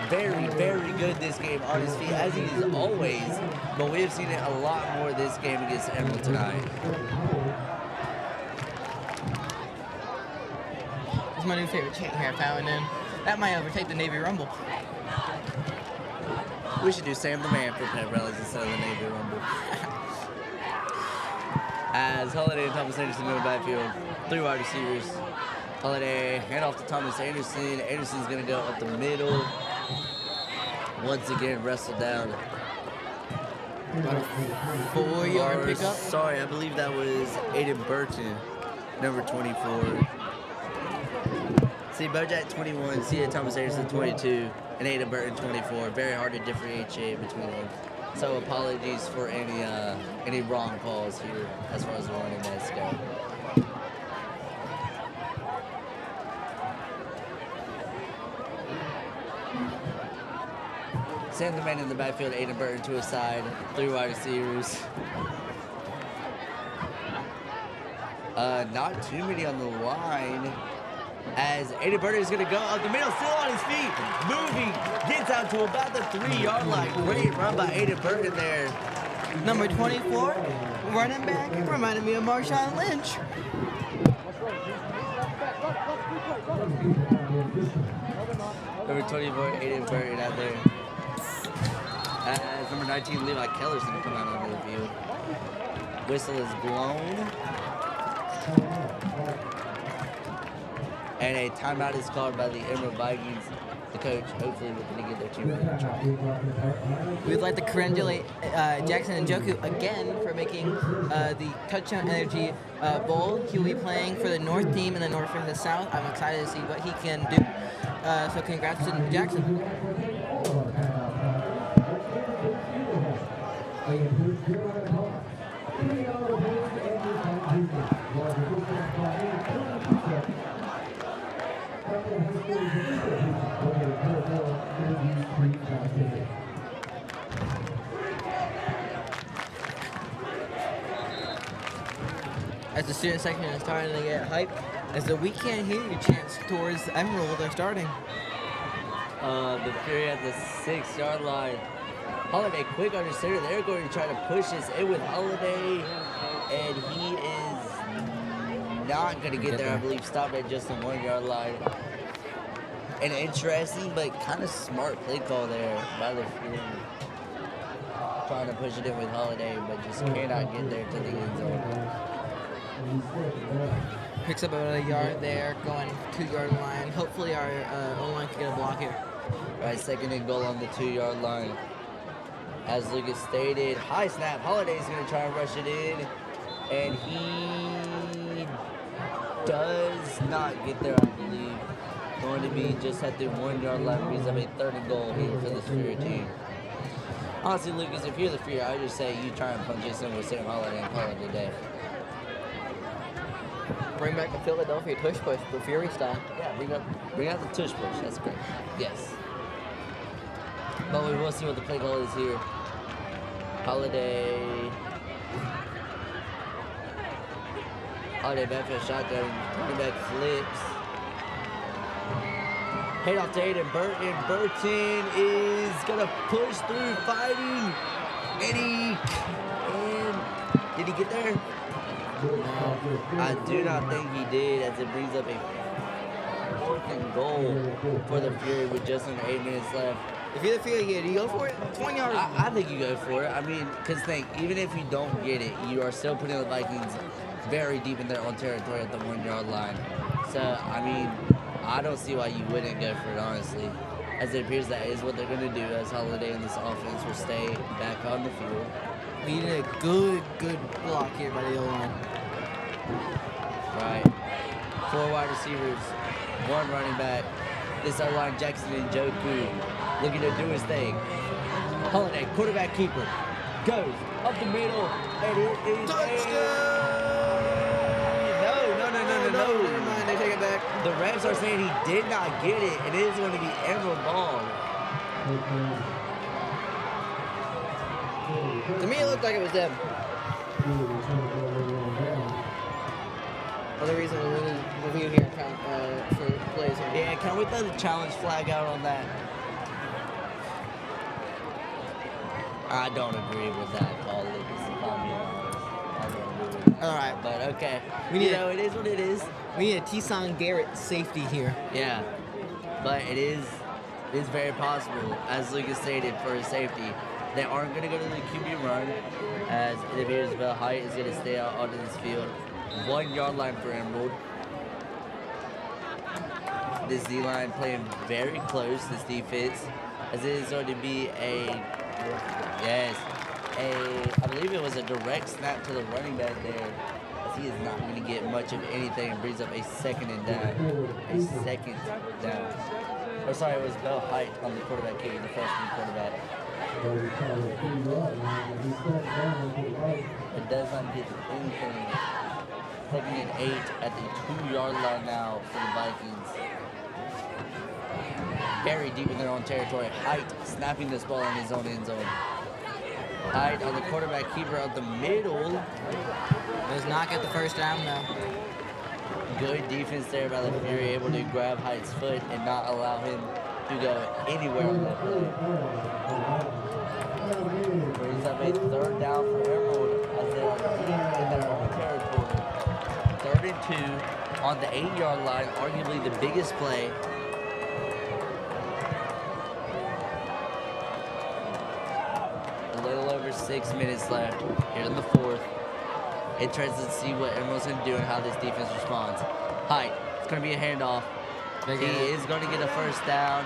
[SPEAKER 2] very, very good this game on his feet, as he is always. But we have seen it a lot more this game against Emerald tonight.
[SPEAKER 1] It's my new favorite chant here, Fallon. That might overtake the Navy Rumble.
[SPEAKER 2] We should do Sam the Man for pep rallies instead of the Navy Rumble. As Holiday and Thomas Anderson in the backfield, 3 wide receivers. Holiday hand off to Thomas Anderson. Anderson's going to go up the middle. Once again, wrestled down.
[SPEAKER 1] About a 4-yard pickup.
[SPEAKER 2] Sorry, I believe that was Aiden Burton, number 24. See, Bojack 21, C.A. Thomas Anderson 22, and Aiden Burton 24. Very hard to differentiate between them. So apologies for any wrong calls here as far as the running backs go. Sam the Man in the backfield, Aiden Burton to his side, 3 wide receivers. Not too many on the line. As Aiden Burton is going to go up the middle, still on his feet, moving, gets out to about the 3-yard line. Great run by Aiden Burton there.
[SPEAKER 1] Number 24, running back, reminded me of Marshawn Lynch.
[SPEAKER 2] Number 24, Aiden Burton out there. As number 19, Levi Keller's going to come out onto the field. Whistle is blown. And a timeout is called by the Emerald Vikings. The coach hopefully looking to get their team in control.
[SPEAKER 1] We'd like to congratulate Jackson and Joku again for making the Touchdown Energy Bowl. He'll be playing for the North team and the North and the South. I'm excited to see what he can do. So congrats to Jackson. As the student section is starting to get hyped, as the "We Can't Hear You" chants towards Emerald are starting.
[SPEAKER 2] The Fury at the 6-yard line. Holiday quick under center. They're going to try to push this in with Holiday, and he is not going to get there. I believe stopped at just the 1-yard line. An interesting but kind of smart play call there by the Fury. Trying to push it in with Holiday, but just cannot get there to the end zone.
[SPEAKER 1] Picks up about a yard there, going 2-yard line. Hopefully our O-line can get a block here.
[SPEAKER 2] Right, 2nd and goal on the 2-yard line. As Lucas stated, high snap. Holiday's going to try and rush it in. And he does not get there, I believe. Going to be just at the 1-yard line. Brings up a 3rd and goal here for this Fury team. Honestly, Lucas, if you're the Fury, I would just say you try and punch this in with Sam Holiday and call it a day.
[SPEAKER 1] Bring back the Philadelphia tush push, the Fury style.
[SPEAKER 2] Yeah, bring out the tush push. That's great. Yes. But we will see what the play call is here. Holiday backfield shotgun. Running back flips. Head off to Aiden Burton. Burton is gonna push through, fighting. And did he get there? No, I do not think he did, as it brings up a 4th and goal for the Fury with just under 8 minutes left.
[SPEAKER 1] If you're the Fury, do you go for it? 20 yards.
[SPEAKER 2] I think you go for it. I mean, because think, even if you don't get it, you are still putting the Vikings very deep in their own territory at the 1-yard line. So, I mean, I don't see why you wouldn't go for it, honestly. As it appears that is what they're going to do, as Holiday and this offense will stay back on the field.
[SPEAKER 1] We need a good block here by the O-line.
[SPEAKER 2] Right. 4 wide receivers, 1 running back. This O-line, Jackson and Joku, looking to do his thing. Holiday, quarterback keeper, goes up the middle, and it is No.
[SPEAKER 1] Never mind, they take it back.
[SPEAKER 2] The refs are saying he did not get it, and it is going to be Emerald ball.
[SPEAKER 1] To me, it looked like it was them. Other reason we really review here for plays.
[SPEAKER 2] Yeah, can we throw the challenge flag out on that? I don't agree with that call, Lucas, if I'm being honest. I don't agree with that.
[SPEAKER 1] All right.
[SPEAKER 2] But okay.
[SPEAKER 1] We need
[SPEAKER 2] it is what it is.
[SPEAKER 1] We need a T-Son Garrett safety here.
[SPEAKER 2] Yeah. But it is very possible, as Lucas stated, for his safety. They aren't going to go to the QB run, as it appears Bell Height is going to stay out onto this field. 1-yard line for Emerald. This D-line playing very close, this defense, as it is going to be I believe it was a direct snap to the running back there, as he is not going to get much of anything, and brings up a 2nd and down. Oh, sorry, it was Bell Height on the quarterback kick, the freshman quarterback. It does not get anything. 2nd and 8 at the 2-yard line now for the Vikings. Very deep in their own territory. Height snapping this ball in his own end zone. Height on the quarterback keeper out the middle.
[SPEAKER 1] Does not get the first down though.
[SPEAKER 2] Good defense there by the Fury, able to grab Height's foot and not allow him to go anywhere on that play. Brings up a 3rd down for Emerald as they are deep in their own territory. 3rd and 2 on the 8-yard line, arguably the biggest play. A little over 6 minutes left here in the 4th. Interested to see what Emerald's going to do and how this defense responds. Height, it's going to be a handoff. He is going to get a first down.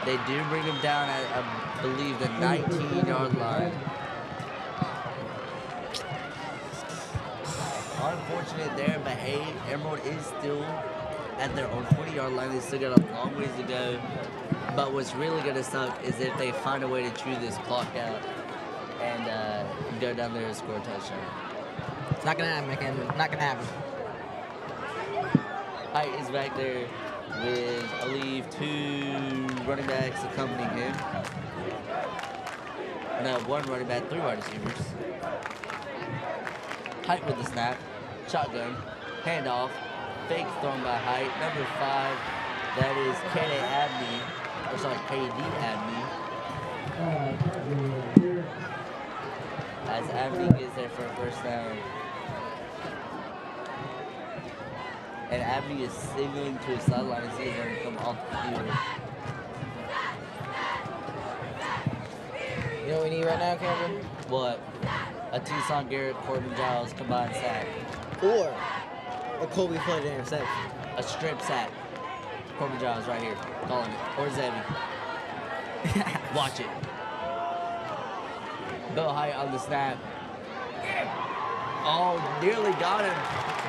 [SPEAKER 2] They do bring him down at, I believe, the 19-yard line. Unfortunate there, but hey, Emerald is still at their own 20-yard line. They still got a long ways to go. But what's really going to suck is if they find a way to chew this clock out and go down there and score a touchdown.
[SPEAKER 1] It's not gonna happen, McKenna. Not gonna happen.
[SPEAKER 2] Height is back there with, I believe, 2 running backs accompanying him. No, 1 running back, 3 wide receivers. Height with the snap, shotgun, handoff, fake thrown by Height. Number 5, that is KD Abney. As Abney gets there for a first down. And Abney is signaling to his sideline as he is going to come off the field.
[SPEAKER 1] You know what we need right now, Cameron?
[SPEAKER 2] What? A T-Son Garrett, Corbin Giles combined sack.
[SPEAKER 1] Or A Colby Floyd interception.
[SPEAKER 2] A strip sack. Corbin Giles right here, calling it. Or Zebby. Watch it. Bill Height on the snap. Oh, nearly got him.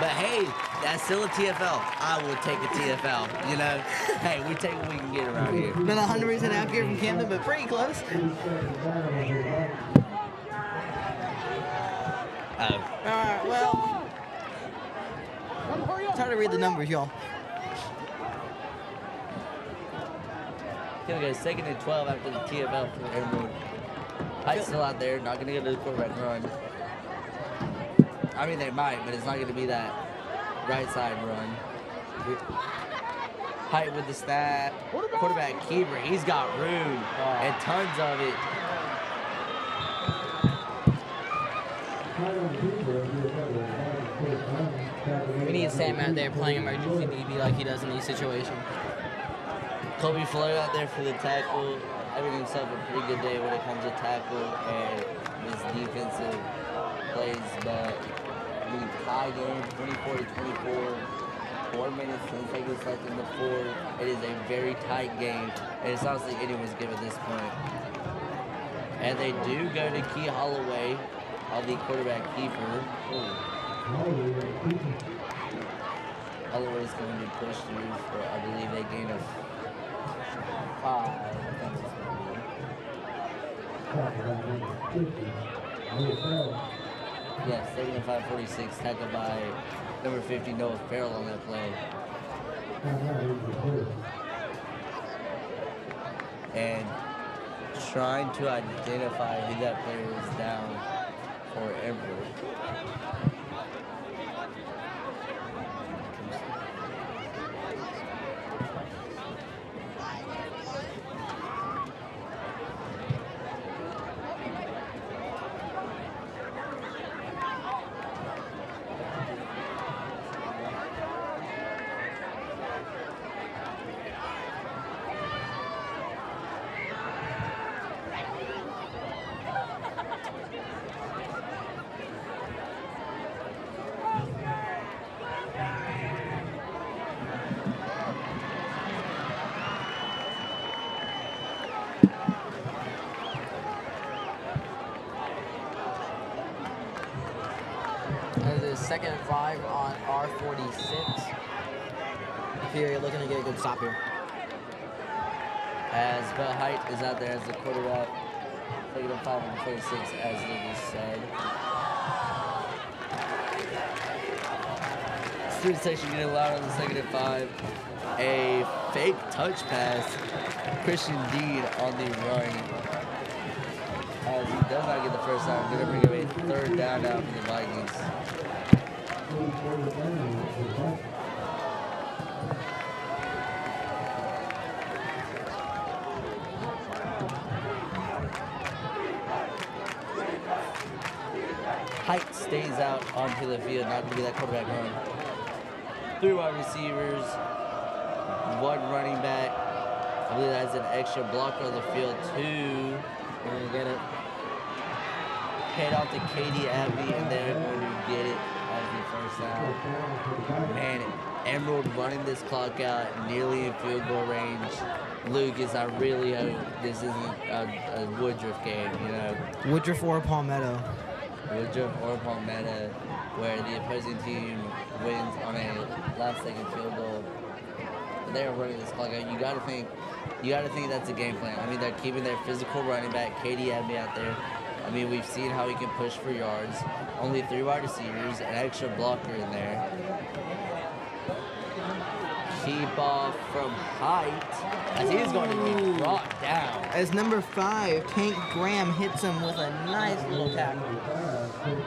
[SPEAKER 2] But hey, that's still a TFL. I would take a TFL, you know? Hey, we take what we can get around here.
[SPEAKER 1] Not 100% accurate from Camden, but pretty close. Alright, well. It's hard to read the numbers, y'all.
[SPEAKER 2] Gonna go 2nd and 12 after the TFL for Emerald. Height's still out there, not gonna go to the quarterback run. I mean, they might, but it's not gonna be that right side run. Height with the snap. Quarterback keeper, he's got room and tons of it.
[SPEAKER 1] We need Sam out there playing emergency DB like he does in these situations.
[SPEAKER 2] Kobe Floyd out there for the tackle, having himself a pretty good day when it comes to tackle and his defensive plays, but I mean, tie game, 24-24, 4 minutes, 10 seconds left in the fourth. It is a very tight game, and it's honestly anyone's game at this point. And they do go to Key Holloway on the quarterback keeper. Holloway's going to push through for, I believe, they gain a 5. I think it's going to be. Yes, 2nd and 5:46, tackled by number 50, Noah Farrell on that play. And trying to identify who that player is down for Emerald.
[SPEAKER 1] That is 2nd and 5 on R46. Fury looking to get a good stop here.
[SPEAKER 2] As Bell Height is out there as the quarterback, 2nd and 5 and 46, as they just said. Student section getting loud on the 2nd and 5. A fake touch pass. Christian Dean on the run. As he does not get the first down, going to bring him a 3rd down now for the Vikings. Height stays out onto the field, not going to be that quarterback run. 3 wide receivers, 1 running back. I believe that's an extra blocker on the field, 2.
[SPEAKER 1] Gonna get it.
[SPEAKER 2] Head off to Katie Abbey, and they're going to get it as the first down. Man, Emerald running this clock out nearly in field goal range. Lucas, I really hope this isn't a Woodruff game, you know.
[SPEAKER 1] Woodruff or Palmetto.
[SPEAKER 2] Woodruff or Palmetto, where the opposing team wins on a last-second field goal. But they're running this clock out. You got to think that's a game plan. I mean, they're keeping their physical running back, Katie Abbey, out there. I mean, we've seen how he can push for yards. Only 3 wide receivers, an extra blocker in there. Keep off from Height, as he's going to be brought down.
[SPEAKER 1] As number 5, Tank Graham hits him with a nice little tackle.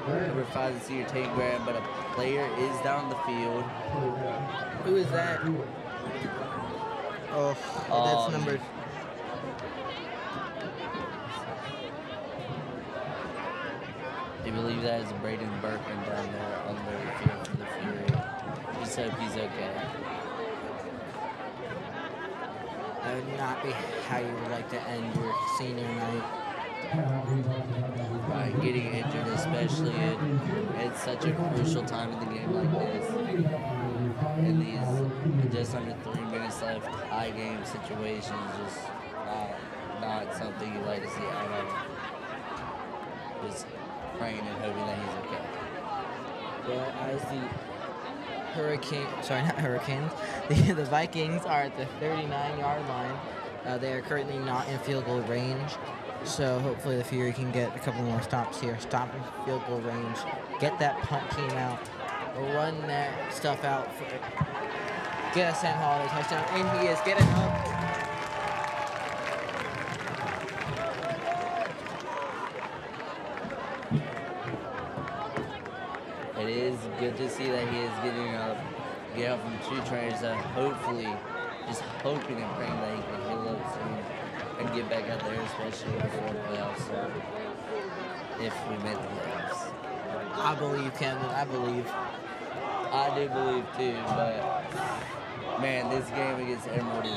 [SPEAKER 2] Number 5 is senior Tate Graham, but a player is down the field.
[SPEAKER 1] Who is that? Oh, that's number.
[SPEAKER 2] I believe that is Braden Berkman down there on the field for the Fury. Just hope he's okay.
[SPEAKER 1] That would not be how you would like to end your senior night.
[SPEAKER 2] Right, getting injured, especially at such a crucial time in the game like this. In these just under 3 minutes left, high game situations, just not something you like to see at all. Just praying and hoping that he's okay.
[SPEAKER 1] Yeah, as not Hurricanes, the Vikings are at the 39-yard line. They are currently not in field goal range, so hopefully the Fury can get a couple more stops here. Stop in field goal range, get that punt team out, run that stuff out, get a Sam Holiday touchdown, and he is getting up.
[SPEAKER 2] It is good to see that he is getting up from 2 trainers that hopefully, just hoping and praying that he can heal up soon and get back out there, especially before the playoffs start. If we make the playoffs.
[SPEAKER 1] I believe, Kevin. I believe.
[SPEAKER 2] I do believe too, but man, this game against Emerald is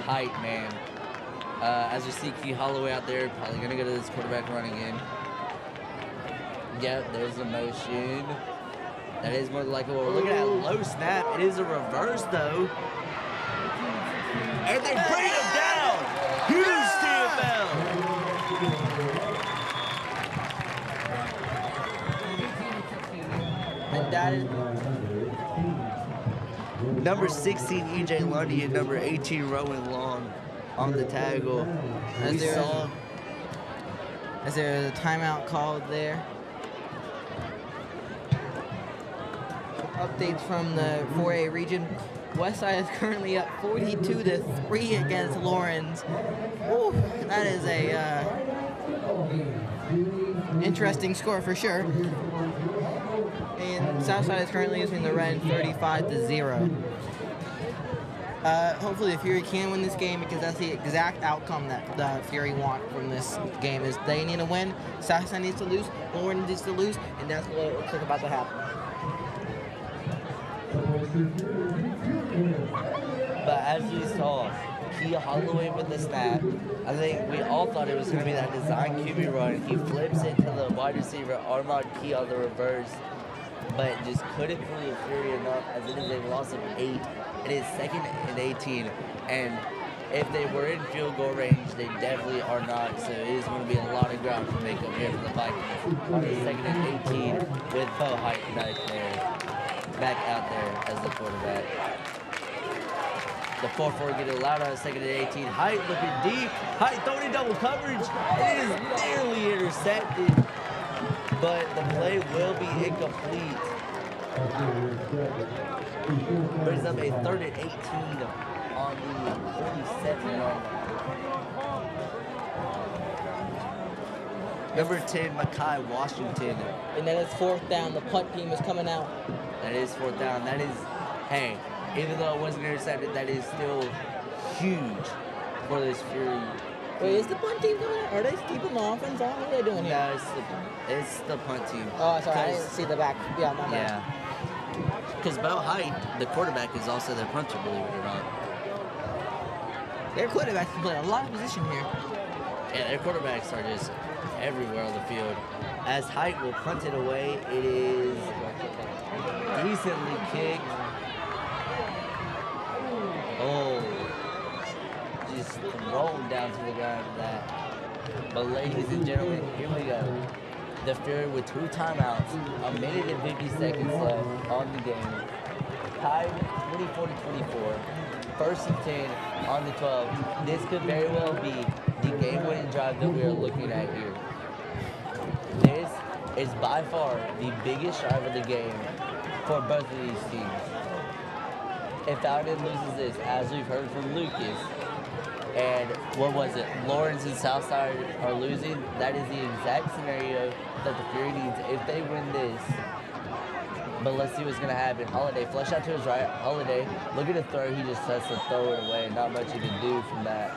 [SPEAKER 2] tight, man. As we see Key Holloway out there, probably gonna go to this quarterback run again. Yep, there's the motion. That is more like what we're looking at. Low snap. It is a reverse though. And they bring him down. Huge TFL.
[SPEAKER 1] And that is
[SPEAKER 2] Number 16, EJ Lundy, and number 18, Rowan Long on the tackle.
[SPEAKER 1] Is there a timeout called there? Updates from the 4A region. Westside is currently up 42-3 against Lawrence. Woo, that is a interesting score for sure. And Southside is currently using the red 35-0. Hopefully the Fury can win this game because that's the exact outcome that the Fury want from this game. Is they need to win, Southside needs to lose, Lawrence needs to lose, and that's what looks like about to happen.
[SPEAKER 2] But as we saw, Key Holloway with the snap, I think we all thought it was going to be that design QB run. He flips it to the wide receiver, Armand Key on the reverse, but just couldn't fool the Fury enough as it is a loss of 8. It is 2nd and 18, and if they were in field goal range, they definitely are not, so it is going to be a lot of ground to make up here for the Vikings on the 2nd and 18 with Bo Height back out there as the quarterback. The 4-4 getting allowed on the 2nd and 18. Height looking deep. Height throwing in double coverage. It is nearly intercepted, but the play will be incomplete. Brings up a 3rd and 18 on the 47-yard line. Number 10, Makai Washington.
[SPEAKER 1] And then it's 4th down. The punt team is coming out.
[SPEAKER 2] That is 4th down. That is, hey, even though it wasn't intercepted, that is still huge for this Fury.
[SPEAKER 1] Wait, is the punt team coming out? Are they keeping the offense on? What are they doing here?
[SPEAKER 2] No, it's the punt team.
[SPEAKER 1] Oh, sorry, I didn't see the back. Yeah, my bad.
[SPEAKER 2] Yeah. Because Bo Height, the quarterback, is also their punter, believe it or not.
[SPEAKER 1] Their quarterbacks can play a lot of position here.
[SPEAKER 2] Yeah, their quarterbacks are just everywhere on the field. As Height will punt it away, it is decently kicked. Oh, just thrown down to the ground for that. But ladies and gentlemen, here we go. The Fury with 2 timeouts, 1 minute and 50 seconds left on the game. Tied 24-24. 1st and 10 on the 12. This could very well be the game-winning drive that we are looking at here. This is by far the biggest drive of the game for both of these teams. If Alden loses this, as we've heard from Lucas, and what was it, Lawrence and Southside are losing, that is the exact scenario that the Fury needs if they win this. But let's see what's going to happen. Holiday, flush out to his right. Holiday, look at the throw. He just has to throw it away. Not much you can do from that.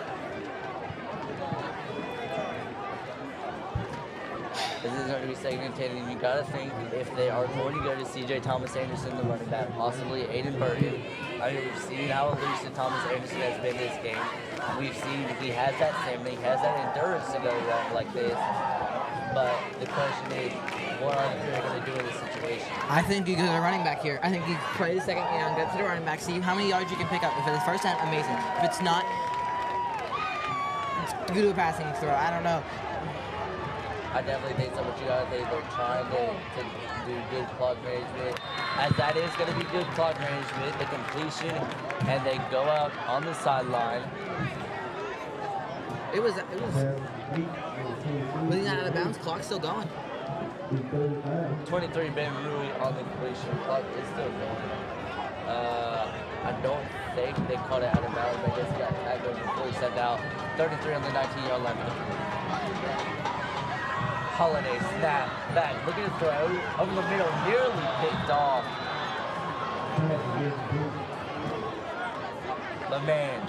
[SPEAKER 2] This is going to be 2nd and 10, and you got to think if they are going to go to C.J. Thomas Anderson, the running back, possibly Aiden Burton, I mean, we've seen how elusive Thomas Anderson has been this game. We've seen he has that stamina, he has that endurance to go wrong like this. But the question is, what are the Fury going to do in this situation?
[SPEAKER 1] I think you go to the running back here. I think you play the second down, go to the running back, see how many yards you can pick up. If it's first down, amazing. If it's not, go to a passing throw. I don't know.
[SPEAKER 2] I definitely think so, but you gotta think they're trying to do good clock management. As that is gonna be good clock management, the completion, and they go out on the sideline.
[SPEAKER 1] It was he not out of bounds, clock's still going.
[SPEAKER 2] 23 Ben Rui on the completion, clock is still going. I don't think they caught it out of bounds. I guess he got tackled and fully sent out. 33 on the 19-yard line for the Fury. Holiday snap back, looking to throw over the middle, nearly picked off. But man,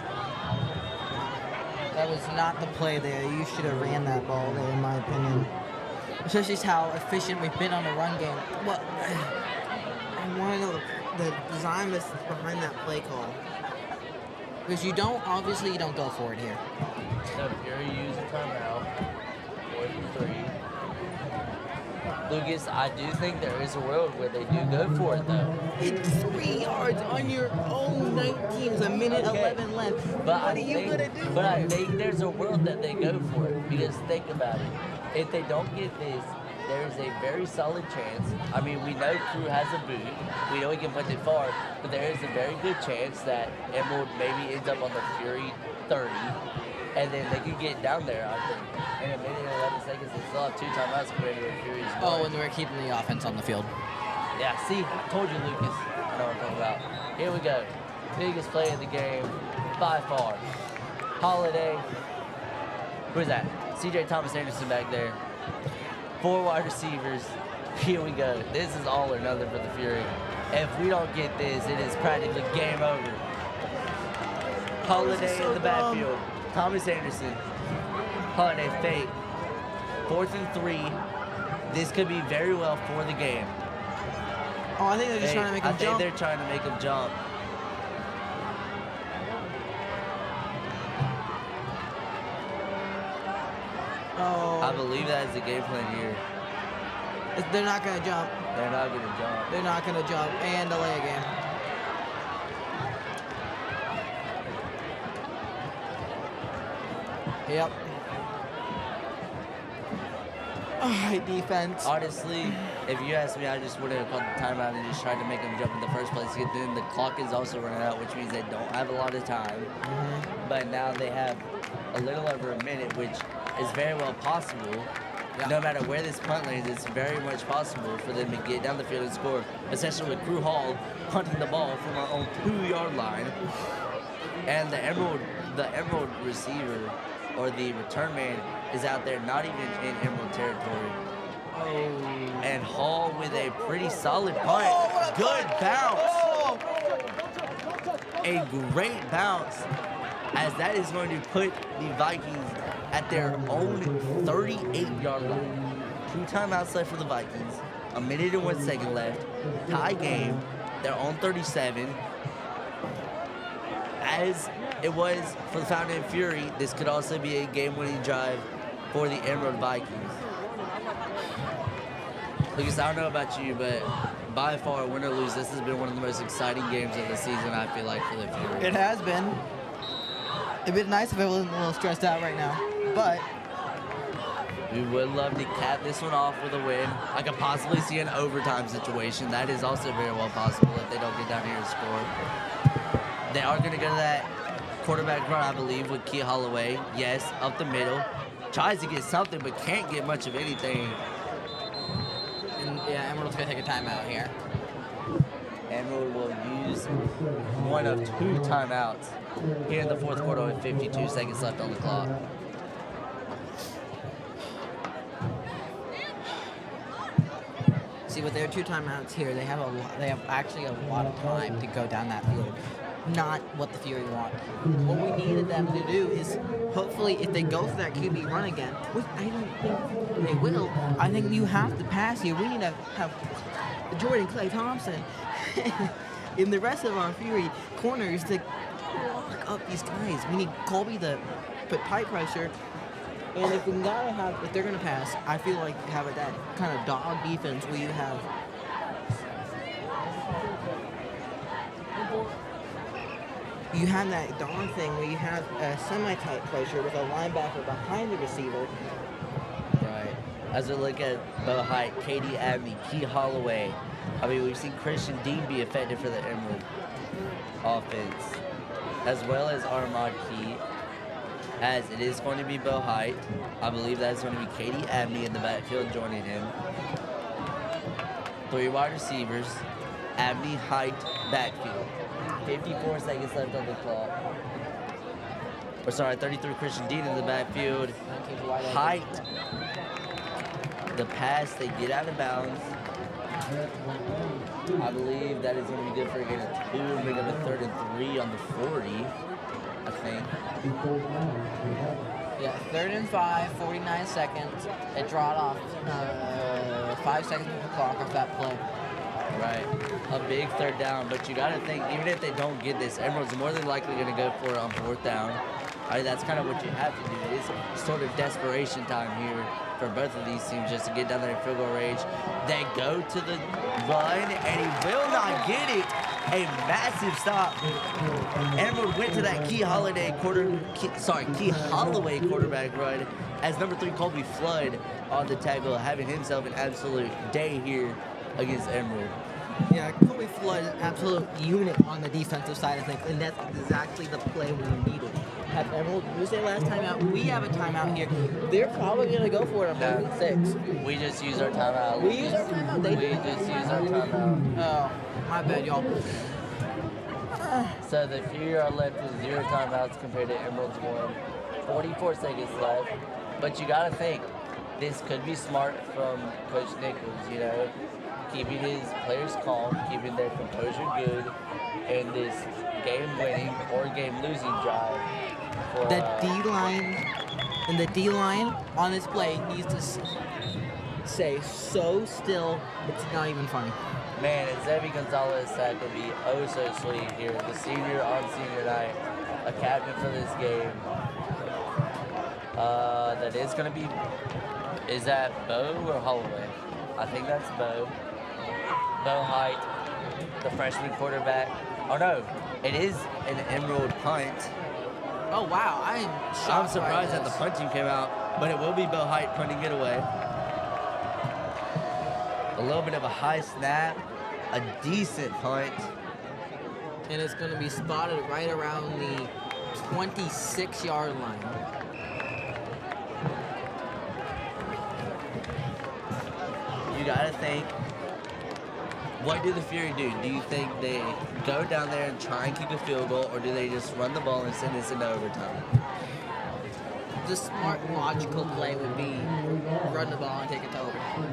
[SPEAKER 1] That was not the play there. You should have ran that ball there, in my opinion. Especially how efficient we've been on the run game. What? I want to know the design that's behind that play call. Because obviously you don't go for it here.
[SPEAKER 2] the Fury use a timeout. 4th and 3. Lucas, I do think there is a world where they do go for it though.
[SPEAKER 1] It's 3 yards on your own 19. It's a minute
[SPEAKER 2] Okay.
[SPEAKER 1] 11 left.
[SPEAKER 2] But
[SPEAKER 1] What are you gonna do?
[SPEAKER 2] But I think there's a world that they go for it. Because think about it. If they don't get this, there's a very solid chance. I mean, we know Crew has a boot. We know he can punch it far. But there is a very good chance that Emerald maybe ends up on the Fury 30. And then they could get down there, I think. In a minute and 11 seconds, they still have 2 timeouts compared to the Fury's.
[SPEAKER 1] Oh, and we're keeping the offense on the field.
[SPEAKER 2] Yeah, see, I told you, Lucas. I know what I'm talking about. Here we go. Biggest play of the game by far. Holiday. Who's that? CJ Thomas Anderson back there. 4 wide receivers. Here we go. This is all or nothing for the Fury. If we don't get this, it is practically game over. Holiday in the backfield. Thomas Anderson. Holiday fake. 4th and 3. This could be very well for the game.
[SPEAKER 1] Oh, I think they're just trying to make him
[SPEAKER 2] I think
[SPEAKER 1] jump.
[SPEAKER 2] they're trying to make him jump.
[SPEAKER 1] Oh,
[SPEAKER 2] I believe that is the game plan here.
[SPEAKER 1] they're not gonna jump.
[SPEAKER 2] They're not going to jump.
[SPEAKER 1] They're not gonna jump and delay a game. Yep. All right, defense.
[SPEAKER 2] Honestly, if you ask me, I just would have called the timeout and just tried to make them jump in the first place. Then the clock is also running out, which means they don't have a lot of time. But now they have a little over a minute, which is very well possible.
[SPEAKER 1] Yeah.
[SPEAKER 2] No matter where this punt lands, it's very much possible for them to get down the field and score, especially with Crew Hall punting the ball from our own 2-yard line. And the Emerald receiver or the return man is out there not even in Emerald territory.
[SPEAKER 1] Oh.
[SPEAKER 2] And Hall with a pretty solid punt. Good bounce. A great bounce, as that is going to put the Vikings at their own 38-yard line. 2 timeouts left for the Vikings. A minute and 1 second left. Tie game. They're on 37. As it was for the Fountain and Fury, this could also be a game-winning drive for the Emerald Vikings. Lucas, I don't know about you, but by far, win or lose, this has been one of the most exciting games of the season, I feel like, for the Fury.
[SPEAKER 1] It has been. It'd be nice if I wasn't a little stressed out right now, but
[SPEAKER 2] We would love to cap this one off with a win. I could possibly see an overtime situation. That is also very well possible if they don't get down here and score. They are going to go to that quarterback run, I believe, with Key Holloway. Yes, up the middle. Tries to get something, but can't get much of anything.
[SPEAKER 1] and yeah, Emerald's gonna take a timeout here.
[SPEAKER 2] Emerald will use one of 2 timeouts here in the 4th quarter with 52 seconds left on the clock.
[SPEAKER 1] See, with their 2 timeouts here, they have actually a lot of time to go down that field. Not what the Fury want. What we needed them to do is, hopefully, if they go for that QB run again, which I don't think they will, I think you have to pass here. We need to have Jordan Clay Thompson in the rest of our Fury corners to lock up these guys. We need Colby to put tight pressure. And if they're gonna pass, I feel like having that kind of dog defense where you have that dog thing where you have a semi-tight pressure with a linebacker behind the receiver.
[SPEAKER 2] Right. As we look at Bo Height, Katie Abney, Key Holloway. I mean, we've seen Christian Dean be effective for the Emerald offense, as well as Armand Key. As it is going to be Bo Height. I believe that's going to be Katie Abney in the backfield joining him. 3 wide receivers. Abney, Height, backfield. 54 seconds left on the clock. 33, Christian Dean in the backfield. Height. The pass, they get out of bounds. I believe that is going to be good for a gain of 2 and bring up a 3rd and 3 on the 40, I think.
[SPEAKER 1] Yeah, 3rd and 5, 49 seconds. It drawed off 5 seconds on the clock off that play.
[SPEAKER 2] Right. A big 3rd down, but you got to think, even if they don't get this, Emerald's more than likely going to go for it on 4th down. I mean, that's kind of what you have to do. It's sort of desperation time here for both of these teams just to get down there in field goal range. They go to the run, and he will not get it. A massive stop. Emerald went to that Key Holloway quarterback run as number 3 Colby Flood on the tackle, having himself an absolute day here against Emerald.
[SPEAKER 1] Yeah, Colby Flood is an absolute unit on the defensive side of things, and that's exactly the play we needed. Have Emerald used their last timeout? We have a timeout here. They're probably going to go for it on 4th and 6.
[SPEAKER 2] We just use our timeout.
[SPEAKER 1] We use our timeout?
[SPEAKER 2] We just use our timeout.
[SPEAKER 1] Oh, my bad, y'all.
[SPEAKER 2] So the Fury are left with 0 timeouts compared to Emerald's 1. 44 seconds left. But you got to think, this could be smart from Coach Nichols, you know, keeping his players calm, keeping their composure good, and this game-winning or game-losing drive.
[SPEAKER 1] The D-line on this play needs to say so still, it's not even funny.
[SPEAKER 2] Man, and Zevi Gonzalez sack would be oh so sweet here. The senior on senior night, a captain for this game. That is going to be, is that Bo or Holloway? I think that's Bo. Bo Height, the freshman quarterback. Oh no, it is an Emerald punt.
[SPEAKER 1] Oh wow, I'm shocked.
[SPEAKER 2] I'm surprised that the punting came out, but it will be Bo Height punting it away. A little bit of a high snap, a decent punt.
[SPEAKER 1] And it's going to be spotted right around the 26-yard line.
[SPEAKER 2] You gotta think, what do the Fury do? Do you think they go down there and try and kick a field goal, or do they just run the ball and send this into overtime?
[SPEAKER 1] The smart, logical play would be run the ball and take it to overtime.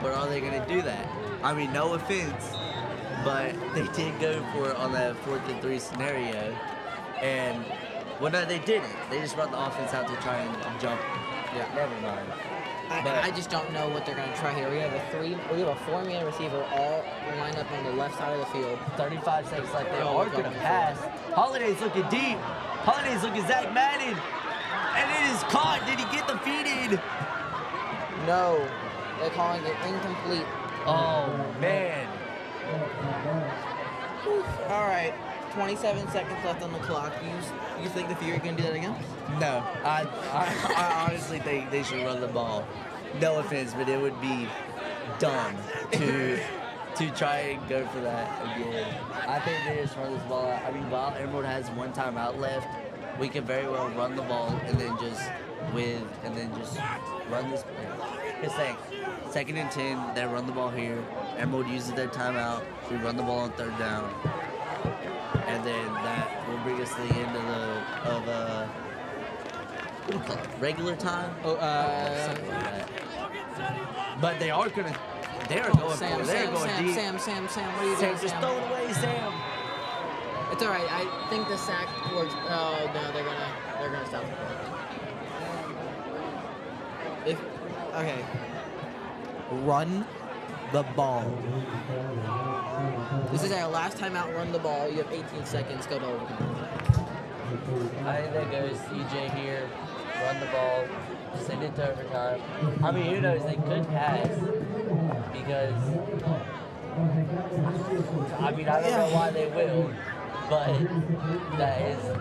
[SPEAKER 2] But are they going to do that? I mean, no offense, but they did go for it on that 4th and 3 scenario. And, well, no, they didn't. They just brought the offense out to try and jump. Yeah, never mind.
[SPEAKER 1] I just don't know what they're going to try here. We have a 4-man receiver all lined up on the left side of the field.
[SPEAKER 2] 35 seconds left. They are going to pass. Holiday's looking deep. Holiday's looking Zach Madden. And it is caught. Did he get the feed in?
[SPEAKER 1] No. They're calling it incomplete.
[SPEAKER 2] Oh, man.
[SPEAKER 1] All right. 27 seconds left on the clock. You think the Fury are going to do that again?
[SPEAKER 2] No. I honestly think they should run the ball. No offense, but it would be dumb to try and go for that again. I think they just run this ball out. I mean, while Emerald has 1 timeout left, we can very well run the ball and then just run this play. Just think, 2nd and 10, they run the ball here. Emerald uses their timeout. We run the ball on 3rd down. And then that will bring us to the end of what do you call it? Regular time? Something like that. But they are going
[SPEAKER 1] Sam,
[SPEAKER 2] deep.
[SPEAKER 1] Sam, what are you doing,
[SPEAKER 2] Just
[SPEAKER 1] Sam?
[SPEAKER 2] throw it away, Sam.
[SPEAKER 1] It's all right. I think the sack works. Oh no, they're gonna stop. Okay. Run the ball. This is our last time out. Run the ball. You have 18 seconds. Go to overtime.
[SPEAKER 2] I think that goes CJ here, run the ball, send it to overtime. I mean, who knows? They could pass because, I mean, I don't know why they will, but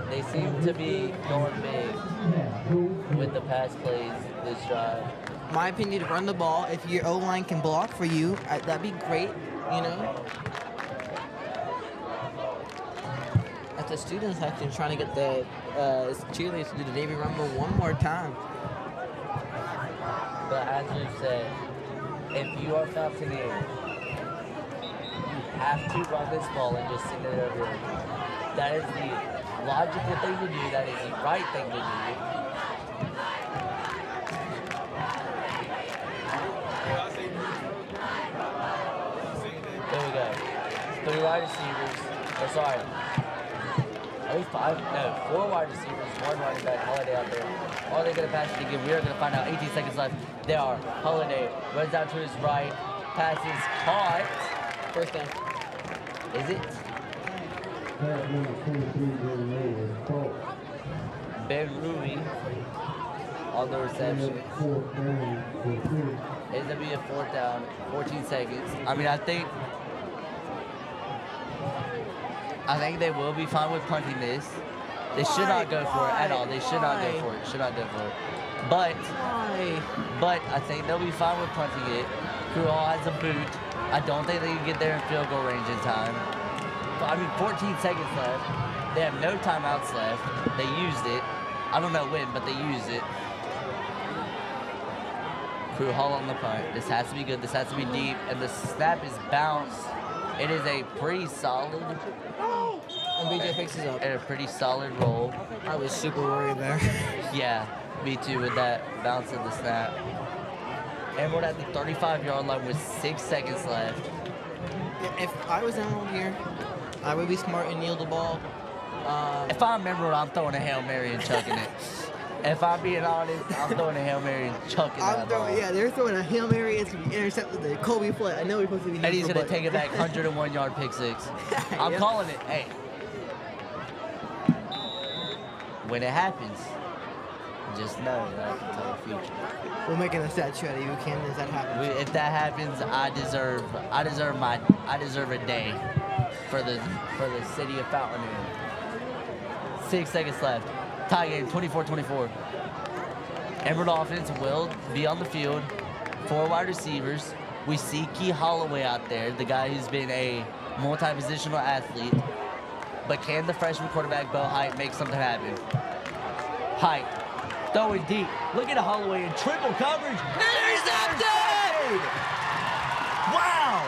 [SPEAKER 2] they seem to be going big with the pass plays this drive.
[SPEAKER 1] My opinion, to run the ball. If your O-line can block for you, that'd be great, you know? At the student section, trying to get the cheerleaders to do the Navy Rumble one more time.
[SPEAKER 2] But as we've said, if you are Fountain Inn, you have to run this ball and just send it over. That is the logical thing to do. That is the right thing to do. There we go. 3 wide receivers. Oh, sorry. Are we 5? No, 4 wide receivers, 1 running back. Holiday out there. Are they going to pass it again? We are going to find out. 18 seconds left. They are. Holiday runs out to his right. Passes caught.
[SPEAKER 1] First down.
[SPEAKER 2] Is it? Ben Rui on the reception. It's going to be a 4th down. 14 seconds. I mean, I think they will be fine with punting this. They should not go for it at all. They should not go for it. Should not go for it. But I think they'll be fine with punting it. Crew Hall has a boot. I don't think they can get there in field goal range in time. But, I mean, 14 seconds left. They have no timeouts left. They used it. I don't know when, but they used it. Crew Hall on the punt. This has to be good. This has to be deep. And the snap is bounced. It is a pretty solid.
[SPEAKER 1] And BJ picks it up.
[SPEAKER 2] And a pretty solid roll.
[SPEAKER 1] I was super worried there.
[SPEAKER 2] Yeah, me too with that bounce of the snap. And we're at the 35-yard line with 6 seconds left.
[SPEAKER 1] If I was Emerald here, I would be smart and kneel the ball.
[SPEAKER 2] If I'm Emerald, I'm throwing a Hail Mary and chucking it. If I'm being honest, I'm throwing a Hail Mary and chucking that ball.
[SPEAKER 1] Yeah, they're throwing a Hail Mary. It's going to be intercepted the Kobe play. I know we're supposed to be
[SPEAKER 2] And he's going to take it back 101-yard pick 6. I'm calling it. Hey. When it happens, just know that I can tell the future.
[SPEAKER 1] We're making a statue out of you, Ken. Does that happen?
[SPEAKER 2] If that happens, I deserve a day for the city of Fountain Inn. 6 seconds left. Tie game, 24-24. Emerald offense will be on the field. 4 wide receivers. We see Key Holloway out there, the guy who's been a multi-positional athlete. But can the freshman quarterback, Bo Height, make something happen? Height, throwing deep. Look at Holloway in triple coverage. Intercepted! Wow!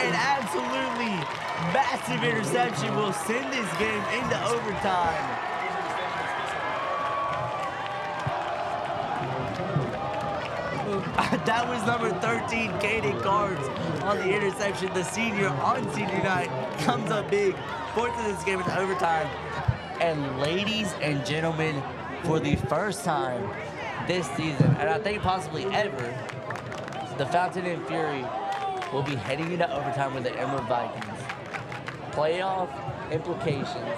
[SPEAKER 2] An absolutely massive interception will send this game into overtime. That was number 13, Kaden Cards, on the interception. The senior on senior night comes up big, forces this game into overtime. And ladies and gentlemen, for the first time this season, and I think possibly ever, the Fountain Inn Fury will be heading into overtime with the Emerald Vikings. Playoff implications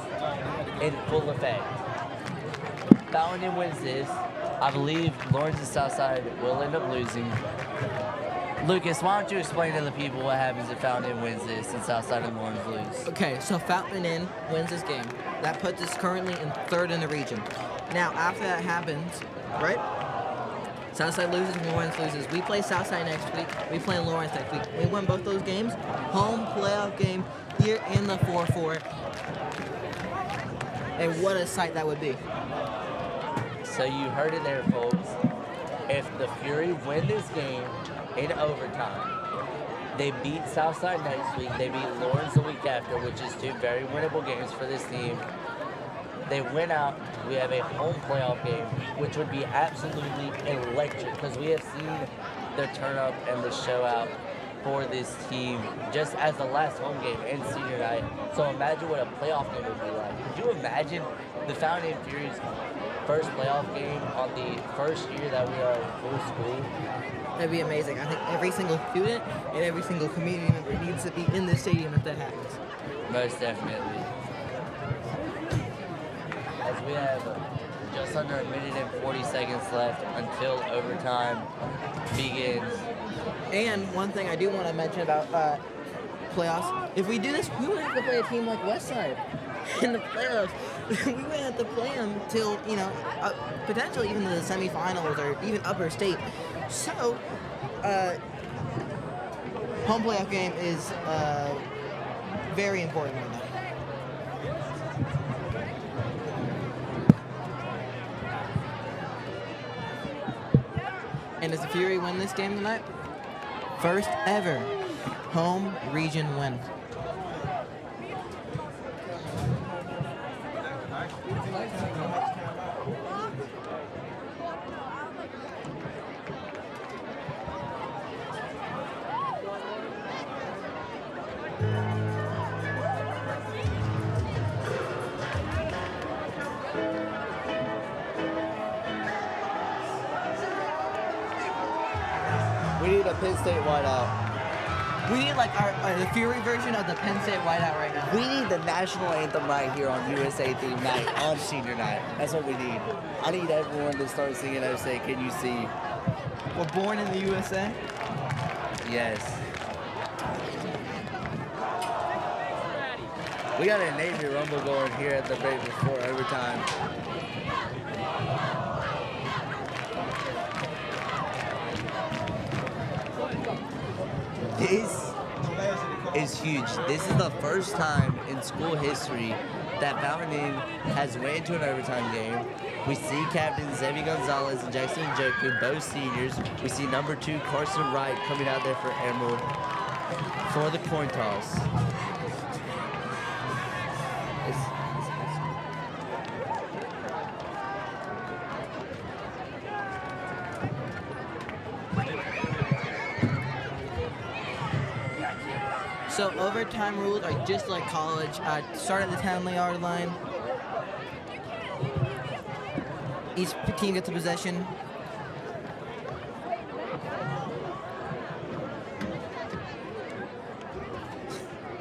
[SPEAKER 2] in full effect. Fountain Inn wins this. I believe Lawrence and Southside will end up losing. Lucas, why don't you explain to the people what happens if Fountain Inn wins this and Southside and Lawrence lose?
[SPEAKER 1] Okay, so Fountain Inn wins this game. That puts us currently in 3rd in the region. Now, after that happens, right? Southside loses, Lawrence loses. We play Southside next week. We play Lawrence next week. We win both those games. Home playoff game here in the 4-4. And what a sight that would be.
[SPEAKER 2] So you heard it there, folks. If the Fury win this game in overtime, they beat Southside next week, they beat Lawrence the week after, which is 2 very winnable games for this team. They win out, we have a home playoff game, which would be absolutely electric because we have seen the turn up and the show out for this team just as the last home game and senior night. So imagine what a playoff game would be like. Could you imagine the Fountain Inn Fury's first playoff game on the first year that we are in full school?
[SPEAKER 1] That'd be amazing. I think every single student and every single community member needs to be in the stadium if that happens.
[SPEAKER 2] Most definitely. As we have just under a minute and 40 seconds left until overtime begins.
[SPEAKER 1] And one thing I do want to mention about playoffs, if we do this, we would have to play a team like Westside in the playoffs. We would have to play them till, potentially even the semifinals or even upper state. So, home playoff game is very important right now. And does the Fury win this game tonight? First ever home region win.
[SPEAKER 2] We need a Penn State whiteout.
[SPEAKER 1] We need like the Fury version of the Penn State whiteout right now.
[SPEAKER 2] We need the national anthem right here on USA theme night, on senior night. That's what we need. I need everyone to start singing USA. Can you see?
[SPEAKER 1] We're born in the USA.
[SPEAKER 2] Yes. We got a Navy Rumble going here at the break before overtime. This is huge. This is the first time in school history that Fountain has went into an overtime game. We see Captain Zevi Gonzalez and Jackson Njoku, both seniors. We see number 2 Carson Wright coming out there for Emerald for the coin toss.
[SPEAKER 1] So overtime rules are just like college. Start at the 10-yard line. Each team gets a possession.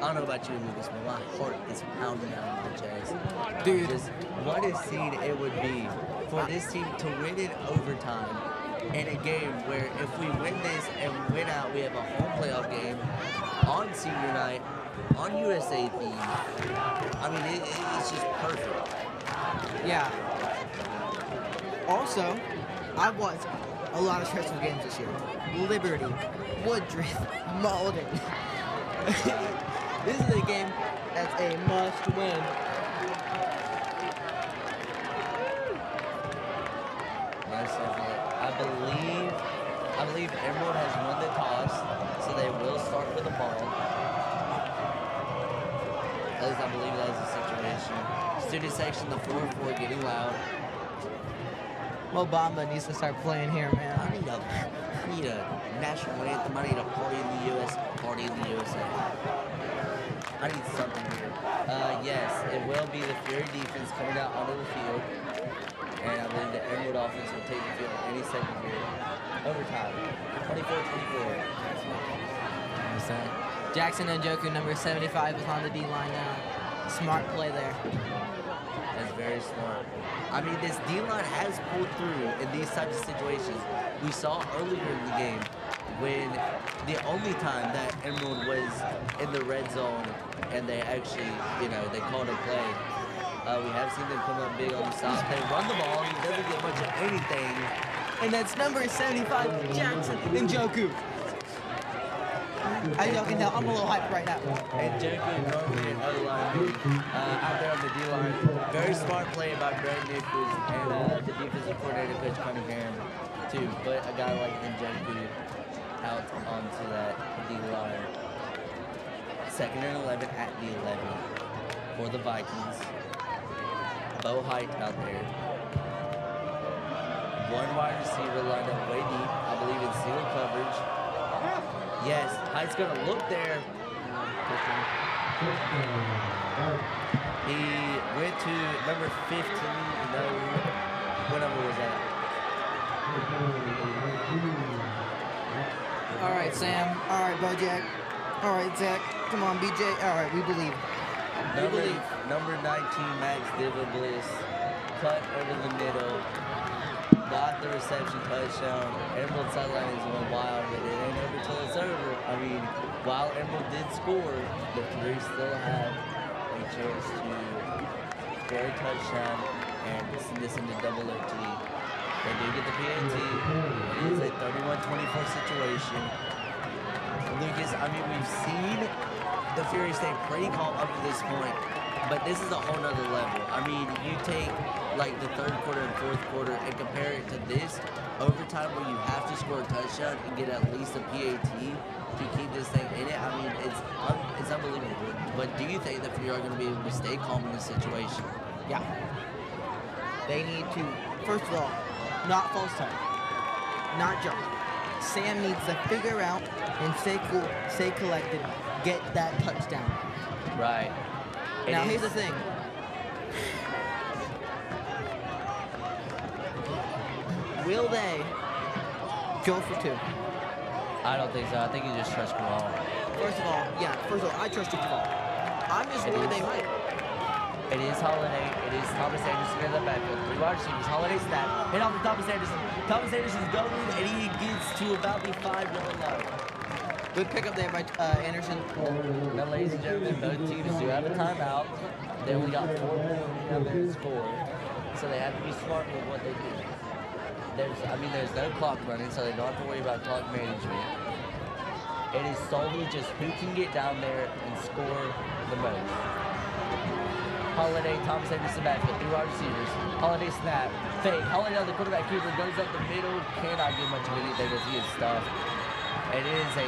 [SPEAKER 2] I don't know about you, Lucas, but my heart is pounding out of my chest.
[SPEAKER 1] Dude.
[SPEAKER 2] Just what a scene it would be for this team to win in overtime in a game where if we win this and win out, we have a home playoff game on senior night, on USA theme. I mean, it's just perfect.
[SPEAKER 1] Yeah. Also, I've watched a lot of stressful games this year. Liberty, Woodruff, Malden. This is a game that's a must win.
[SPEAKER 2] I believe Emerald has won the toss, so they will start with the ball. At least I believe that is the situation. Student section, the 4-4 getting loud.
[SPEAKER 1] Well, Bamba needs to start playing here, man.
[SPEAKER 2] I need a national anthem. I need a party in the US, party in the USA. I need something here. Yes, it will be the Fury defense coming out onto the field. And I believe the Emerald offense will take the field any second here. Overtime. 24-24.
[SPEAKER 1] Jackson Njoku, number 75, is on the D-line now. Smart play there.
[SPEAKER 2] That's very smart. I mean, this D-line has pulled through in these types of situations. We saw earlier in the game when the only time that Emerald was in the red zone and they actually, they called a play. We have seen them come up big on the stop. They run the ball. He doesn't get much of anything.
[SPEAKER 1] And that's number 75, Jackson Njoku. As y'all can tell, I'm a little hyped right now.
[SPEAKER 2] And Njoku normally an O-line out there on the D-line. Very smart play by Brad Nichols and the defensive coordinator, Coach Cunningham, to put a guy like Njoku out onto that D-line. 2nd and 11 at the 11 for the Vikings. Bo Height out there. One wide receiver lined up way deep, I believe in single coverage. Yes, Height's gonna look there. He went to number 15. No, what number was that?
[SPEAKER 1] All right, Sam. All right, Bojack. All right, Zach. Come on, BJ. All right, we believe.
[SPEAKER 2] Number 19, Max Bliss, cut over the middle, got the reception touchdown. Emerald sidelines went wild, but it ain't over till it's over. I mean, while Emerald did score, the three still have a chance to score a touchdown and send this into double OT. They do get the PAT. It is a 31-24 situation. Lucas, I mean, we've seen the Fury stay pretty calm up to this point, but this is a whole nother level. I mean, you take like the third quarter and fourth quarter and compare it to this overtime where you have to score a touchdown and get at least a PAT to keep this thing in it. I mean, it's unbelievable. But do you think the Fury are going to be able to stay calm in this situation?
[SPEAKER 1] Yeah. They need to, first of all, not false start, not jump. Sam needs to figure out and stay cool, stay collected, get that touchdown.
[SPEAKER 2] Right.
[SPEAKER 1] Now, here's the thing. Will they go for two?
[SPEAKER 2] I don't think so. I think you just trust Kamal.
[SPEAKER 1] First of all, I trust you, Kamal. I'm just worried they might.
[SPEAKER 2] It is Holiday. It is Thomas Anderson in the backfield. Three wide receivers. Holiday snap. Hit off to Thomas Anderson. Thomas Anderson's going, and he gets to about the 5-yard line.
[SPEAKER 1] Good pickup there by Anderson.
[SPEAKER 2] Now, ladies and gentlemen, both teams do have a timeout. They only got 4 minutes down there to score, so they have to be smart with what they do. There's no clock running, so they don't have to worry about clock management. It is solely just who can get down there and score the most. Holiday, Thomas Anderson backfield, 3 wide receivers. Holiday snap, fake. Holiday on the quarterback keeper goes up the middle. Cannot get much of anything as he is stuffed. It is a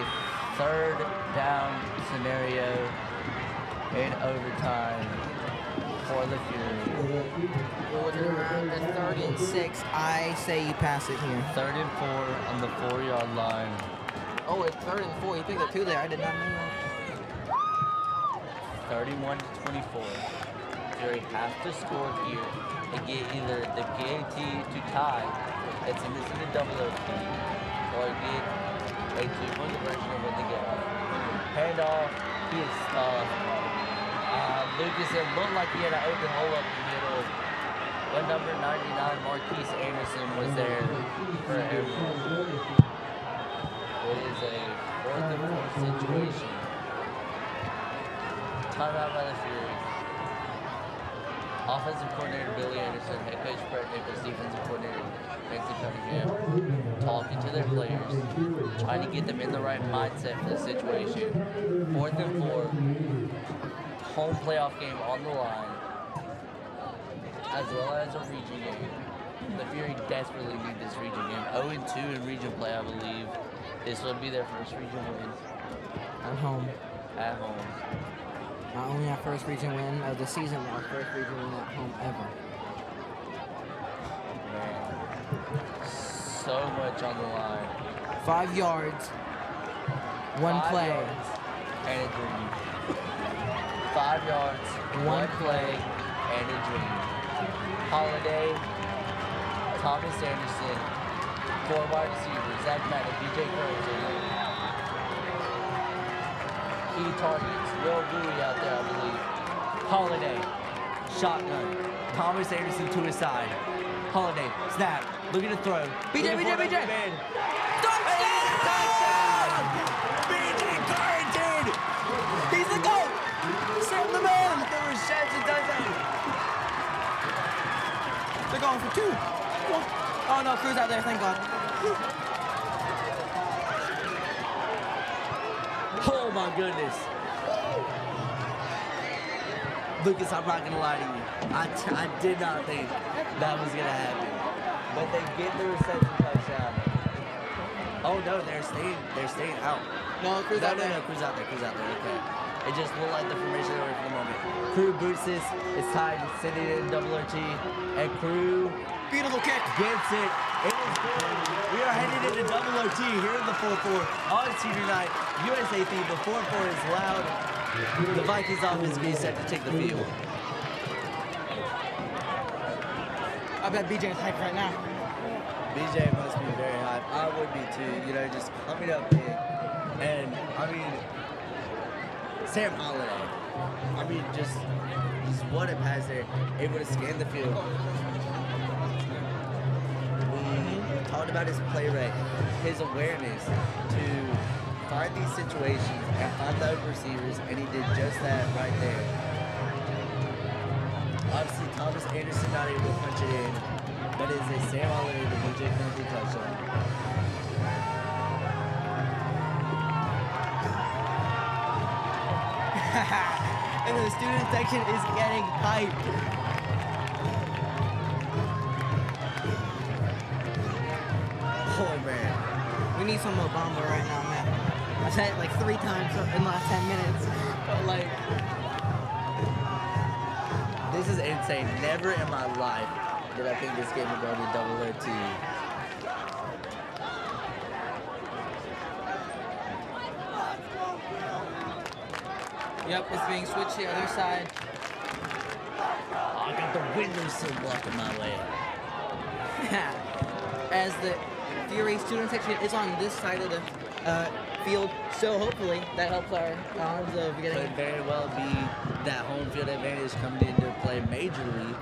[SPEAKER 2] third down scenario in overtime for the Fury.
[SPEAKER 1] Well, around the 3rd and 6, I say you pass it here.
[SPEAKER 2] 3rd and 4 on the 4-yard line.
[SPEAKER 1] Oh, it's 3rd and 4. You picked up 2 there. I did not know that.
[SPEAKER 2] 31-24. Fury have to score here and get either the PAT to tie, that's in this into double OT, or get a 2-point conversion and win the game. Handoff, he is Lucas, it looked like he had an open hole up the middle. But number 99, Marquise Anderson, was there for Emerald. It is a 4th and 4 situation. Timeout by the Fury. Offensive coordinator Billy Anderson, head coach Brett Nichols, defensive coordinator Nancy Cunningham, talking to their players, trying to get them in the right mindset for the situation. 4th and 4, home playoff game on the line, as well as a region game. The Fury desperately need this region game. 0-2 in region play, I believe. This will be their first region win.
[SPEAKER 1] At home.
[SPEAKER 2] At home.
[SPEAKER 1] Not only our first region win of the season, but our first region win at home ever.
[SPEAKER 2] Man. So much on the line.
[SPEAKER 1] 5 yards. 1
[SPEAKER 2] 5
[SPEAKER 1] play.
[SPEAKER 2] yards and a dream. 5 yards, 1 play, and a dream. Holiday, Thomas Anderson, 4 wide receivers, Zach Madden, BJ Currington. Key targets, Will Bowie out there, I believe. Holiday, shotgun. Thomas Anderson to his side. Holiday, snap, looking to throw.
[SPEAKER 1] BJ!
[SPEAKER 2] Touchdown! BJ Currington! He's the GOAT! Sam the man! The reception touchdown!
[SPEAKER 1] They're going for 2. Oh no, Cruz out there, thank God.
[SPEAKER 2] Oh my goodness. Lucas, I'm not gonna lie to you. I did not think that was gonna happen. But they get the reception touchdown. Oh no, they're staying out.
[SPEAKER 1] No, Cruz out there.
[SPEAKER 2] No, Cruz out there, okay. It just looked like the formation they were for the moment. Crew boots this, it's tied, it's sending it in double OT, and Crew
[SPEAKER 1] Beautiful kick.
[SPEAKER 2] gets it. It is good. We are headed into double OT here in the 4-4 on senior night. USA theme, the 4-4 is loud. The Vikings offense being set to take the field.
[SPEAKER 1] I bet BJ is hyped right now.
[SPEAKER 2] BJ must be very hyped. I would be too. You know, just coming up big. And I mean, Sam Holiday. I mean, just what a pass there. Able to scan the field. We talked about his play rate, his awareness to find these situations and find the open receivers, and he did just that right there. Obviously, Thomas Anderson not able to punch it in, but it's a Sam Holiday to BJ Kennedy touchdown.
[SPEAKER 1] And the student section is getting hyped.
[SPEAKER 2] Oh man.
[SPEAKER 1] We need some Obama right now, man. I said it like 3 times in the last 10 minutes. But like,
[SPEAKER 2] This is insane. Never in my life did I think this game would go to double OT.
[SPEAKER 1] yep, it's being switched to the other side.
[SPEAKER 2] I got the windowsill blocking my way.
[SPEAKER 1] As the Fury student section is on this side of the field, so hopefully that helps our odds of getting.
[SPEAKER 2] Could very well be that home field advantage coming into play majorly.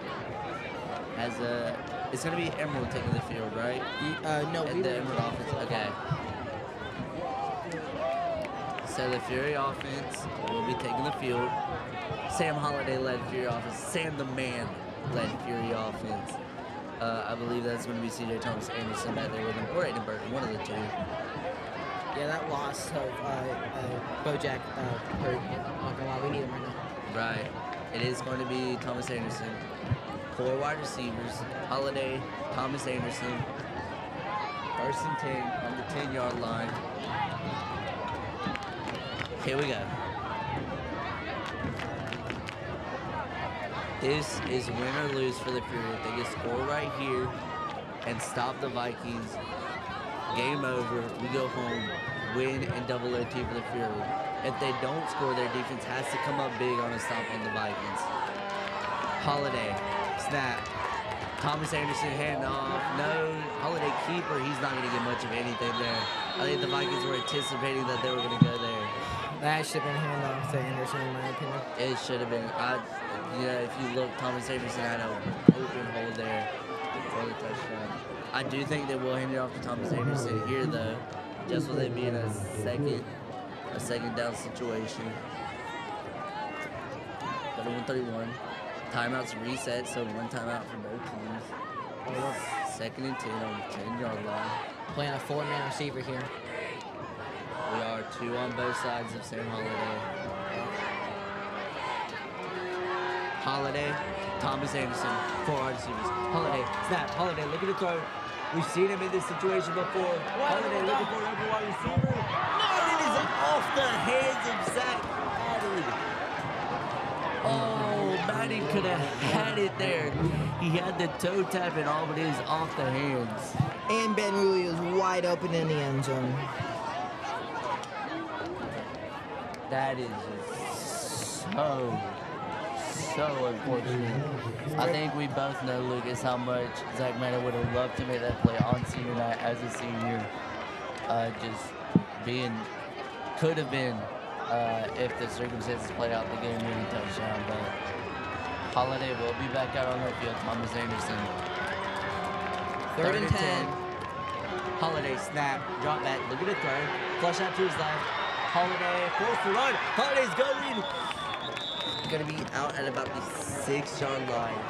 [SPEAKER 2] As it's gonna be Emerald taking the field, right?
[SPEAKER 1] No,
[SPEAKER 2] And the Emerald offense. Okay. So the Fury offense will be taking the field. Sam Holiday led Fury offense. Sam the Man led Fury offense. I believe that's going to be C.J. Thomas Anderson back there with him, or Aiden Burton, one of the two.
[SPEAKER 1] Yeah, that loss of Bojack hurt. Not gonna lie, we need him right now.
[SPEAKER 2] Right. It is going to be Thomas Anderson. 4 wide receivers. Holiday, Thomas Anderson. 1st and 10 on the 10-yard line. Here we go. This is win or lose for the Fury. If they can score right here and stop the Vikings, game over. We go home, win, and double OT for the Fury. If they don't score, their defense has to come up big on a stop on the Vikings. Holiday, snap. Thomas Anderson hand off. No, Holiday keeper. He's not going to get much of anything there. I think the Vikings were anticipating that they were going to go there.
[SPEAKER 1] That should have been hand off to Anderson, in my opinion.
[SPEAKER 2] It should have been. If you look, Thomas Anderson had an open hole there for the touchdown. I do think they will hand it off to Thomas Anderson here, though, just with it being a second down situation. Go to 131. Timeouts reset, so 1 timeout for both teams. 2nd and 10 on the 10-yard line.
[SPEAKER 1] Playing a 4-man receiver here.
[SPEAKER 2] We are 2 on both sides of Sam Holiday. Holiday, Thomas Anderson, 4 wide receivers. Holiday, snap, Holiday, look at the throw. We've seen him in this situation before. Holiday looking for an open wide receiver. No, it is off the hands of Zach Madden. Oh, Madden could have had it there. He had the toe tap and all, but it is off the hands.
[SPEAKER 1] And Ben Rulli is wide open in the end zone.
[SPEAKER 2] That is just so unfortunate. I think we both know, Lucas, how much Zach Madden would have loved to make that play on senior night as a senior. Could have been, if the circumstances played out, the game-winning touchdown. But Holiday will be back out on the field. Thomas Anderson.
[SPEAKER 1] 3rd and 10.
[SPEAKER 2] Holiday snap, drop back, look at the throw, flush out to his left. Holiday, forced to run. Holiday's going. Gonna be out at about the 6-yard line.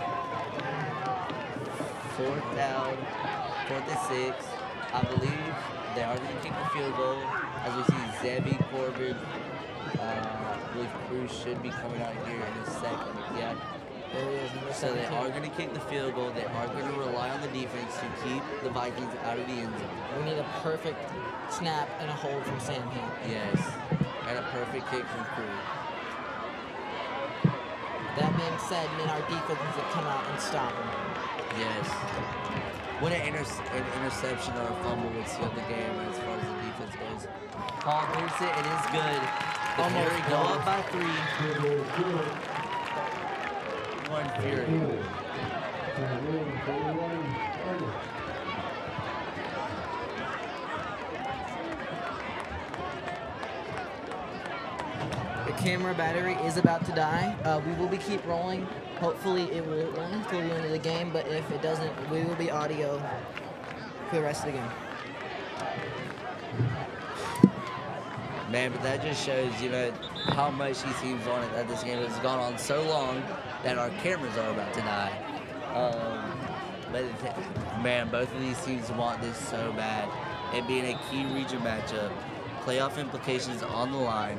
[SPEAKER 2] 4th down, 4th and 6. I believe they are gonna kick the field goal. As we see Zebby, Corbin, I believe Cruz should be coming out here in a second. Yeah.
[SPEAKER 1] There he is.
[SPEAKER 2] So they are gonna kick the field goal. They are gonna rely on the defense to keep the Vikings out of the end zone.
[SPEAKER 1] We need a perfect snap and a hold from Sam here.
[SPEAKER 2] Yes. And a perfect kick from Cruz.
[SPEAKER 1] That being said, then our defense needs to come out and stop him.
[SPEAKER 2] Yes. When an interception or a fumble would seal the game as far as the defense goes. Paul moves it. It is good. The Fury go up by 3. 1 Fury.
[SPEAKER 1] camera battery is about to die. We will be keep rolling. Hopefully it will run until the end of the game, but if it doesn't, we will be audio for the rest of the game.
[SPEAKER 2] Man, but that just shows, how much he seems on it, that this game has gone on so long that our cameras are about to die. Man, both of these teams want this so bad. It being a key region matchup, playoff implications on the line.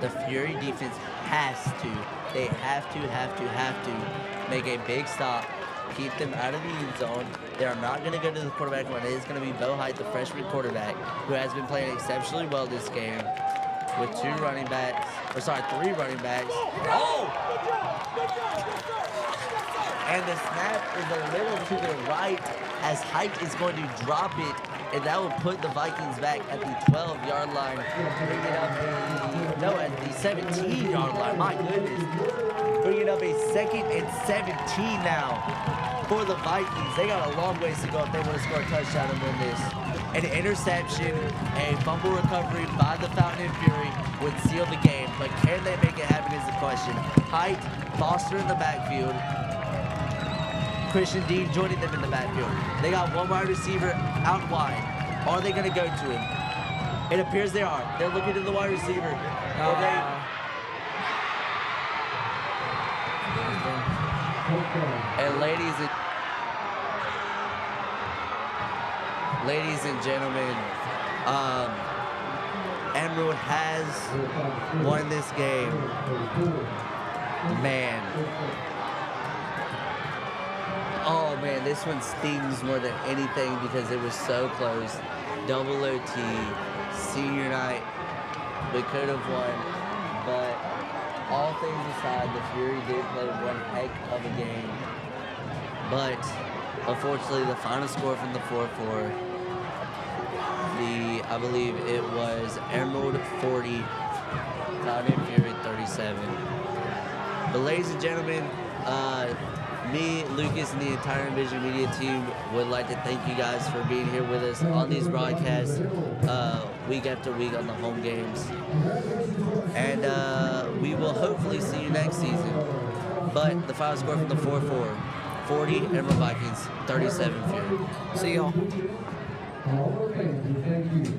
[SPEAKER 2] The Fury defense have to make a big stop, keep them out of the end zone. They are not going to go to the quarterback run. It is going to be Bo Height, the freshman quarterback, who has been playing exceptionally well this game with three running backs. Oh! And the snap is a little to the right as Height is going to drop it, and that will put the Vikings back at the 12-yard line. Bring it up at the 17-yard line. My goodness. Bringing up a 2nd and 17 now for the Vikings. They got a long ways to go if they want to score a touchdown and win this. An interception, a fumble recovery by the Fountain and Fury would seal the game, but can they make it happen is the question. Height, Foster in the backfield. Christian Dean joining them in the backfield. They got one wide receiver out wide. Are they going to go to him? It appears they are. They're looking to the wide receiver. And ladies and gentlemen, Emerald has won this game. Man. Oh man, this one stings more than anything because it was so close. Double OT, senior night, we could have won, but all things aside, the Fury did play one heck of a game. But unfortunately, the final score from the 4-4, I believe it was Emerald 40, Fountain Fury 37. But ladies and gentlemen, me, Lucas, and the entire Envision Media team would like to thank you guys for being here with us on these broadcasts week after week on the home games. And we will hopefully see you next season. But the final score from the 4-4, 40 Emerald Vikings, 37 Fury.
[SPEAKER 1] See y'all.
[SPEAKER 4] Thank you.